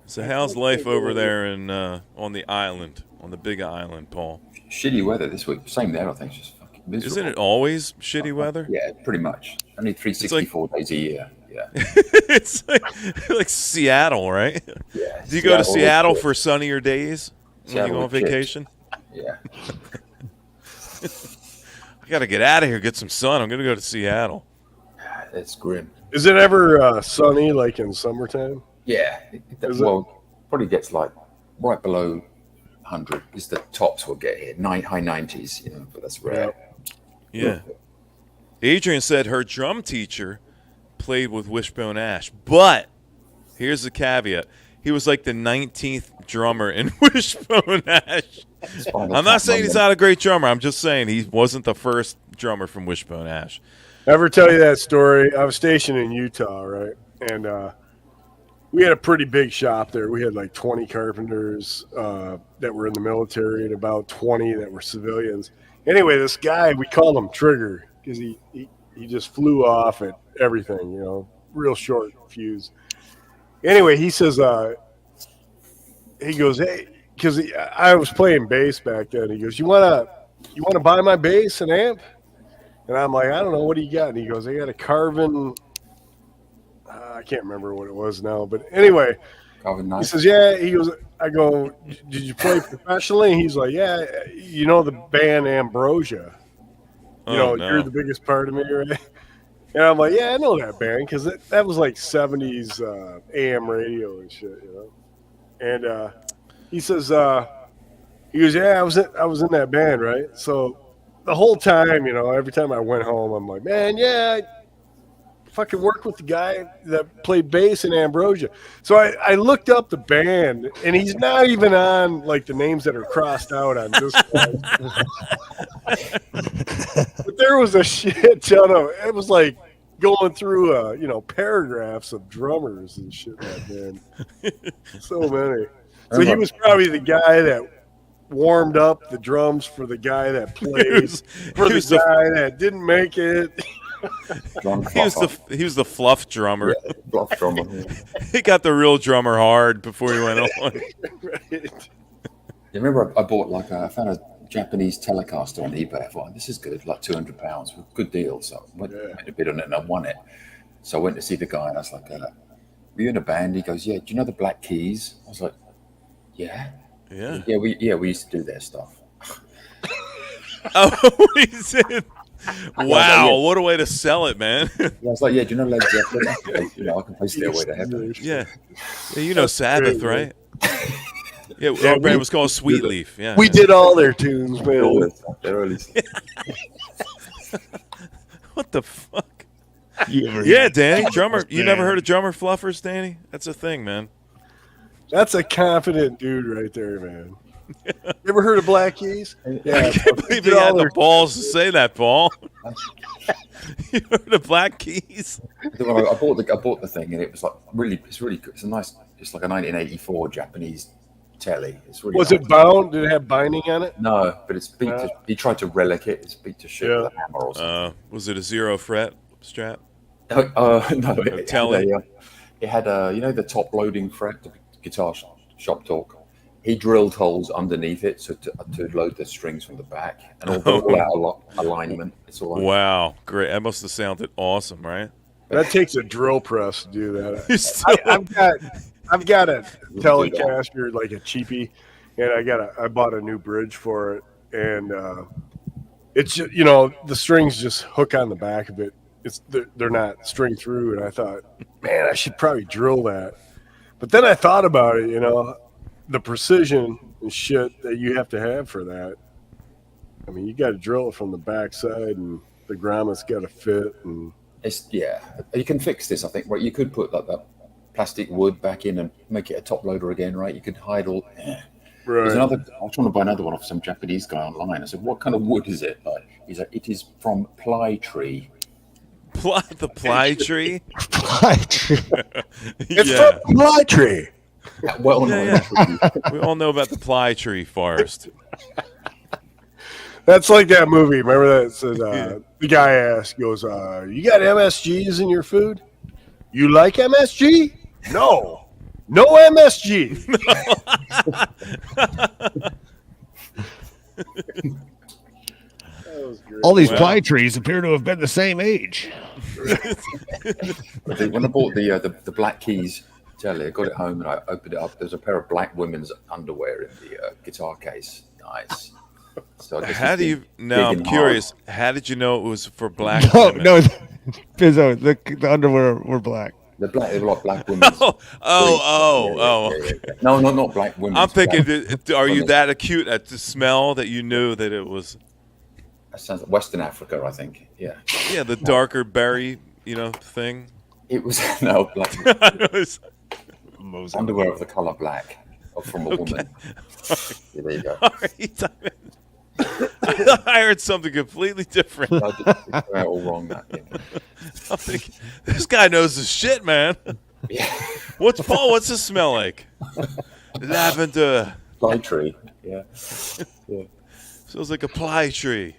So how's life over there in on the island, on the big island, Paul? Shitty weather this week. Same there, I think. It's just fucking miserable. Isn't it always shitty weather? Yeah, pretty much. Only 364 days a year. Yeah. It's like Seattle, right? Yeah. Do you go to Seattle Seattle is for sunnier days when you Seattle go on is shit. vacation? Yeah. I got to get out of here, get some sun. I'm going to go to Seattle. It's grim. Is it ever sunny like in summertime? Yeah. Well, probably gets like right below 100 is the tops we'll get here. High 90s, but that's rare. Yeah. Adrian said her drum teacher played with Wishbone Ash, but here's the caveat. He was like the 19th drummer in Wishbone Ash. I'm not saying he's not a great drummer. I'm just saying he wasn't the first drummer from Wishbone Ash. Ever tell you that story? I was stationed in Utah, right? And we had a pretty big shop there. We had like 20 carpenters that were in the military and about 20 that were civilians. Anyway, this guy, we called him Trigger because he just flew off at everything, real short fuse. Anyway, he says, he goes, hey, because I was playing bass back then. He goes, you wanna buy my bass and amp? And I'm like, I don't know, what do you got? And he goes, I got a Carvin. I can't remember what it was now, but anyway, Carvin he knife. says, yeah. He goes, I go, did you play professionally? He's like, yeah. The band Ambrosia. No. You're the biggest part of me, right? And I'm like, yeah, I know that band because that was like 70s AM radio and shit, And he says, he goes, yeah, I was in that band, right? So the whole time, every time I went home, I'm like, man, yeah, I fucking worked with the guy that played bass in Ambrosia. So I looked up the band, and he's not even on like the names that are crossed out on this one. But there was a shit ton of it. Was like going through paragraphs of drummers and shit like that. So many. So he was probably the guy that warmed up the drums for the guy that played for the guy that didn't make it. He was the fluff drummer. Yeah, fluff drummer. Yeah. He got the real drummer hard before he went on. Right. You remember I bought I found a Japanese Telecaster on eBay. I thought, this is good, like £200, good deal. So I went a bid on it and I won it. So I went to see the guy and I was like, were you in a band? He goes, yeah. Do you know the Black Keys? I was like, yeah. Yeah. We used to do their stuff. Oh, he said, wow, what a way to sell it, man. I was like, yeah, do you know Led Zeppelin? I can play Stairway to Heaven. Yeah, Sabbath, great, right? Yeah, our band was called Sweet Leaf. Yeah, We did all their tunes, man. They're early. What the fuck? Yeah, Danny, drummer. You never heard of drummer fluffers, Danny? That's a thing, man. That's a confident dude right there, man. You ever heard of Black Keys? Yeah, I can't believe he had the balls to say that, Paul. You heard of Black Keys? I bought the thing, and it was like it's really good. It's like a 1984 Japanese telly. It's really Was nice. it bound? Did it have binding on it? No, but it's beat. He tried to relic it. It's beat to shit with a hammer or something. Was it a 0 fret strap? No, it had the top loading fret, the guitar shop talk. He drilled holes underneath it to load the strings from the back, and all out alignment. It's all Wow, great! That must have sounded awesome, right? That takes a drill press to do that. I've got a Telecaster, like a cheapie, and I bought a new bridge for it, and it's just, the strings just hook on the back of it they're not string through. And I thought, man, I should probably drill that. But then I thought about it, the precision and shit that you have to have for that. I mean, you got to drill it from the backside, and the grommet's got to fit. And you can fix this. I think right. You could put like that plastic wood back in and make it a top loader again, right? You could hide all. Yeah. Right. I was trying to buy another one off some Japanese guy online. I said, "What kind of wood is it?" Like, he's like, "It is from ply tree." The ply tree? Ply tree. It's from ply tree. Well, we all know about the ply tree forest. That's like that movie. Remember that? Said, the guy asked, goes, "You got MSGs in your food? You like MSG? No MSG." All these ply trees appear to have been the same age. When I bought the Black Keys jelly, I got it home and I opened it up. There's a pair of black women's underwear in the guitar case. Nice. So how do you? Now I'm curious. Hard. How did you know it was for black women? No, Pizzo, the underwear were black. They were like black women. Oh. No, not black women. I'm thinking, are you that acute at the smell that you knew that it was? That sounds like Western Africa, I think. Yeah. Yeah, the darker berry, thing. It was black. Underwear of the color black, from a woman. Yeah, there you go. I heard something completely different. I did all wrong. I'm thinking, this guy knows his shit, man. Yeah. What's this smell like? Lavender. Ply tree. Yeah. Smells like a ply tree.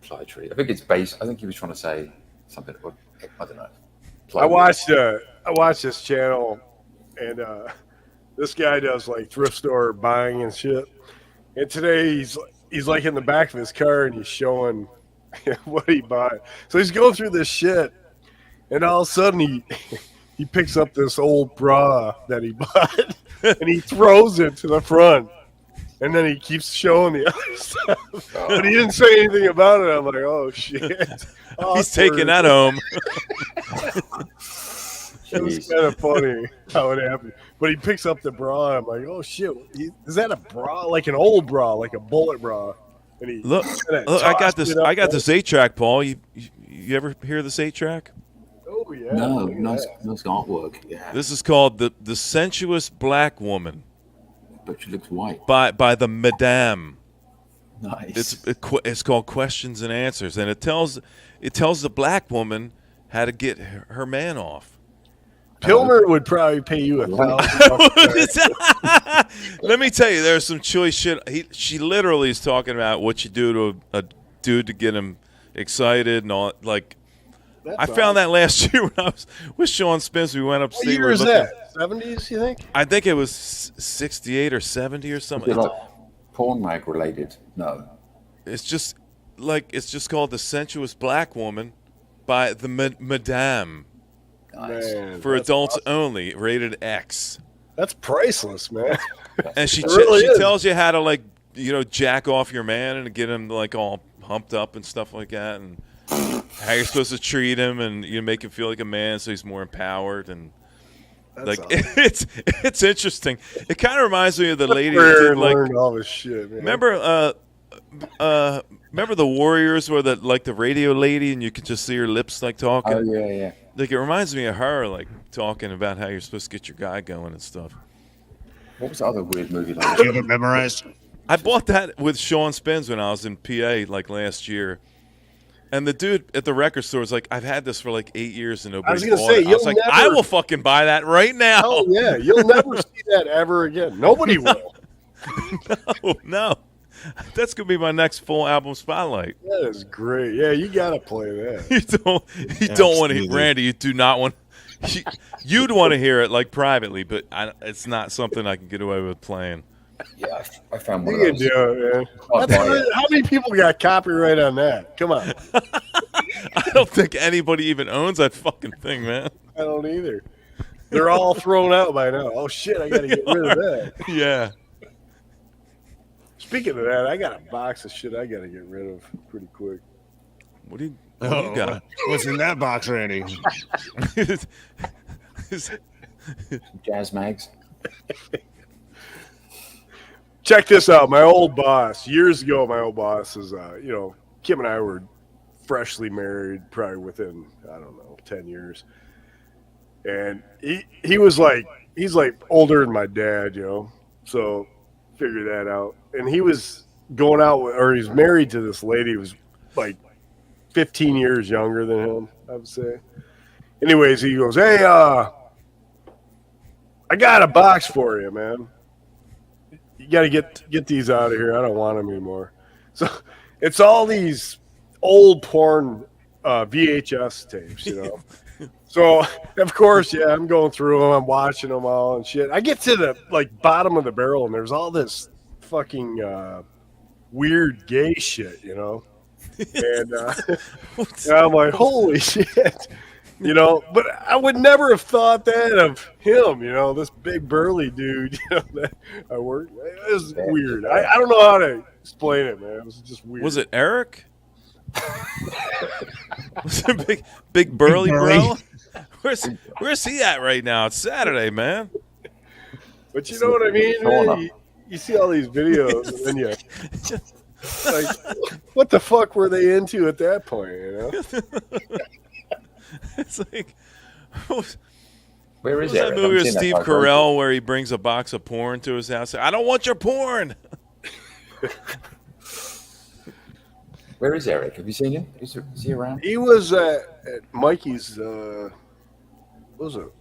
Ply tree. I think it's base. I think he was trying to say something. I don't know. I watched this channel, and this guy does like thrift store buying and shit. And today he's like in the back of his car and he's showing what he bought. So he's going through this shit, and all of a sudden he picks up this old bra that he bought and he throws it to the front. And then he keeps showing the other stuff. But he didn't say anything about it. I'm like, oh, shit. He's taking that home. It was kind of funny how it happened. But he picks up the bra. I'm like, oh, shit. Is that a bra? Like an old bra, like a bullet bra. And he look, I got this 8-track, Paul. You ever hear this 8-track? Oh, yeah. No, nice artwork. Yeah. This is called the Sensuous Black Woman. But she looks white. By the Madame. Nice. It's called Questions and Answers, and it tells the black woman how to get her man off. Pilmer would probably pay you $1,000. Let me tell you, there's some choice shit. She literally is talking about what you do to a dude to get him excited and all. Like, I found that last year when I was with Sean Spence. We went upstate. What year is that? 70s, you think? I think it was 68 or 70 or something. Is it like porn mag related? No. It's just called The Sensuous Black Woman by the Madame. Nice. Man, for adults only, rated X. That's priceless, man. And she really she tells you how to jack off your man and get him like all humped up and stuff like that, and how you're supposed to treat him, and make him feel like a man so he's more empowered, and awesome. It's interesting. It kind of reminds me of the lady that did, learned all this shit, man. Remember the Warriors where the radio lady and you could just see her lips talking? Oh yeah. Like, it reminds me of her talking about how you're supposed to get your guy going and stuff. What was the other weird movie Do you have it memorized? I bought that with Sean Spence when I was in PA last year. And the dude at the record store was like, I've had this for 8 years and nobody's bought it. I was like, I will fucking buy that right now. Oh, yeah. You'll never see that ever again. Nobody will. No. That's going to be my next full album spotlight. That is great. Yeah, you got to play that. You don't want to hear, Randy, you do not want, you'd want to hear it privately, but it's not something I can get away with playing. Yeah, I found one you of those. You can do it, man. How many people got copyright on that? Come on. I don't think anybody even owns that fucking thing, man. I don't either. They're all thrown out by now. Oh, shit, I got to get rid of that. Yeah. Speaking of that, I got a box of shit I got to get rid of pretty quick. What do you What do you got? What's in that box, Randy? Jazz mags. Check this out. My old boss, years ago, is, Kim and I were freshly married, probably within, 10 years. And he was like, he's like older than my dad, so figure that out. And he was going out or he's married to this lady who was like 15 years younger than him, I would say. Anyways, he goes, hey, I got a box for you, man. You got to get these out of here. I don't want them anymore. So it's all these old porn VHS tapes, So, of course, I'm going through them. I'm watching them all and shit. I get to the bottom of the barrel, and there's all this fucking weird gay shit, And I'm like, holy shit. But I would never have thought that of him, this big burly dude, that I worked with. It was weird. I don't know how to explain it, man. It was just weird. Was it Eric? Was it big burly bro? Where's he at right now? It's Saturday, man. But you know what I mean, man? You see all these videos, and then you what the fuck were they into at that point, It's like, where is that movie with Steve Carell where he brings a box of porn to his house? I don't want your porn. Where is Eric? Have you seen him? Is he around? He was at Mikey's. What was it?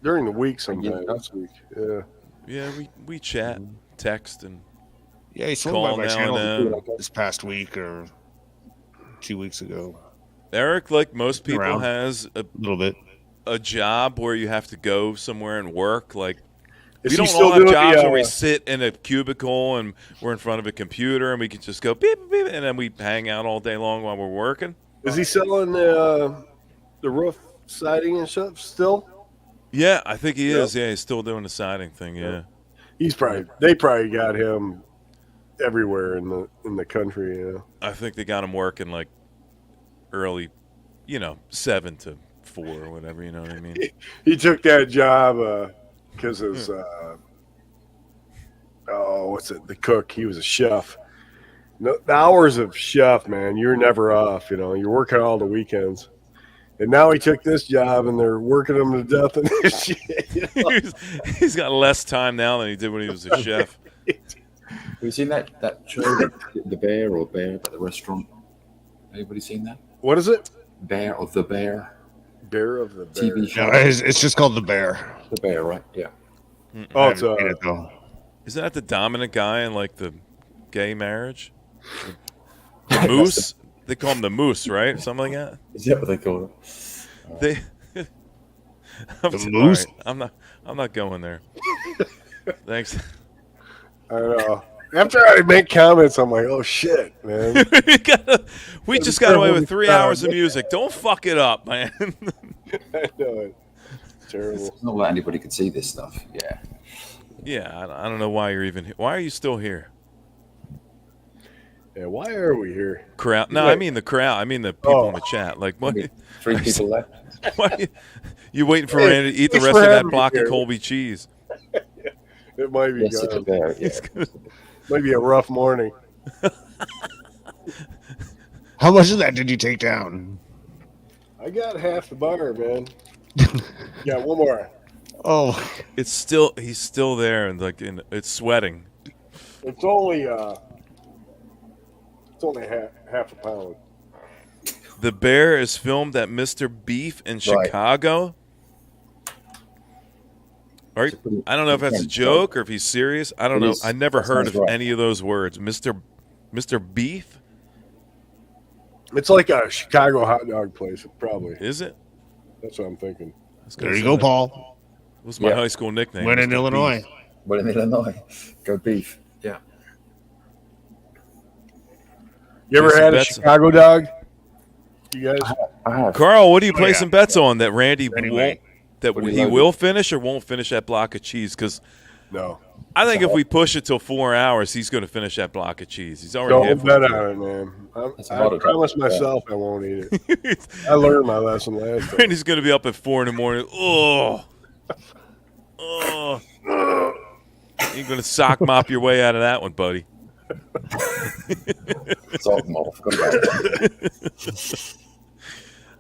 During the week sometime this week. Yeah. Yeah, we chat, text, and he swung call by my now channel and then. this past week or 2 weeks ago. Eric, like most people, Around. has a little bit a job where you have to go somewhere and work. Like, Is we he don't still all have doing jobs the, where we sit in a cubicle and we're in front of a computer and we can just go beep, beep, and then we hang out all day long while we're working. Is he selling the roof siding and stuff still? Yeah, I think he is. Yeah, he's still doing the siding thing. Yeah. They probably got him everywhere in the country. I think they got him working like early, 7 to 4 or whatever. You know what I mean? He took that job because his the cook. He was a chef. No, the hours of chef, man, you're never off. You're working all the weekends. And now he took this job, and they're working him to death in this shit. He's got less time now than he did when he was a chef. Have you seen that show, The Bear at the restaurant? Anybody seen that? What is it? Bear of the Bear. Bear of the Bear. TV show. No, it's just called The Bear. The Bear, right? Yeah. Oh, it's Isn't that the dominant guy in like the gay marriage? The moose? They call him the moose, right? Something like that. Is that what they call it? Moose? I'm not going there. Thanks. I know. After I make comments, I'm like, oh shit, man. we just got away with 3 hours of music. Don't fuck it up, man. I know it. It's terrible. It's not like anybody could see this stuff. Yeah. Yeah, I don't know why you're even here. Why are you still here? Yeah, why are we here? Crowd? No, I mean the crowd. I mean the people in the chat. Like, what? 3 people left. Why you waiting for Randy to eat the rest of that block of Colby cheese? It might be Yes, it's a gone. bear. Yeah. Might be a rough morning. How much of that did you take down? I got half the bar, man. Got one more. Oh, He's still there and it's sweating. It's only half a pound. The Bear is filmed at Mr. Beef in Chicago. All right. I don't know if that's a joke or if he's serious. I don't know. I never heard of any of those words. Mr. Beef? It's like a Chicago hot dog place, probably. Is it? That's what I'm thinking. there you go, Paul. It was my high school nickname. Went in Mr. Illinois. Beef. But in Illinois, go beef. Yeah. You ever had a Chicago dog? You guys? I have. Carl, what are you placing bets on that Randy Anyway, won't, that he will finish or won't finish that block of cheese? Because No. I think if we push it till 4 hours, he's going to finish that block of cheese. He's already Don't halfway bet through. on it, man. That's a I lot of promise drugs. myself I won't eat it. I learned my lesson last time. And he's going to be up at 4 in the morning. Oh. You're going to sock mop your way out of that one, buddy. Salt them off. Forgot about it.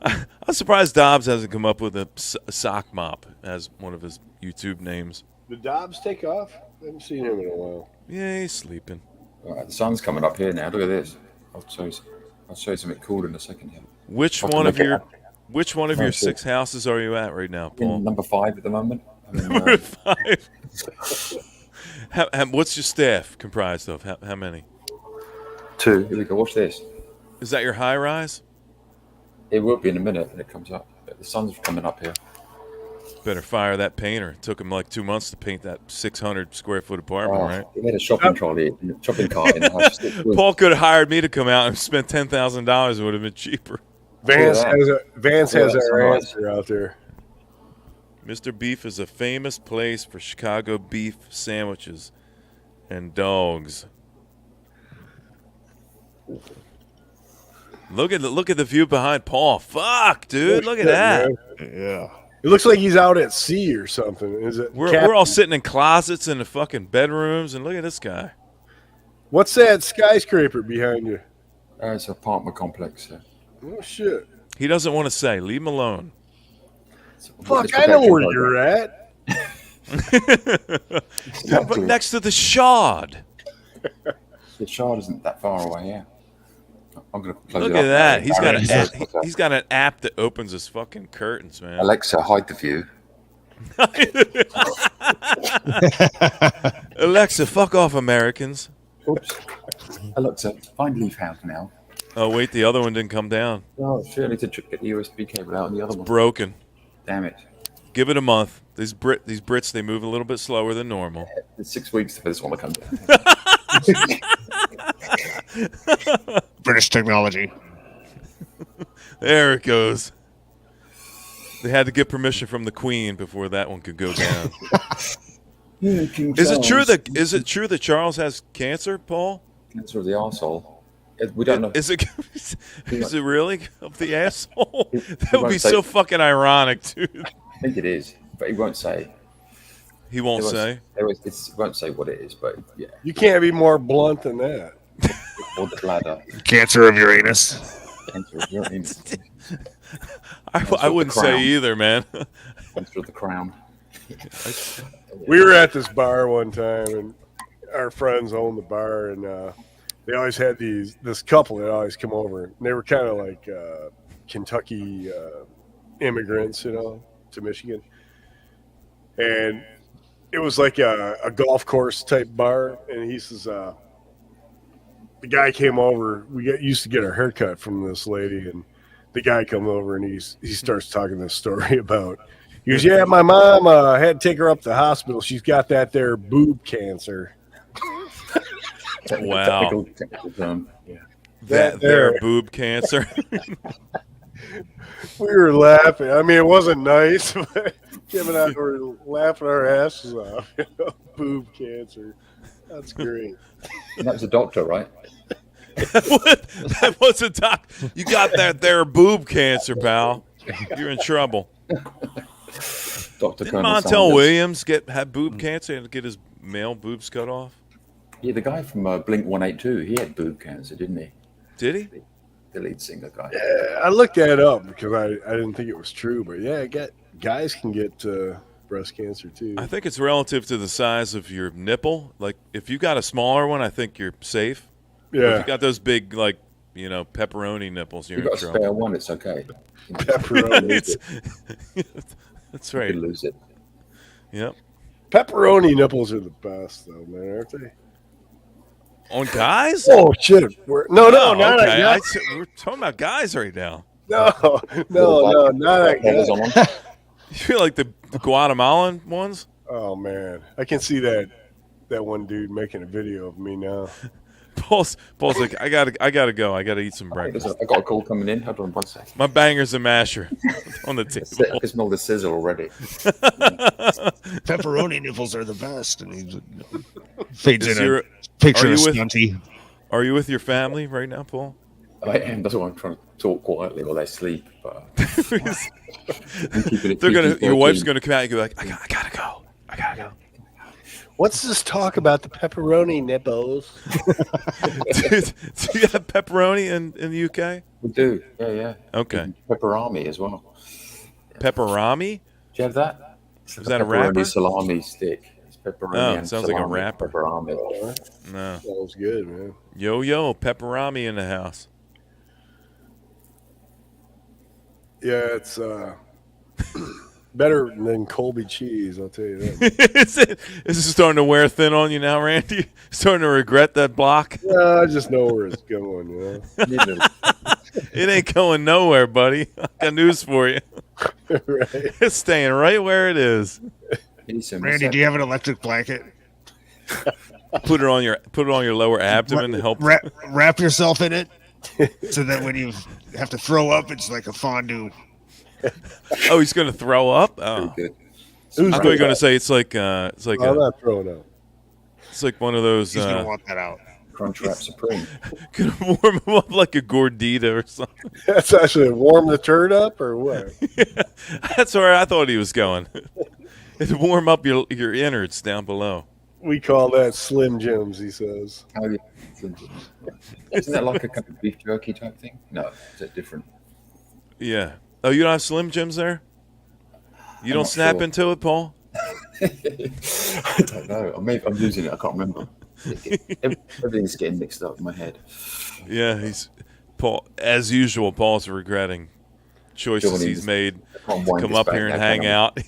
I'm surprised Dobbs hasn't come up with a sock mop as one of his YouTube names. Did Dobbs take off? I haven't seen him in a while. Yeah, he's sleeping. All right, the sun's coming up here now. Look at this. I'll show you something cool in a second here. Which I'll one make of it your happen. Which one of your 6 houses are you at right now, Paul? In number 5 at the moment. Number 5. What's your staff comprised of? How many? 2. Here we go. Watch this. Is that your high rise? It will be in a minute when it comes up. But the sun's coming up here. Better fire that painter. It took him like 2 months to paint that 600 square foot apartment, right? We had a shopping trolley, shopping cart in the house. Paul could have hired me to come out and spent $10,000. It would have been cheaper. Vance has that's our nice. answer out there. Mr. Beef is a famous place for Chicago beef sandwiches and dogs. Look at the view behind Paul. Fuck, dude. Look at that. Yeah. It looks like he's out at sea or something. Is it? We're all sitting in closets in the fucking bedrooms, and look at this guy. What's that skyscraper behind you? It's an apartment complex. Yeah. Oh shit! He doesn't want to say. Leave him alone. Fuck, I know where you're at. But next to the Shard. The Shard isn't that far away. Yeah. I'm gonna close Look it at up. that. He's got an app that opens his fucking curtains, man. Alexa, hide the view. Alexa, fuck off, Americans. Oops. Alexa, find Leaf House now. Oh wait, the other one didn't come down. Oh, surely to get the USB cable out and the other one. Broken. Damn it. Give it a month. These Brits, they move a little bit slower than normal. It's 6 weeks for this one to come down. British technology. There it goes. They had to get permission from the Queen before that one could go down. Is it true that Charles has cancer, Paul? Cancer of the arsehole. We don't know. Is it really of the asshole? That would won't be say- so fucking ironic, dude. I think it is, but he won't say. He won't say. He won't say what it is, but yeah. You can't be more blunt than that. Or the bladder. Cancer of Uranus. Cancer of Uranus. I wouldn't say either, man. Cancer of the crown. We were at this bar one time, and our friends owned the bar, and they always had this couple that always come over. And they were kind of like Kentucky immigrants, to Michigan. And it was like a golf course type bar. And he says, the guy came over. We used to get our haircut from this lady, and the guy comes over and he starts talking this story about. He goes, yeah, my mom had to take her up to the hospital. She's got that there boob cancer. Wow. Technical term. Yeah. That there boob cancer. We were laughing. I mean, it wasn't nice, but Kim and I were laughing our asses off. Boob cancer. That's great. And that was a doctor, right? That was a doc. You got that there boob cancer, pal. You're in trouble. Dr. Didn't Montel Sanders. Williams had boob cancer and get his male boobs cut off? Yeah, the guy from Blink 182, he had boob cancer, didn't he? Did he? The lead singer guy. Yeah, I looked that up because I didn't think it was true, but yeah, guys can get breast cancer too. I think it's relative to the size of your nipple. Like, if you got a smaller one, I think you're safe. Yeah. If you got those big, like, pepperoni nipples, you're You've in got a trouble. spare one, it's okay. Pepperoni. That's You right. could lose it. Yep. Pepperoni nipples are the best, though, man, aren't they? On guys? Oh shit! No, not okay. like We're talking about guys right now. No, not like Feathers that. on them. You feel like the Guatemalan ones? Oh man, I can see that one dude making a video of me now. Paul's like, I gotta go. I gotta eat some breakfast. I got a call coming in. Hold on 1 second. My bangers and masher on the I table. can smell the sizzle already. Pepperoni nipples are the best. And he fades Is in your- a picture are of you with- Stunty. Are you with your family right now, Paul? I am. That's why I'm trying to talk quietly while they sleep. But Your wife's gonna come out and be like, I gotta go. I gotta go. What's this talk about the pepperoni nipples? Do you have pepperoni in the UK? We do. Yeah. Okay. And pepperami as well. Pepperami? Do you have that? It's Is that a pepperoni rapper? salami stick. It's pepperoni Oh, and sounds like a salami, rapper. Pepperami. No. Sounds good, man. Yo, pepperami in the house. Yeah, it's better than Colby cheese, I'll tell you that. Is it starting to wear thin on you now, Randy? Starting to regret that block? Yeah, I just know where it's going, you know. It ain't going nowhere, buddy. I got news for you. Right. It's staying right where it is. Randy, do you have an electric blanket? Put it on your lower abdomen to help. Wrap yourself in it, so that when you have to throw up, it's like a fondue. Oh, he's gonna throw up. Oh, Good. I thought you were gonna say it's like I'm not throwing up. it's like one of those. He's gonna want that out. Crunchwrap Supreme. Gonna warm him up like a gordita or something. That's actually warm the turd up or what? That's where I thought he was going. It'd warm up your innards down below. We call that Slim Jims, he says. Oh, yeah. Isn't that like a kind of beef jerky type thing? No, is that different? Yeah. Oh, you don't have Slim Jims there? You don't not snap sure. into it, Paul? I don't know. I'm losing it. I can't remember. Everything's getting mixed up in my head. Yeah, Paul. As usual, Paul's regretting choices Johnny's- he's made I can't to wind come this up back here and now, hang can I? out.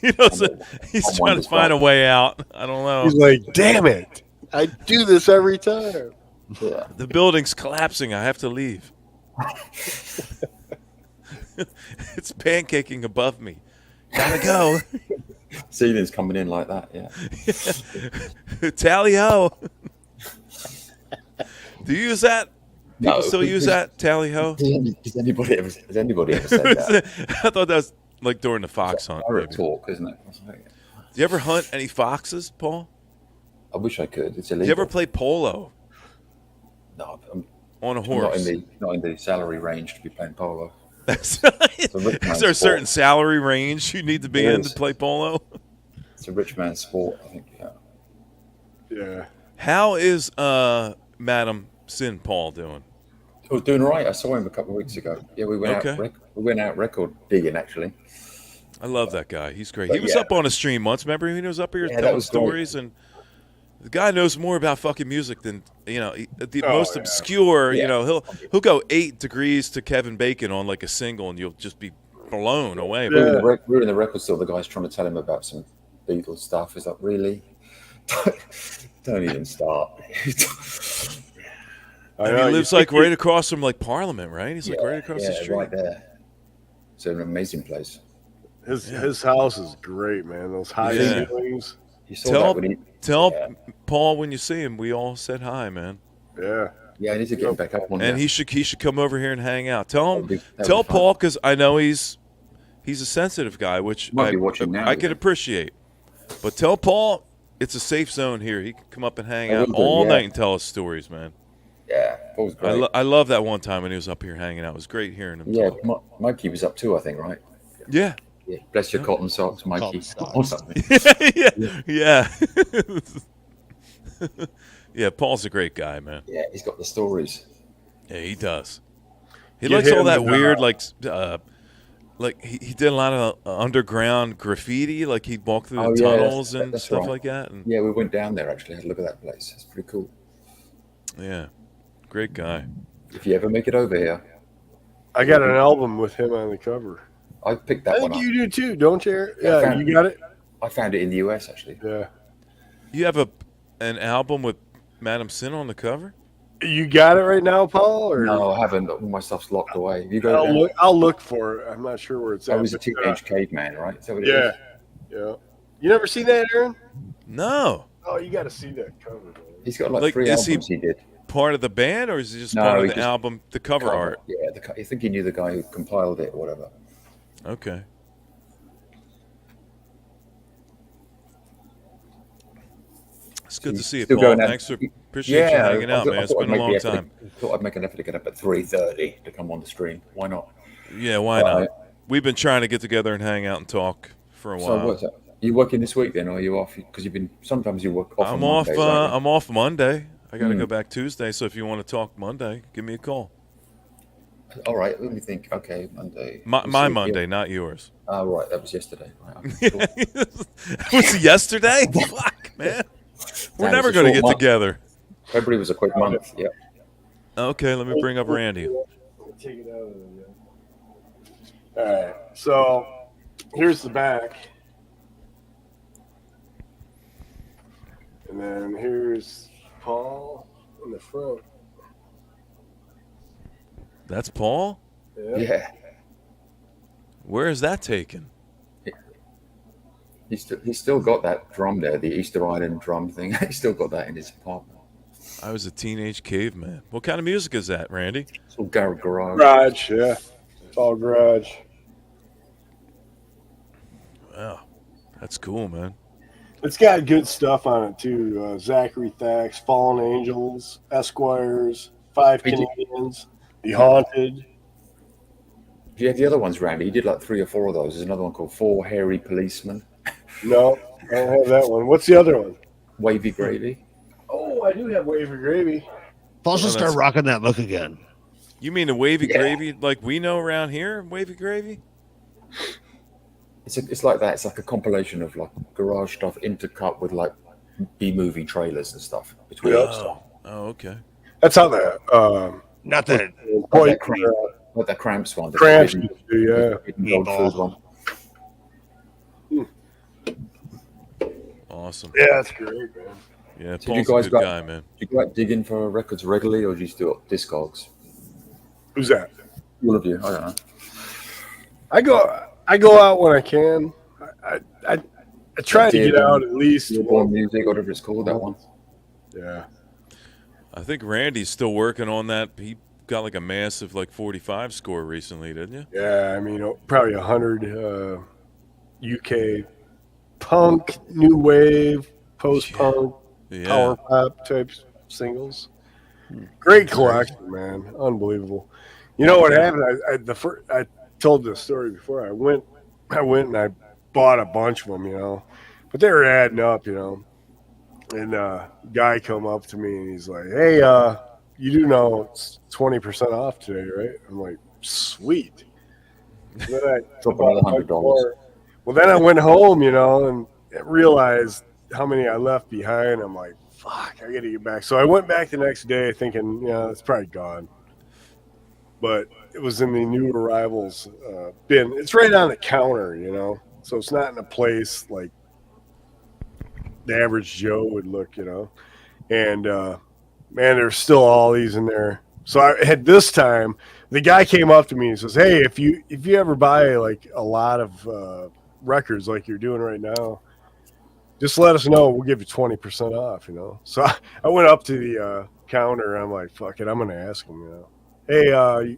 He's I'll trying wind to this find a back. way out. I don't know. He's like, damn it. I do this every time. Yeah. The building's collapsing. I have to leave. It's pancaking above me. Gotta go. Ceiling's coming in like that, yeah. Tally ho. Do you use that? People No, still use that? Tally ho? Has anybody ever said that? I thought that was like during the fox hunt. Pirate maybe. talk, isn't it? Do you ever hunt any foxes, Paul? I wish I could. It's Do illegal. you ever play polo No, I'm on a not horse? not in the salary range to be playing polo. Is rich there a man's certain sport. salary range you need to be There in is. to play polo? It's a rich man's sport, I think. Yeah. Yeah. How is Madam Sin Paul doing? Oh, doing all right. I saw him a couple of weeks ago. Yeah, we went Okay. we went out record digging actually. I love that guy. He's great. But He was yeah. up on a stream once. Remember, he was up here Yeah, that telling was great. stories, and the guy knows more about fucking music than the Oh, most yeah. obscure. Yeah. He'll go 8 degrees to Kevin Bacon on like a single, and you'll just be blown away. We were, in Yeah. the we were in the record store. The guy's trying to tell him about some Beatles stuff. He's like, really? Don't even start. I And know, he you lives think like right across from like Parliament, right? He's like right across the yeah, street. right there. It's an amazing place. His house is great, man. Those high Yeah. ceilings. You saw Tell that when he, tell yeah. Paul when you see him. We all said hi, man. Yeah. Yeah, I need to get him back up on And that. he should come over here and hang out. Tell him, That'd be tell fun. Paul, because I know he's a sensitive guy, which Might be watching now, I can yeah. appreciate. But tell Paul it's a safe zone here. He can come up and hang I out will do, all yeah. night and tell us stories, man. Yeah, Paul was great. I love that one time when he was up here hanging out. It was great hearing him. Yeah, talk. Mikey was up too, I think, right? Yeah. Yeah. Bless your cotton socks, Mikey. Cotton socks. Or something. yeah. Yeah, Paul's a great guy, man. Yeah, he's got the stories. Yeah, he does. He Get likes all him that to, weird, like he did a lot of underground graffiti. Like he'd walk through the Oh, yeah, tunnels and that's stuff right. like that. And Yeah, we went down there actually. Had a look at that place. It's pretty cool. yeah, great guy. If you ever make it over here, I got an album with him on the cover. I picked I that one think up. you do too, don't you? Eric? Yeah, I Yeah, found you got it? I found it in the US actually. Yeah. You have an album with Madam Sin on the cover? You got it right now, Paul? Or No, I haven't. All my stuff's locked away. You go there. I'll look for it. I'm not sure where it's I at. was a but, teenage caveman, right? Is that what it yeah. is? Yeah. You never seen that, Aaron? No. Oh, you got to see that cover, man. He's got like Like, 3 is he- albums he did. part of the band, or is he just No, part of he the just- album, the cover art? Yeah, I think he knew the guy who compiled it or whatever. Okay. It's good to see you, Still Paul. going out- Thanks for appreciate you hanging out, man. It's been a long time. Thought I'd make an effort to get up at 3:30 to come on the stream. Why not? Yeah, why not? We've been trying to get together and hang out and talk for a So while. what's that? Are you working this week then, or are you off? Because you've been sometimes you work off. I'm on off. Mondays, aren't you? I'm off Monday. I got to go back Tuesday. So if you want to talk Monday, give me a call. All right, let me think. Okay, Monday. My This week, Monday, yeah. not yours. Oh, right, that was yesterday. Right, okay, cool. Was it yesterday? Fuck, man. We're Damn, never it's a going to short get month. together. February was a quick month. Yeah. Okay, let me bring up Randy. Take it out of there. All right. So here's the back. And then here's Paul in the front. That's Paul? Yeah. Where is that taken? He's still got that drum there, the Easter Island drum thing. He's still got that in his apartment. I was a teenage caveman. What kind of music is that, Randy? It's all garage. Garage, yeah. It's all garage. Wow, that's cool, man. It's got good stuff on it too. Zachary Thax, Fallen Angels, Esquires, Five Canadians, The Haunted. Do you have the other ones, Randy? You did like 3 or 4 of those. There's another one called Four Hairy Policemen. No, I don't have that one. What's the other one? Wavy Gravy. Oh, I do have Wavy Gravy. Paul should Oh, start that's- rocking that look again. You mean the wavy Yeah. gravy like we know around here? Wavy gravy? It's like that. It's like a compilation of like garage stuff intercut with like B-movie trailers and stuff between Yeah. stuff. Oh, okay. That's how the Not that point Like the Cramps one. The Cramps Hidden- used to, yeah. Hidden Gold Meatball. Food one. Awesome. Yeah, that's great, man. Yeah, So you Paul's a guys good got- guy, man. Do you go out digging for records regularly, or do you just do it Discogs? Who's that? All of you. I don't know. I go out when I can. I try to get out at least. Dearborn Music, whatever it's called, that one. Yeah. I think Randy's still working on that. He got like a massive like 45 score recently, didn't you? Yeah, I mean, probably 100 UK punk, new wave, post-punk, Yeah. power pop type singles. Great collection, man. Unbelievable. You know what happened? I told this story before. I went and I bought a bunch of them, you know, but they were adding up, you know. And guy come up to me and he's like, "Hey, you do know it's 20% off today, right?" I'm like, "Sweet." And then I Drop bought another a bunch $100. more. Well, then I went home, you know, and realized how many I left behind. I'm like, "Fuck, I got to get back." So I went back the next day thinking, yeah, it's probably gone. But it was in the new arrivals bin. It's right on the counter, you know, so it's not in a place like the average Joe would look, you know. And man, there's still all these in there. So I had this time, the guy came up to me and says, "Hey, if you ever buy like a lot of records like you're doing right now, just let us know. We'll give you 20% off, you know." So I went up to the counter. I'm like, "Fuck it, I'm gonna ask him, you know. Hey, the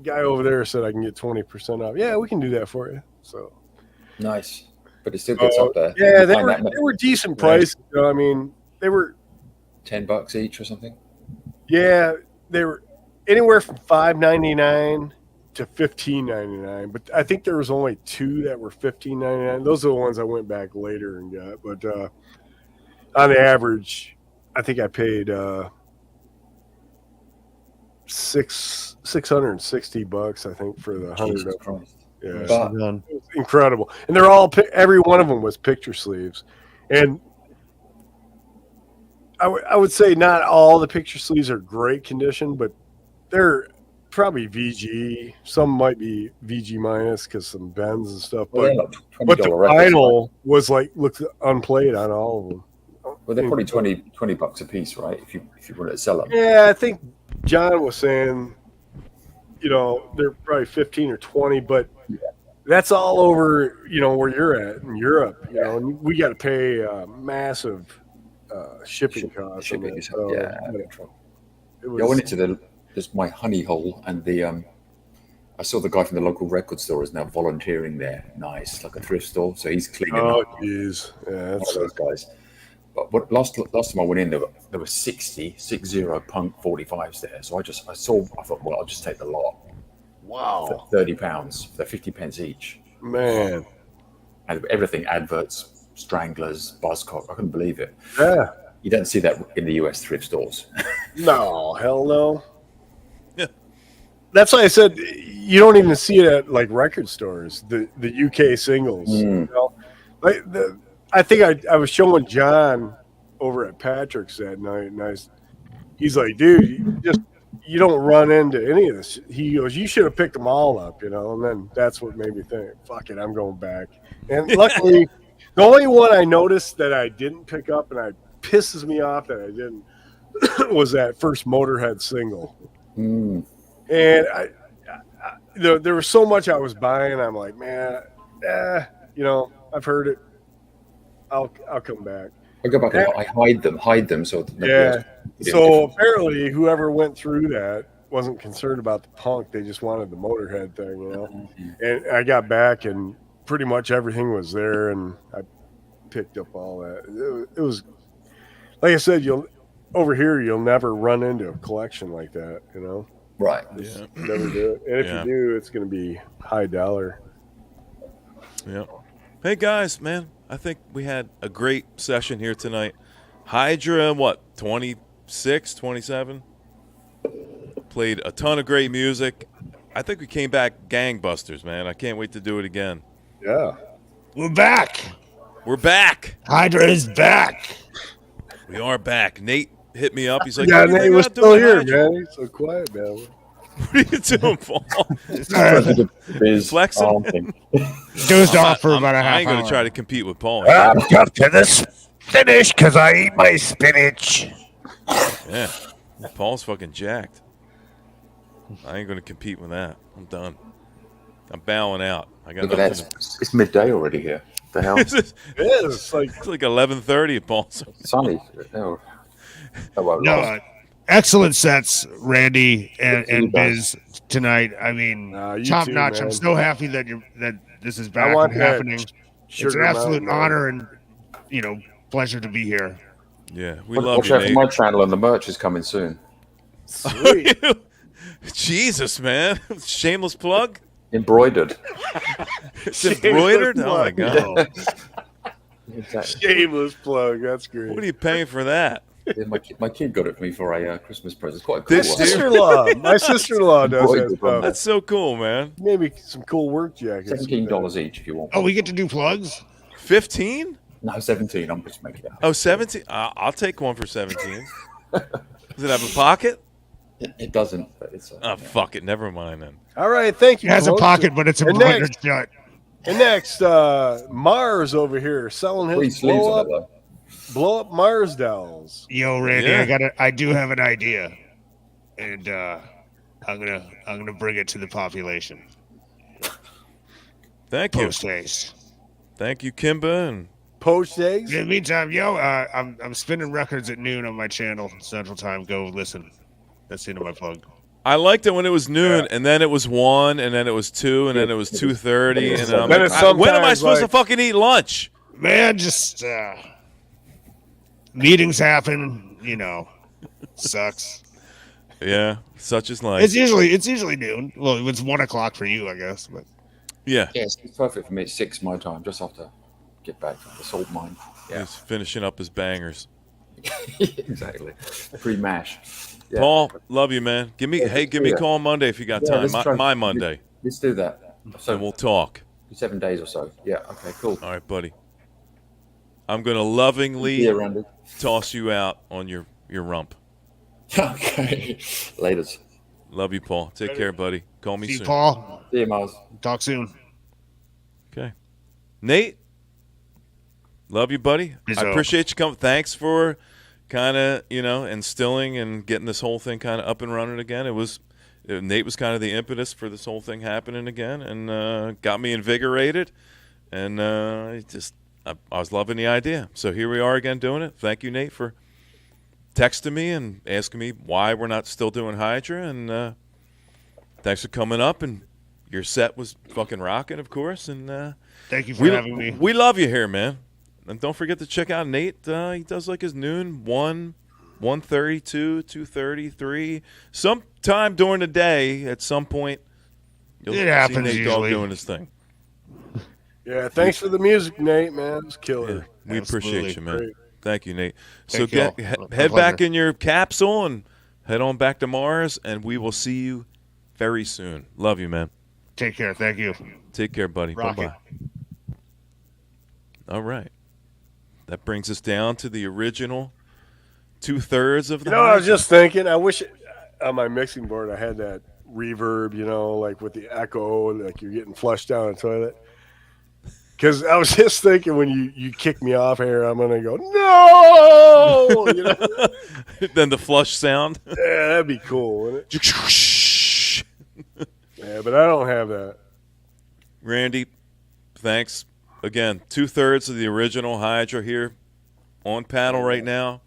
guy over there said I can get 20% off. Yeah, we can do that for you." So Nice. But it still gets up there. yeah, You they find that were decent prices. You know, I mean, they were $10 each or something. yeah, they were anywhere from $5.99 to $15.99. But I think there was only 2 that were $15.99. Those are the ones I went back later and got. But on average, I think I paid $660. I think for the 100 Jesus of them. Christ. Yeah. But It was incredible, and they're all every one of them was picture sleeves, and I would say not all the picture sleeves are great condition, but they're probably VG. Some might be VG minus because some bends and stuff, well, they're but like $20 the records, vinyl was like looked unplayed on all of them. well, they're probably $20 a piece, right? If you wanted to sell them. Yeah, I think John was saying, you know, they're probably 15 or 20, but that's all over, you know, where you're at in Europe, you know, and we got to pay massive shipping costs. Shipping on is that, so, yeah. It Yeah, I went was, into my honey hole, and I saw the guy from the local record store is now volunteering there. Nice, like a thrift store. So he's cleaning oh, up. jeez. Yeah, One of those guys. But last time I went in, there were 60 punk 45s there. So I thought, well, I'll just take the lot. wow. For £30. They're 50 pence each. Man. And everything, adverts, stranglers, buzzcock. I couldn't believe it. Yeah. You don't see that in the US thrift stores. No, hell no. Yeah. That's why I said you don't even see it at like record stores. The UK singles. You know? I think I was showing John over at Patrick's that night, and he's like, dude, you don't run into any of this. He goes, you should have picked them all up, you know. And then that's what made me think, fuck it, I'm going back. And luckily, the only one I noticed that I didn't pick up, and it pisses me off that I didn't, was that first Motorhead single. And there was so much I was buying. I'm like, man, you know, I've heard it. I'll come back. I go back and I hide them so that nobody else Yeah. can get So different. apparently, whoever went through that wasn't concerned about the punk. They just wanted the Motorhead thing, you know. And I got back, and pretty much everything was there, and I picked up all that. It was, like I said, over here you'll never run into a collection like that, you know. Right. Yeah. Never do it. And if Yeah. you do, it's going to be high dollar. Yeah. Hey guys, man, I think we had a great session here tonight. Hydra, 26, 27? Played a ton of great music. I think we came back gangbusters, man. I can't wait to do it again. Yeah. We're back. We're back. Hydra is back. We are back. Nate hit me up. He's like, Yeah, "What do you Nate think was about still doing here, Hydra?" man. He's so quiet, man. What are you doing, Paul? Biz Flexing? arming. Dozed off for about a I half ain't going hour. to try to compete with Paul. I'm up to this finish because I eat my spinach. Yeah. Paul's fucking jacked. I ain't going to compete with that. I'm done. I'm bowing out. I got Look at that. nothing. It's midday already here. The hell? It's It is. It's like, 11:30 at Paul's. Sunny. Oh, well, No, excellent sets, Randy and you Biz tonight. I mean, you top too, notch. man. I'm so happy that this is back want and that happening. It's Sugar an absolute Mountain, man. honor and pleasure to be here. Yeah, we love watch you, out for Nate. my channel, and the merch is coming soon. sweet. Jesus, man. Shameless plug? Embroidered. It's embroidered? Oh, my plug. God. Exactly. Shameless plug. That's great. What are you paying for that? Yeah, my kid got it for me for a Christmas present. It's quite a cool This one. dude? Sister-in-law. My sister-in-law does that Embroidered one. stuff. That's so cool, man. Maybe some cool work jackets. $17 each if you want. Oh, we get to do plugs? 15? No, 17. I'm just making it up. Oh, 17? I'll take one for 17. Does it have a pocket? It doesn't, but it's. Oh, fuck it. Never mind then. All right, thank you. It has a folks. pocket, but it's And embroidered shut. And next, Mars over here selling Three his sleeves on it though. blow up Mars dolls. Yo, Randy, Yeah. I do have an idea, and I'm gonna bring it to the population. Thank you. Post haste. Thank you, Kimba. And Poached eggs. In the meantime, yo, I'm spinning records at noon on my channel, Central Time. Go listen. That's the end of my plug. I liked it when it was noon, and then it was 1, and then it was 2, and then it was 2:30, and then I'm Then like, it's when am I sometimes supposed to like- fucking eat lunch? Man, just meetings happen. Sucks. Yeah, such is life. It's usually noon. Well, it's 1 o'clock for you, I guess. But Yeah, Yes, it's perfect for me. It's 6 my time, just after get back from the salt mine. Yeah, he's finishing up his bangers. exactly. Pre-mash. Yeah. Paul, love you, man. Give me Yeah, a yeah. call Monday if you got Yeah, time. let's try- My Monday, Let's do that. So and we'll talk. 7 days or so. Yeah. Okay. Cool. All right, buddy. I'm gonna lovingly Yeah, Randy. toss you out on your rump. Okay. Laters. Love you, Paul. Take care, buddy. Call me see you, soon. Paul. See you, Miles. Talk soon. Okay. Nate, love you, buddy. Peace I out. appreciate you coming. Thanks for kind of, instilling and getting this whole thing kind of up and running again. Nate was kind of the impetus for this whole thing happening again, and got me invigorated. And I was loving the idea. So here we are again doing it. Thank you, Nate, for texting me and asking me why we're not still doing Hydra. And thanks for coming up. And your set was fucking rocking, of course. And Thank you for having me. We love you here, man. And don't forget to check out Nate. He does like his noon, 1, 1:32, 2:30, 3. Sometime during the day, at some point, you'll It see happens Nate Dogg usually. doing his thing. Yeah, thanks for the music, Nate, man. It's killer. We appreciate you, man. Great. Thank you, Nate. Thank so y'all. head My back pleasure. in your capsule and head on back to Mars, and we will see you very soon. Love you, man. Take care. Thank you. Take care, buddy. Rock it. Bye-bye. All right. That brings us down to the original 2/3 of the You know, I was Hydra. just thinking, I wish on my mixing board I had that reverb, you know, like with the echo, like you're getting flushed down a toilet. Because I was just thinking when you kick me off here, I'm going to go, no! You know? Then the flush sound. Yeah, that'd be cool, wouldn't it? Yeah, but I don't have that. Randy, thanks. Again, 2/3 of the original Hydra here on panel right now.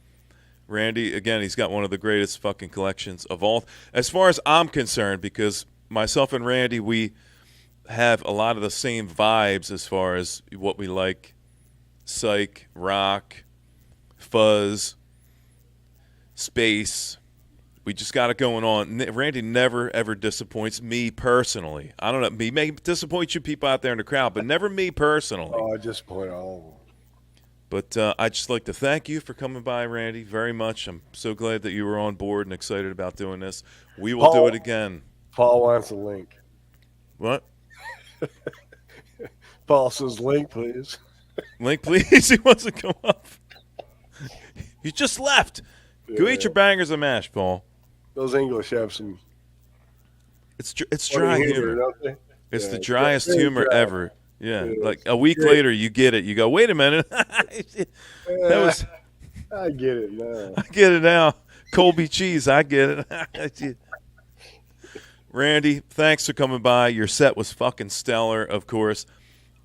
Randy, again, he's got one of the greatest fucking collections of all. As far as I'm concerned, because myself and Randy, we have a lot of the same vibes as far as what we like. Psych, rock, fuzz, space. We just got it going on. Randy never, ever disappoints me personally. I don't know. He may disappoint you people out there in the crowd, but never me personally. Oh, I just point all of them. But I'd just like to thank you for coming by, Randy, very much. I'm so glad that you were on board and excited about doing this. We will do Paul- it again. Paul wants a link. What? Paul says, link, please. Link, please. He wants to come up. You just left. Go eat your bangers and mash, Paul. Those English have some It's dry funny humor. don't they? It's Yeah, the it's driest very humor dry. ever. Yeah, It like is. a week Great. later, you get it. You go, wait a minute. That was. I get it now. I get it now. Colby cheese. I get it. Randy, thanks for coming by. Your set was fucking stellar, of course.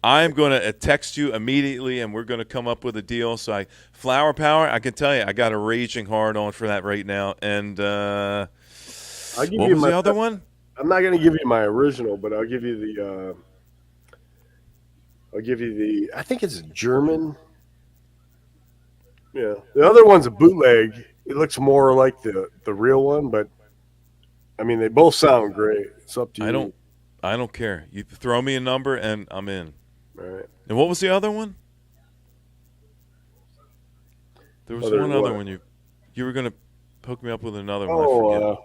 I'm going to text you immediately, and we're going to come up with a deal. So, Flower Power, I can tell you, I got a raging hard on for that right now. And I'll give what you was my the other one? I'm not going to give you my original, but I'll give you the. I think it's German. Yeah, the other one's a bootleg. It looks more like the real one, but I mean they both sound great. It's up to you. I don't care. You throw me a number, and I'm in. All right. And what was the other one? There was Other one other what? one you were going to hook me up with another one. I forget. Oh,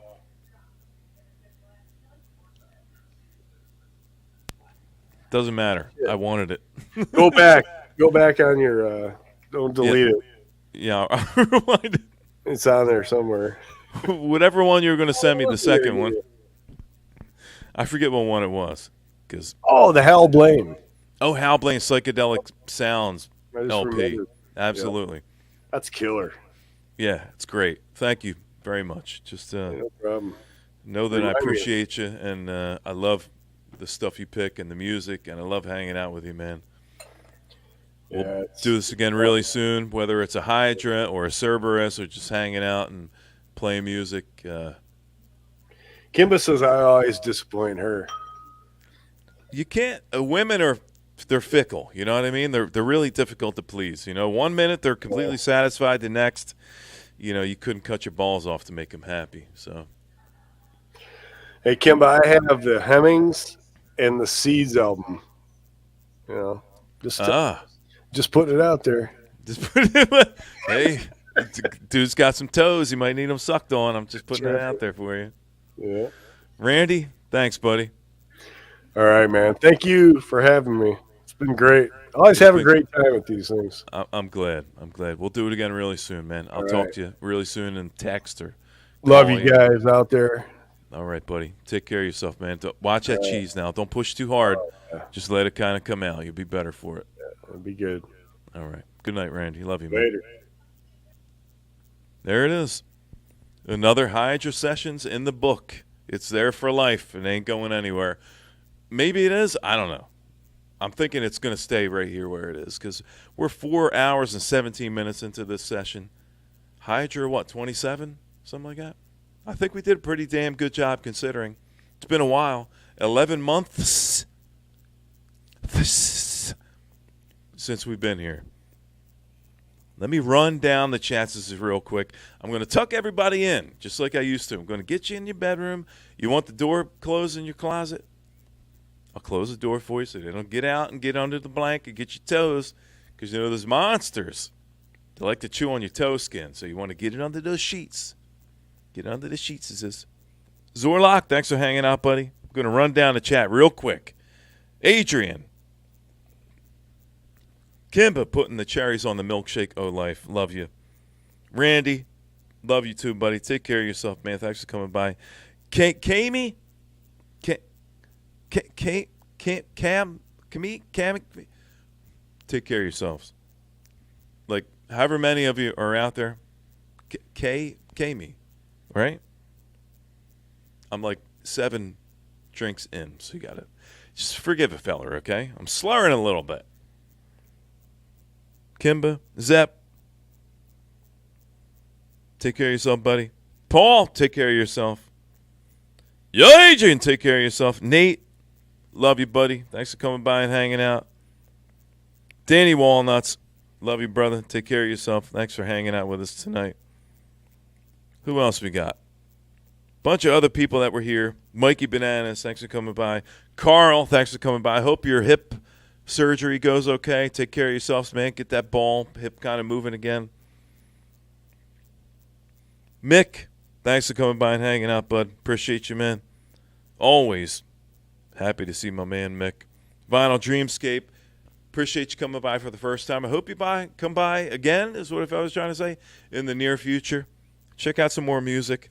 Doesn't matter. I wanted it. go back on your. Don't delete it. Yeah, I'll rewind it. It's on there somewhere. Whatever one you were going to send me, the what's second the one. idea? I forget what one it was. Oh, the Hal Blaine. Hal Blaine, Psychedelic Sounds I just LP. remembered. Absolutely. That's killer. Yeah, it's great. Thank you very much. Just No problem. know that I Remind me. appreciate you, and I love the stuff you pick and the music, and I love hanging out with you, man. We'll Yeah, it's- do this again really soon, whether it's a Hydra or a Cerberus or just hanging out and playing music. Kimba says I always disappoint her. You can't. Women they're fickle. You know what I mean? They're really difficult to please. You know, one minute they're completely satisfied, the next, you couldn't cut your balls off to make them happy. So Hey, Kimba, I have the Hemmings and the Seeds album. You know, just putting it out there. just put it. Hey, dude's got some toes. You might need them sucked on. I'm just putting it out there for you. Yeah. Randy, thanks, buddy. All right, man. Thank you for having me. It's been great. I always have a great time with these things. I'm glad. We'll do it again really soon, man. I'll All talk right. to you really soon in text or Love call you guys out there. All right, buddy. Take care of yourself, man. Watch that cheese now. Don't push too hard. Just let it kind of come out. You'll be better for it. It'll be good. All right. Good night, Randy. Love you, man. Later. There it is. Another Hydra Sessions in the book. It's there for life. It ain't going anywhere. Maybe it is. I don't know. I'm thinking it's going to stay right here where it is because we're 4 hours and 17 minutes into this session. Hydra, what, 27? Something like that? I think we did a pretty damn good job considering. It's been a while. 11 months since we've been here. Let me run down the chances real quick. I'm going to tuck everybody in, just like I used to. I'm going to get you in your bedroom. You want the door closed in your closet? I'll close the door for you so they don't get out and get under the blanket, get your toes, because you know there's monsters. They like to chew on your toe skin, so you want to get it under those sheets. Get under the sheets, it says. Zorlock, thanks for hanging out, buddy. I'm going to run down the chat real quick. Adrian. Kimba putting the cherries on the milkshake. Oh, life. Love you. Randy. Love you too, buddy. Take care of yourself, man. Thanks for coming by. Cam. Take care of yourselves. Like, however many of you are out there. Kami. Right? I'm like 7 drinks in, so you got to just forgive a feller, okay? I'm slurring a little bit. Kimba, Zep, take care of yourself, buddy. Paul, take care of yourself. Yo, Adrian, take care of yourself. Nate, love you, buddy. Thanks for coming by and hanging out. Danny Walnuts, love you, brother. Take care of yourself. Thanks for hanging out with us tonight. Who else we got? Bunch of other people that were here. Mikey Bananas, thanks for coming by. Carl, thanks for coming by. I hope your hip surgery goes okay. Take care of yourselves, man. Get that ball, hip kind of moving again. Mick, thanks for coming by and hanging out, bud. Appreciate you, man. Always happy to see my man, Mick. Vinyl Dreamscape, appreciate you coming by for the first time. I hope you come by again, is what I was trying to say, in the near future. Check out some more music.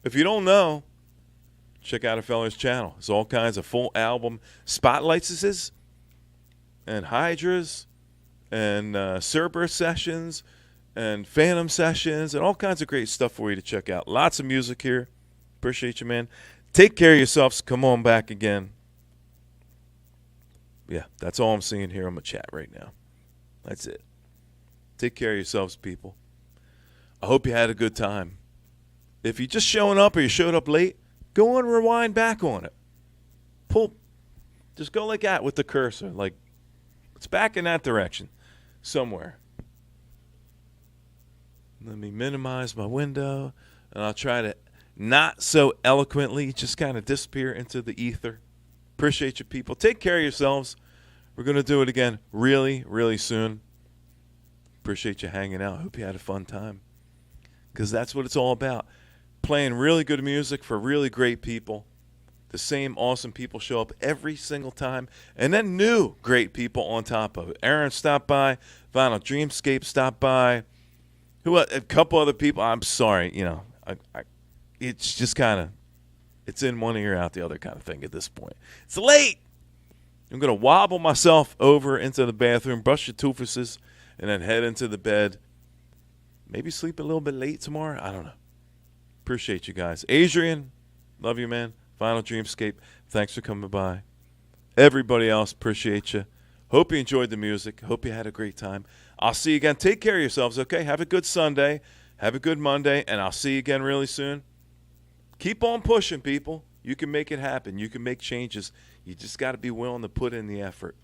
If you don't know, check out a fella's channel. There's all kinds of full album spotlights and Hydras and Hydra Sessions and Phantom Sessions and all kinds of great stuff for you to check out. Lots of music here. Appreciate you, man. Take care of yourselves. Come on back again. Yeah, that's all I'm seeing here on my chat right now. That's it. Take care of yourselves, people. I hope you had a good time. If you're just showing up or you showed up late, go and rewind back on it. Just go like that with the cursor. Like, it's back in that direction somewhere. Let me minimize my window, and I'll try to not so eloquently just kind of disappear into the ether. Appreciate you, people. Take care of yourselves. We're going to do it again really, really soon. Appreciate you hanging out. Hope you had a fun time, because that's what it's all about. Playing really good music for really great people. The same awesome people show up every single time, and then new great people on top of it. Aaron stopped by. Vinyl Dreamscape stopped by. A couple other people. I'm sorry, it's just kind of, it's in one ear, out the other kind of thing at this point. It's late. I'm going to wobble myself over into the bathroom, brush your toofuses, and then head into the bed. Maybe sleep a little bit late tomorrow. I don't know. Appreciate you guys. Adrian, love you, man. Vinyl Dreamscape, thanks for coming by. Everybody else, appreciate you. Hope you enjoyed the music. Hope you had a great time. I'll see you again. Take care of yourselves, okay? Have a good Sunday. Have a good Monday, and I'll see you again really soon. Keep on pushing, people. You can make it happen. You can make changes. You just got to be willing to put in the effort.